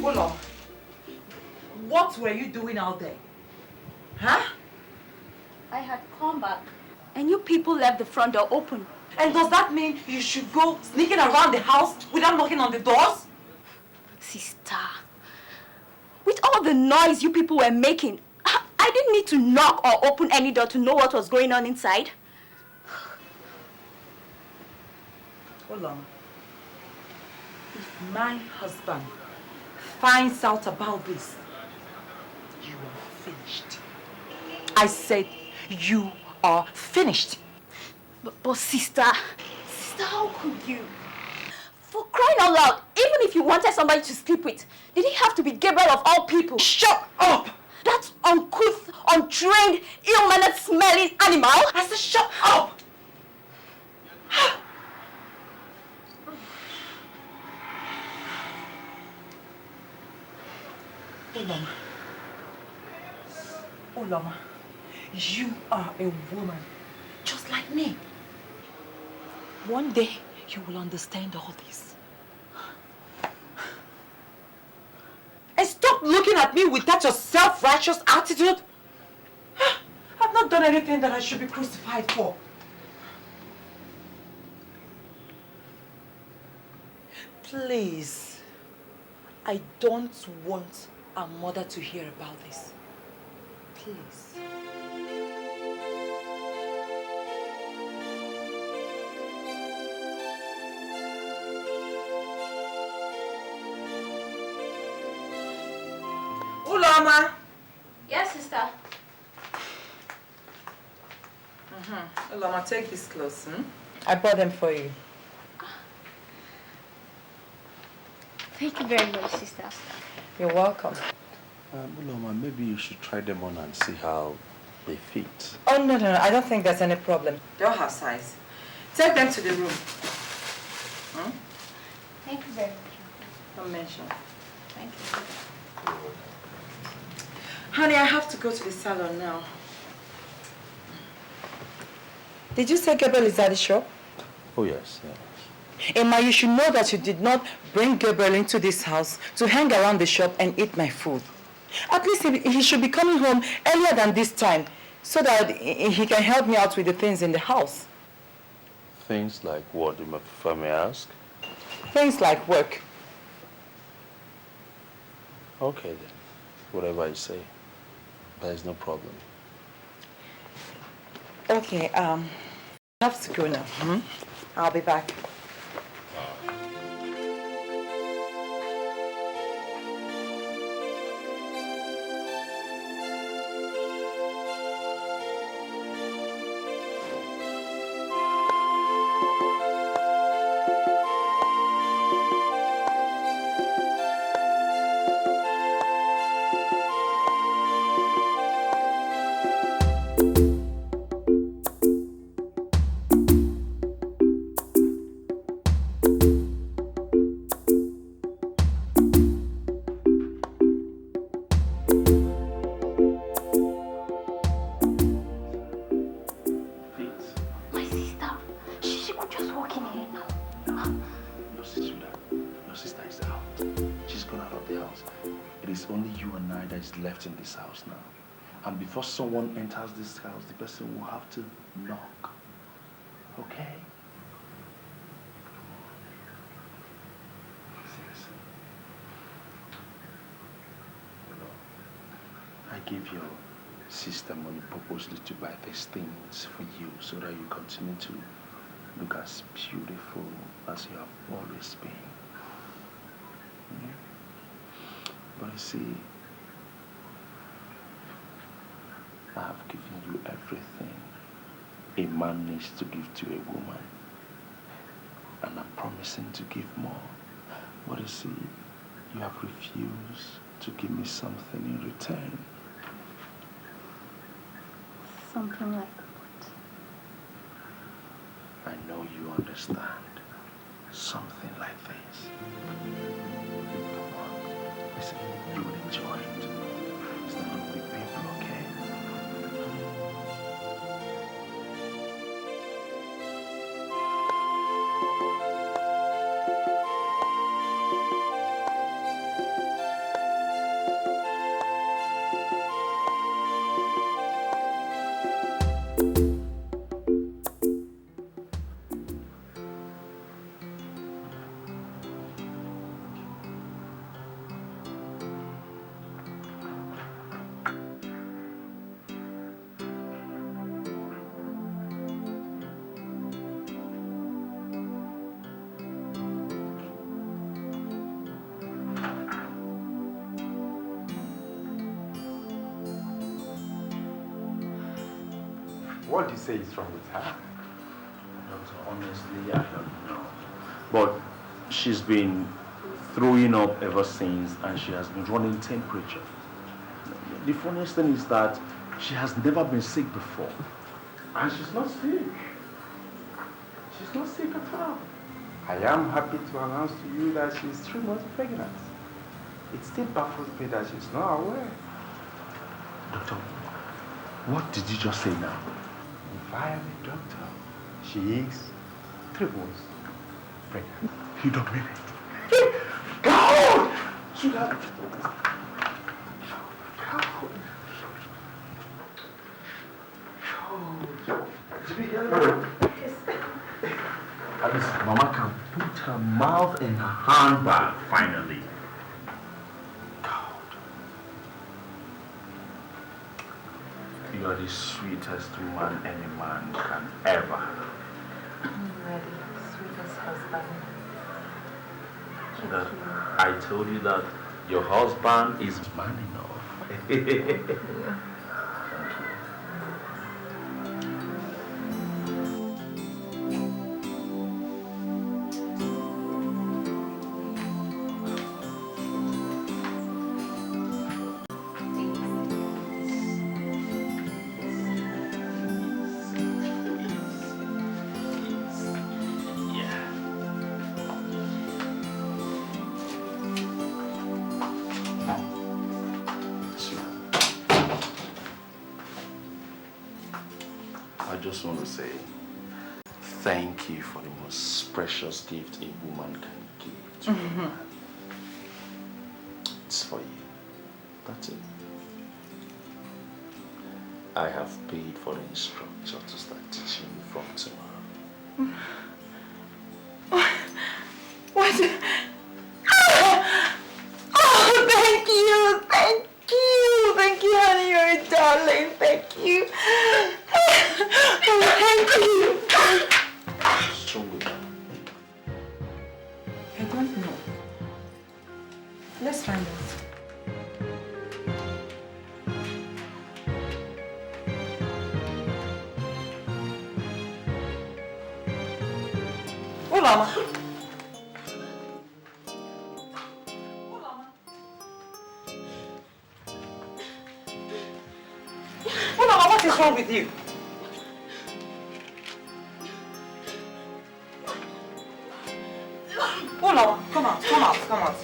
Olo, what were you doing out there? Huh? I had come back and you people left the front door open. And does that mean you should go sneaking around the house without knocking on the doors? Sister, with all the noise you people were making, I didn't need to knock or open any door to know what was going on inside. Hold on. If my husband finds out about this, you are finished. I said you are finished. But sister, how could you? For crying out loud, even if you wanted somebody to sleep with, did it have to be Gabriel of all people? Shut up! That uncouth, untrained, ill-mannered, smelling animal? I said shut up! Oloma. Oloma, you are a woman just like me. One day you will understand all this. And stop looking at me with that your self-righteous attitude. I've not done anything that I should be crucified for. Please, I don't want our mother to hear about this. Please. Ulama. Yes, sister. Ulama, take these clothes. I bought them for you. Thank you very much, sister. You're welcome. Ulama, maybe you should try them on and see how they fit. Oh, no. I don't think there's any problem. They'll have size. Take them to the room. Thank you very much. Don't mention. Thank you. Honey, I have to go to the salon now. Did you say Gabriel is at the shop? Oh, yes. Emma, you should know that you did not bring Gabriel into this house to hang around the shop and eat my food. At least he should be coming home earlier than this time so that he can help me out with the things in the house. Things like what, if I may ask? Things like work. Okay, then. Whatever I say. There's no problem. Okay, I have to go now. I'll be back. that is left in this house now. And before someone enters this house, the person will have to knock. Okay? Seriously. I give your sister money purposely to buy these things for you so that you continue to look as beautiful as you have always been. But you see, I have given you everything a man needs to give to a woman. And I'm promising to give more. But you see, you have refused to give me something in return. Something like I know you understand. Something like this. Come on. Listen, you will enjoy it. It's not going to be painful, okay? What do you say is wrong with her? Doctor, honestly, I don't know. But she's been throwing up ever since, and she has been running temperature. The funniest thing is that she has never been sick before. And she's not sick. She's not sick at all. I am happy to announce to you that she's 3 months pregnant. It still baffles me that she's not aware. Doctor, what did you just say now? If I am a doctor, she is 3 months pregnant. You don't mean it. God! Sweetheart. At least Mama can put her mouth in her handbag finally. God. You are the sweetest woman any man can ever. I'm ready, sweetest husband. That I told you that your husband is man enough. Thank you. I just want to say thank you for the most precious gift a woman can give to a man. It's for you. That's it. I have paid for the instructor to start teaching you from tomorrow. What? Oh, thank you, thank you, thank you, honey, you're a darling, thank you. Oh, thank you. What's wrong with that? I don't know. Let's find out. Oh, Mama. Oh, Mama, what is wrong with you? Oh, Mama, come out, come out, come out.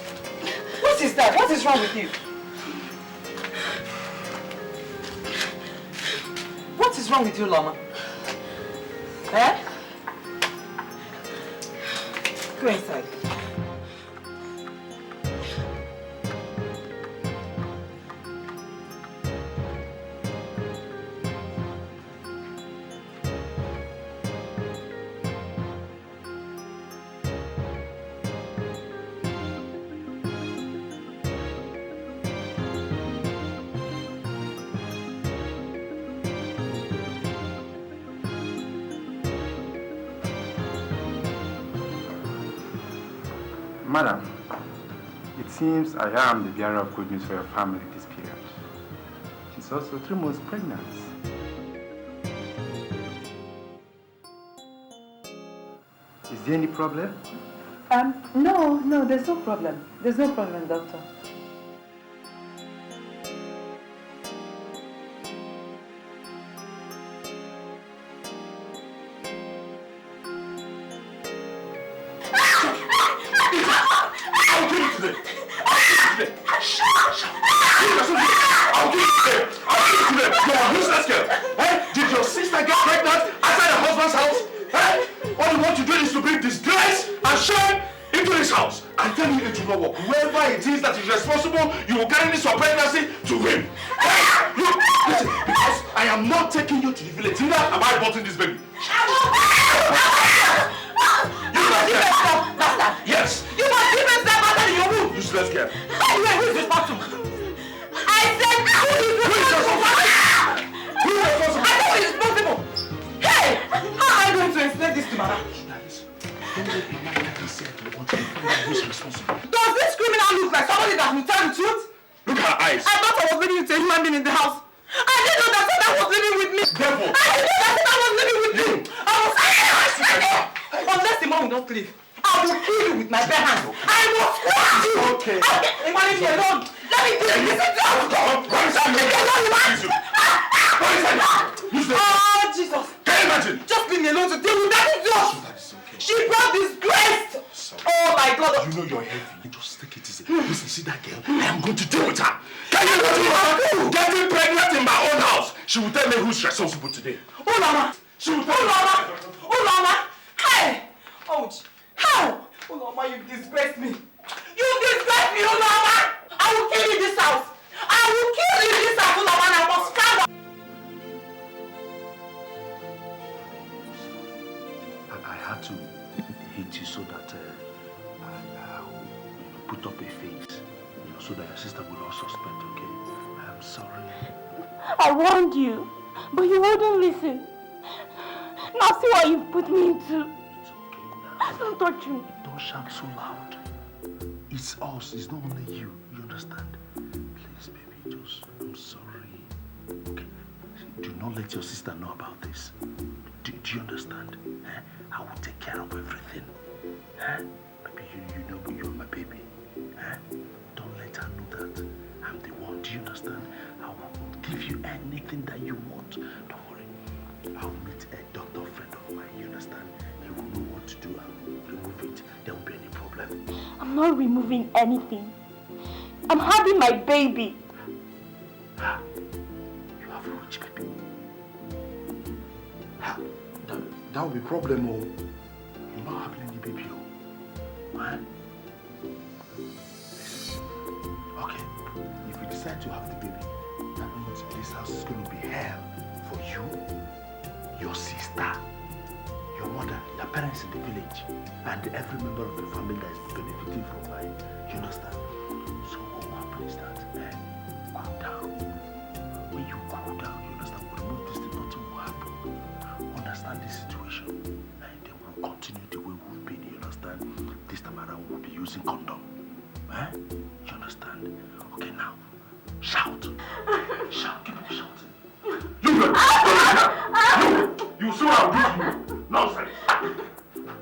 What is that? What is wrong with you? What is wrong with you, Lama? Eh? Go inside. Madam, it seems I am the bearer of good news for your family this period. She's also 3 months pregnant. Is there any problem? No, there's no problem. There's no problem, doctor. Did your sister get pregnant outside her husband's house? All you want to do is to bring disgrace and shame into this house. I'm telling you, it will not work. Whoever it is that is responsible, you will carry this your pregnancy to him. Look, listen, because I am not taking you to the village. Neither am I aborting this baby. You must give yourself, bastard. Yes. You must give yourself bastard in your womb. Useless girl. Anyway, who is responsible? I said, who is responsible? Who is responsible? I know who is responsible. Hey, how am I going to explain this to Mama? Does this criminal look like somebody that will tell the truth? Look at her eyes. I thought I was living with a human being in the house. I didn't know that Satan was living with me. Devil. I didn't know that Satan was living with me. I was unless the mom will not leave, I will kill you with my bare hands. I will squash you. Okay. Leave me alone. Let me do it. Listen to us. Oh, Jesus. Can you imagine? Just leave me alone to deal with that idiot. She brought disgrace. Oh my God. You know you're heavy. Just take it easy. Listen, see that girl? I am going to deal with her. Can you imagine her getting pregnant in my own house? She will tell me who's responsible today. Oh, Mama. She will tell me. Oh, Mama. Hey. Oh, how? Oh, Mama, you disgraced me. You disgraced me, oh, Mama. I will kill you in this house. I will kill you in this house, oh, Mama, and I must stand up. I had to hit you so that I put up a face, so that your sister will not suspect, okay? I'm sorry. I warned you, but you wouldn't listen. Now see what you've put me into. It's okay now. Don't touch me. Don't shout so loud. It's us, it's not only you. You understand? Please, baby, just, I'm sorry. Okay? Do not let your sister know about this. Do you understand? Eh? I will take care of everything. Eh? Baby, you know you're my baby. Eh? Don't let her know that I'm the one. Do you understand? I will give you anything that you want. Don't worry. I'll meet a doctor friend of mine. You understand? He will know what to do and remove it. There won't be any problem. I'm not removing anything. I'm having my baby. You have a rich baby. That will be a problem, oh. You're not having any baby, oh. Man. Listen. Okay. If you decide to have the baby, that means this house is going to be hell for you, your sister, your mother, your parents in the village, and every member of the family that is benefiting from mine. You understand? So what will happen is that, cool down. When you cool down, you understand, we'll remove this thing, nothing will happen. Understand the situation, and then we'll continue the way we've been. You understand? This time around, we'll be using condom. Eh? You understand? Okay, now, shout. Shout, keep on shouting. You see what I'm doing? Nonsense.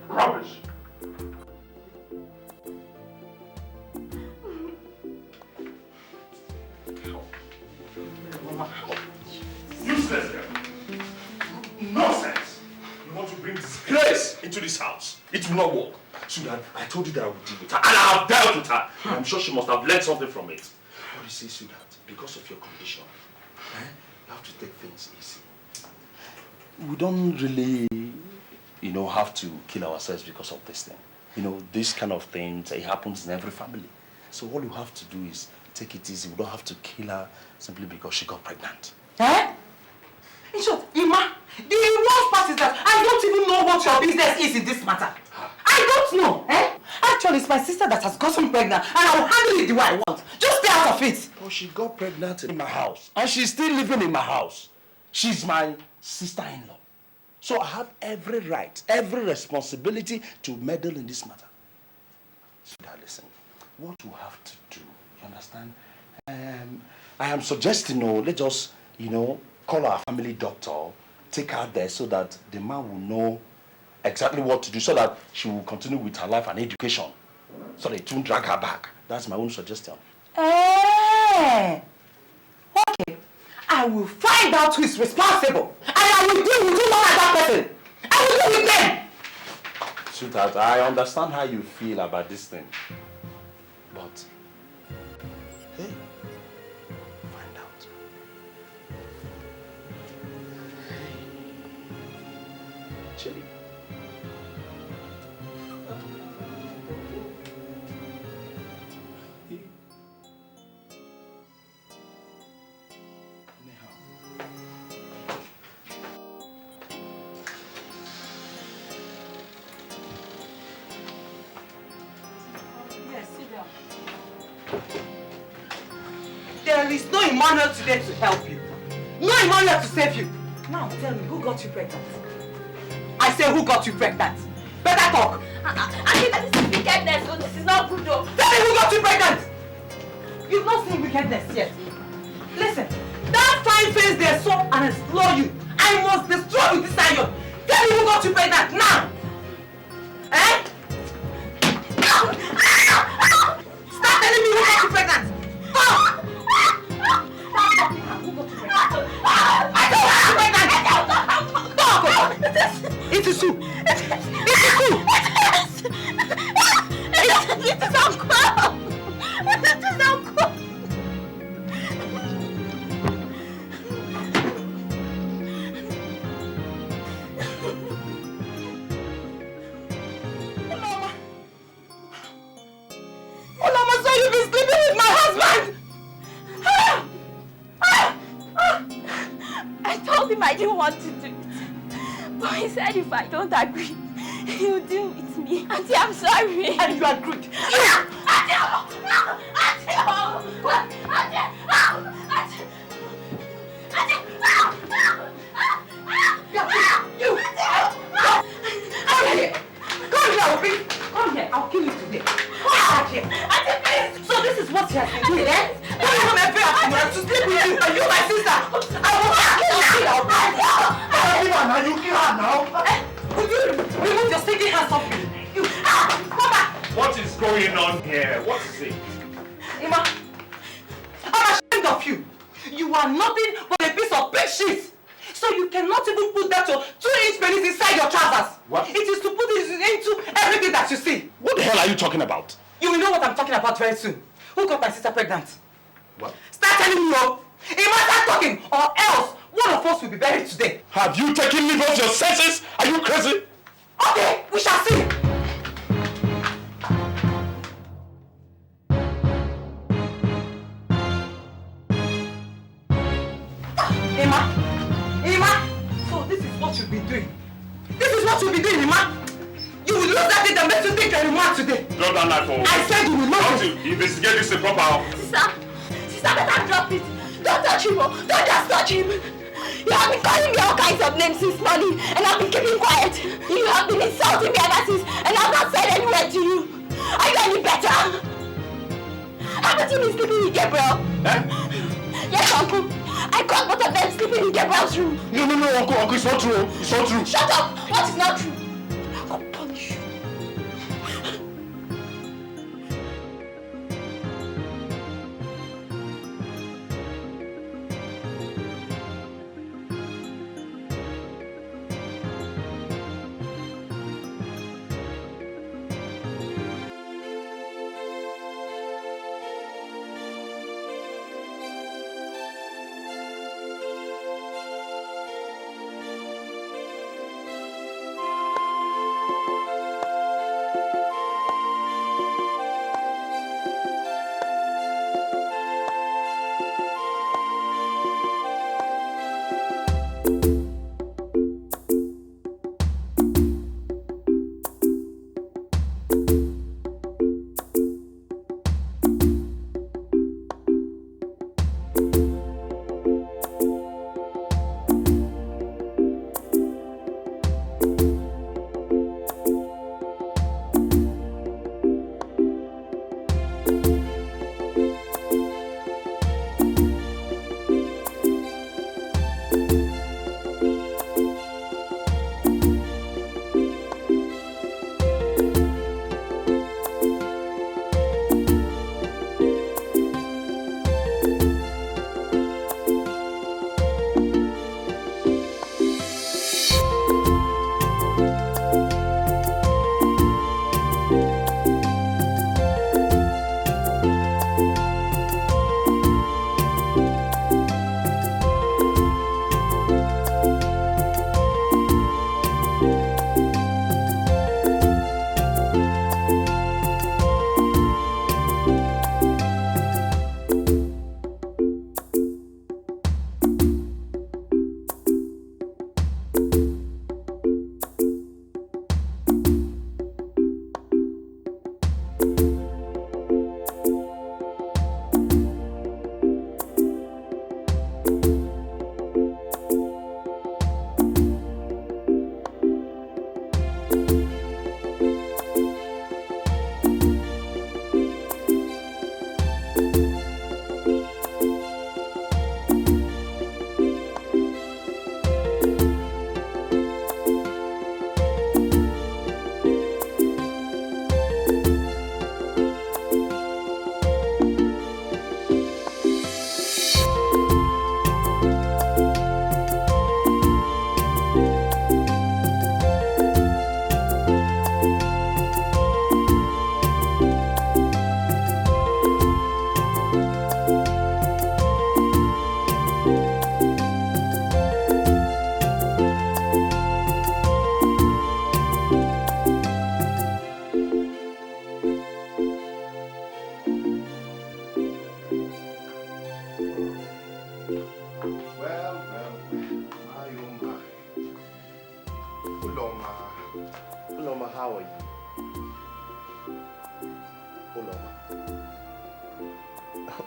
Rubbish. Useless girl. Nonsense. You want to bring disgrace into this house. It will not work. Sudan, I told you that I would deal with her, and I have dealt with her. I'm sure she must have learned something from it. What do you say, Sudan? Because of your condition, you have to take things easy. We don't really, have to kill ourselves because of this thing. This kind of thing, it happens in every family. So all you have to do is take it easy. We don't have to kill her simply because she got pregnant. Eh? In short, Ima, the worst part is that I don't even know what your business is in this matter. I don't know, eh? Actually, it's my sister that has gotten pregnant, and I will handle it the way I want. Just stay out of it. But she got pregnant in my house, and she's still living in my house. She's my sister-in-law. So I have every right, every responsibility to meddle in this matter. Sweetheart, listen. What we have to do, you understand? I am suggesting, let's just, call our family doctor, take her there so that the man will know exactly what to do so that she will continue with her life and education. So that it won't drag her back. That's my own suggestion. Okay. I will find out who is responsible. And I will deal with you not like that person. I will deal with them. Sweetheart, I understand how you feel about this thing. But, hey, find out. Chili. There is no Emmanuel today to help you. No Emmanuel to save you. Now tell me, who got you pregnant? I say, who got you pregnant? Better talk. I think that this is wickedness, so this is not good though. Tell me who got you pregnant! You've not seen wickedness yet. Listen, that fine face there saw and explore you. I must destroy with this iron. Tell me who got you pregnant now! Eh? Start telling me who got you pregnant! Talk! I don't want you pregnant! Talk! It is you! It is you! It is uncle! It is uncle! Olama, so you've been sleeping with my husband! I told him I didn't want to do it. But he said if I don't agree, he'll deal with me. Auntie, I'm sorry. And you agreed? Come here, I'll kill you today. Come here. So this is what you have been doing, eh? When you come every afternoon to sleep with you, and you my sister, I will kill you. I'll kill her now. Would you remove your stinking hands off me? You, come back. What is going on here? What is it? Emma, I'm ashamed of you. You are nothing but a piece of big shit. So you cannot even put that 2-inch penis inside your trousers. What? It is to put it into everything that you see. What the hell are you talking about? You will know what I'm talking about very soon. Who got my sister pregnant? What? Start telling me, Emma, start talking, or else one of us will be buried today. Have you taken me off your senses? Are you crazy? Okay, we shall see. Emma, so this is what you've been doing. This is what you'll be doing, Emma. You will lose that thing that makes you think you're Emma today. Drop that knife over. I said you will lose How it. to investigate this proper. Sister, better drop it. Don't touch him, don't just touch him. You have been calling me all kinds of names since morning, and I've been keeping quiet. You have been insulting me ever since, and I've not said any word to you. Are you any better? Haven't you been sleeping with Gabriel? Yes, Uncle. I caught both of them sleeping in Gabriel's room. No, Uncle, it's not true. It's not true. Shut up! What is not true? I'll punish you.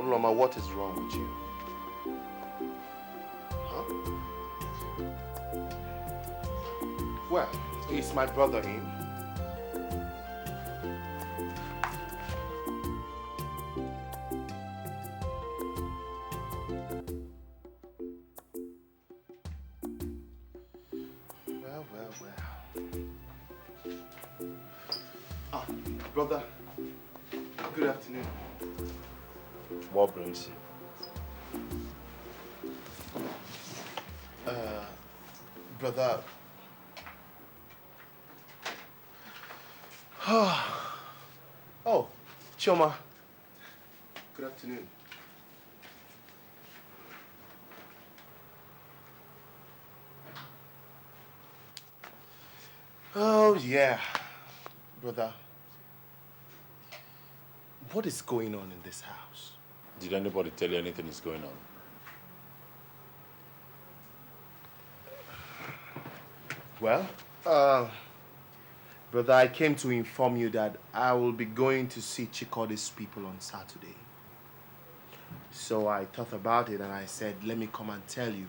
Uloma, what is wrong with you? Huh? Well, is my brother in? Well. Ah, brother, good afternoon. What brings you? Brother. Oh, Chioma. Good afternoon. Oh, yeah. Brother. What is going on in this house? Did anybody tell you anything is going on? Well, brother, I came to inform you that I will be going to see Chikode's people on Saturday. So I thought about it and I said, let me come and tell you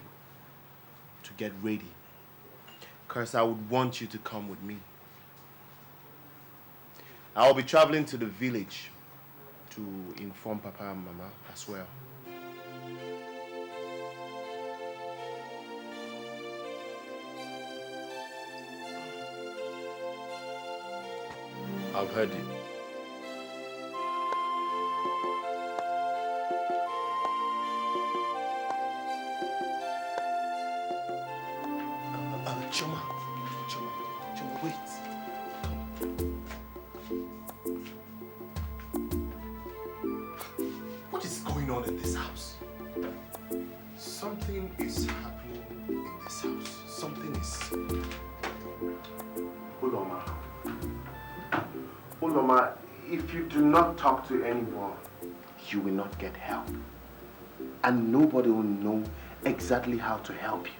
to get ready. Because I would want you to come with me. I'll be traveling to the village to inform Papa and Mama as well. I've heard you. Choma, wait. What is going on in this house? Something is happening in this house. Something is... Uloma, if you do not talk to anyone, you will not get help. And nobody will know exactly how to help you.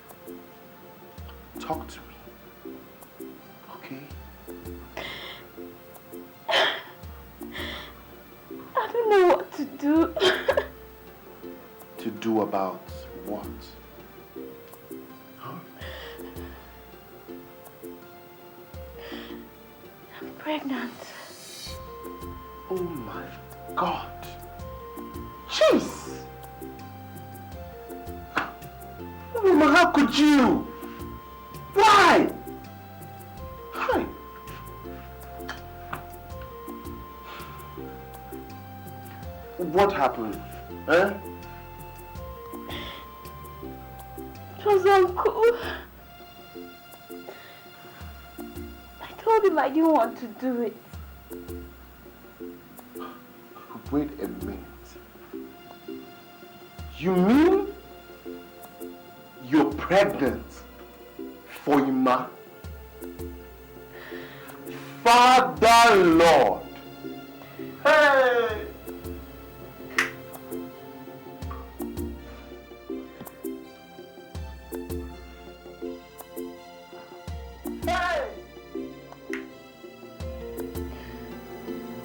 Talk to me. Okay? I don't know what to do. To do about what? Huh? I'm pregnant. Oh my God. Jeez! Mama, how could you? Why? Hi. What happened? Eh? It was Uncle. I told him I didn't want to do it. Wait a minute. You mean you're pregnant for Ima? Father Lord. Hey!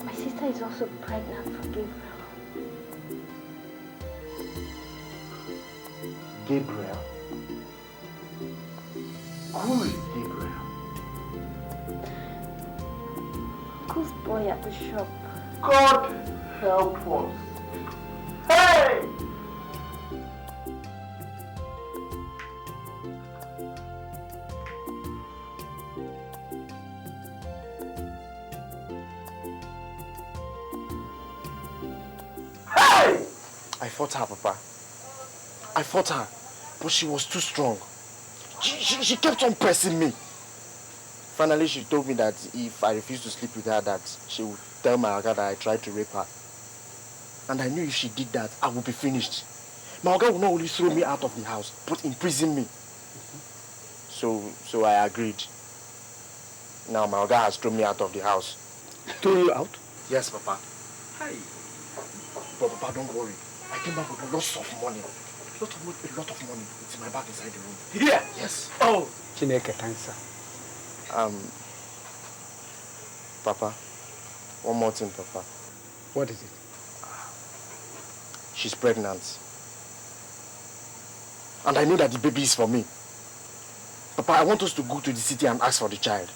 My sister is also pregnant for Gabriel. Gabriel? Who is Gabriel? uncle's boy at the shop. God help us. Hey! I fought her, Papa. I fought her, but she was too strong. She kept on pressing me. Finally, she told me that if I refused to sleep with her, that she would tell my Oga that I tried to rape her. And I knew if she did that, I would be finished. My Oga would not only throw me out of the house, but imprison me. So I agreed. Now my Oga has thrown me out of the house. Threw you out? Yes, Papa. Hi. But Papa, don't worry. I came back with lots of money. A lot of money. It's in my bag inside the room. Here? Yes. Oh. Chineke, thanks, sir. Papa, one more thing, Papa. What is it? She's pregnant. And I know that the baby is for me. Papa, I want us to go to the city and ask for the child.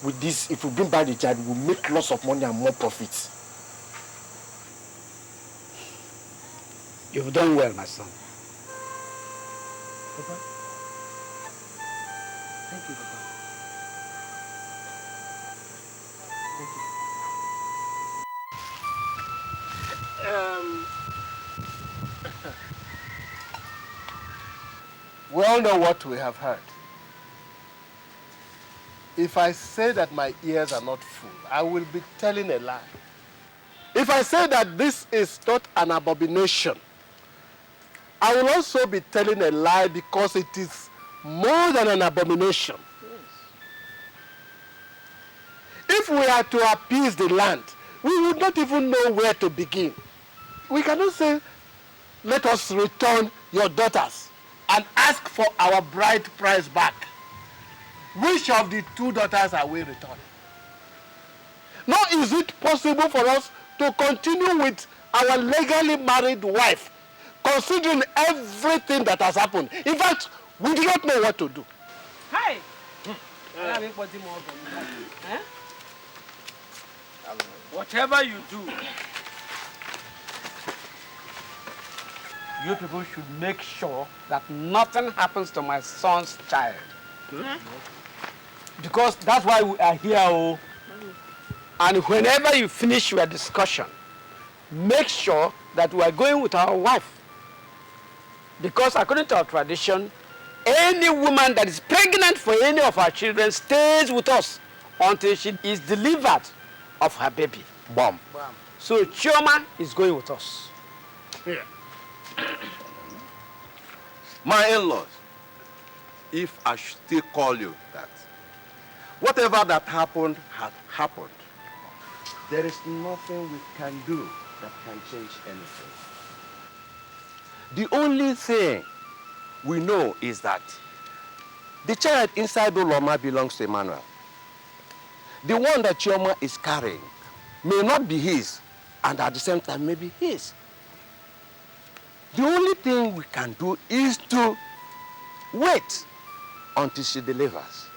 With this, if we bring back the child, we'll make lots of money and more profits. You've done well, my son. Papa? Thank you, Papa. We all know what we have heard. If I say that my ears are not full, I will be telling a lie. If I say that this is not an abomination, I will also be telling a lie because it is more than an abomination. If we are to appease the land, we would not even know where to begin. We cannot say, let us return your daughters and ask for our bride price back. Which of the two daughters are we returning? Nor is it possible for us to continue with our legally married wife, considering everything that has happened. In fact, we do not know what to do. Hi! Whatever you do, you people should make sure that nothing happens to my son's child. Because that's why we are here. Oh. And whenever you finish your discussion, make sure that we are going with our wife. Because according to our tradition, any woman that is pregnant for any of our children stays with us until she is delivered of her baby. Bomb. So Chioma is going with us. Yeah. My in-laws, if I should still call you that, whatever that happened has happened. There is nothing we can do that can change anything. The only thing we know is that the child inside Uloma belongs to Emmanuel. The one that Chioma is carrying may not be his, and at the same time may be his. The only thing we can do is to wait until she delivers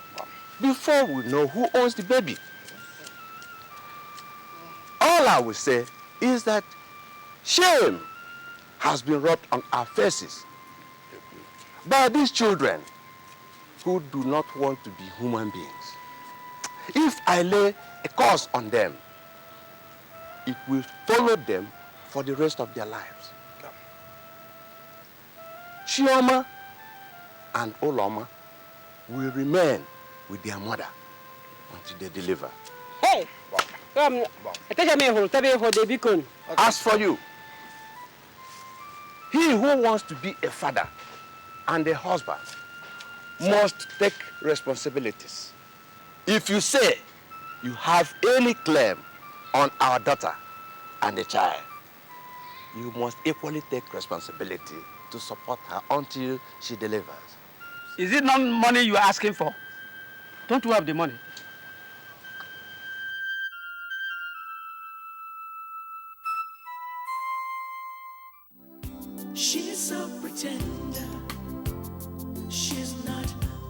before we know who owns the baby. All I will say is that shame has been rubbed on our faces by these children who do not want to be human beings. If I lay a curse on them, it will follow them for the rest of their lives. Chioma and Uloma will remain with their mother until they deliver. Hey! As for you, he who wants to be a father and a husband must take responsibilities. If you say you have any claim on our daughter and the child, you must equally take responsibility to support her until she delivers. Is it not money you are asking for? Don't you have the money? She's a pretender. She's not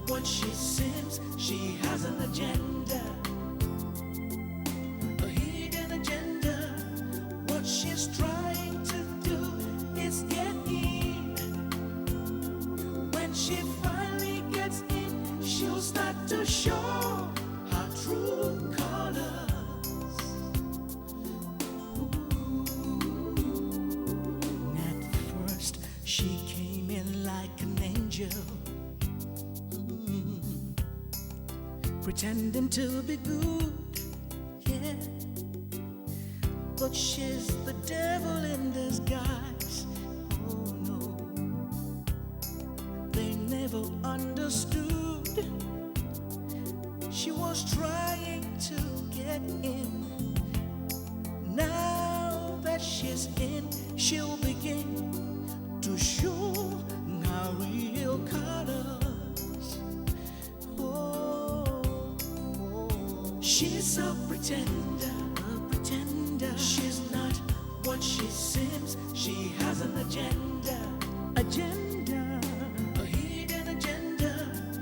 what she seems. She has an agenda. to show her true colors. At first, she came in like an angel, pretending to be good, yeah. But she's the devil in disguise. Oh no, they never understood. She was trying to get in. Now that she's in, she'll begin to show her real colors. Oh, she's a pretender, a pretender. She's not what she seems. She has an agenda, agenda, a hidden agenda.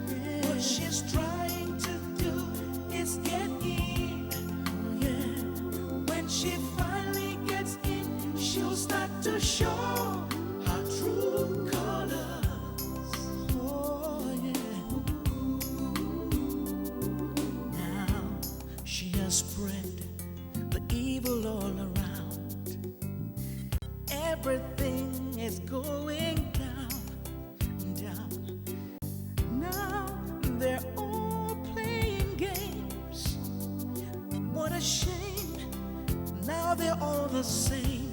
Yeah. What she's trying to do is get in. Oh, yeah. When she finally gets in, she'll start to show her true colors. Oh, yeah. Now she has spread the evil all around. Everything is going down, down. Now they're all playing games. What a shame. Now they're all the same.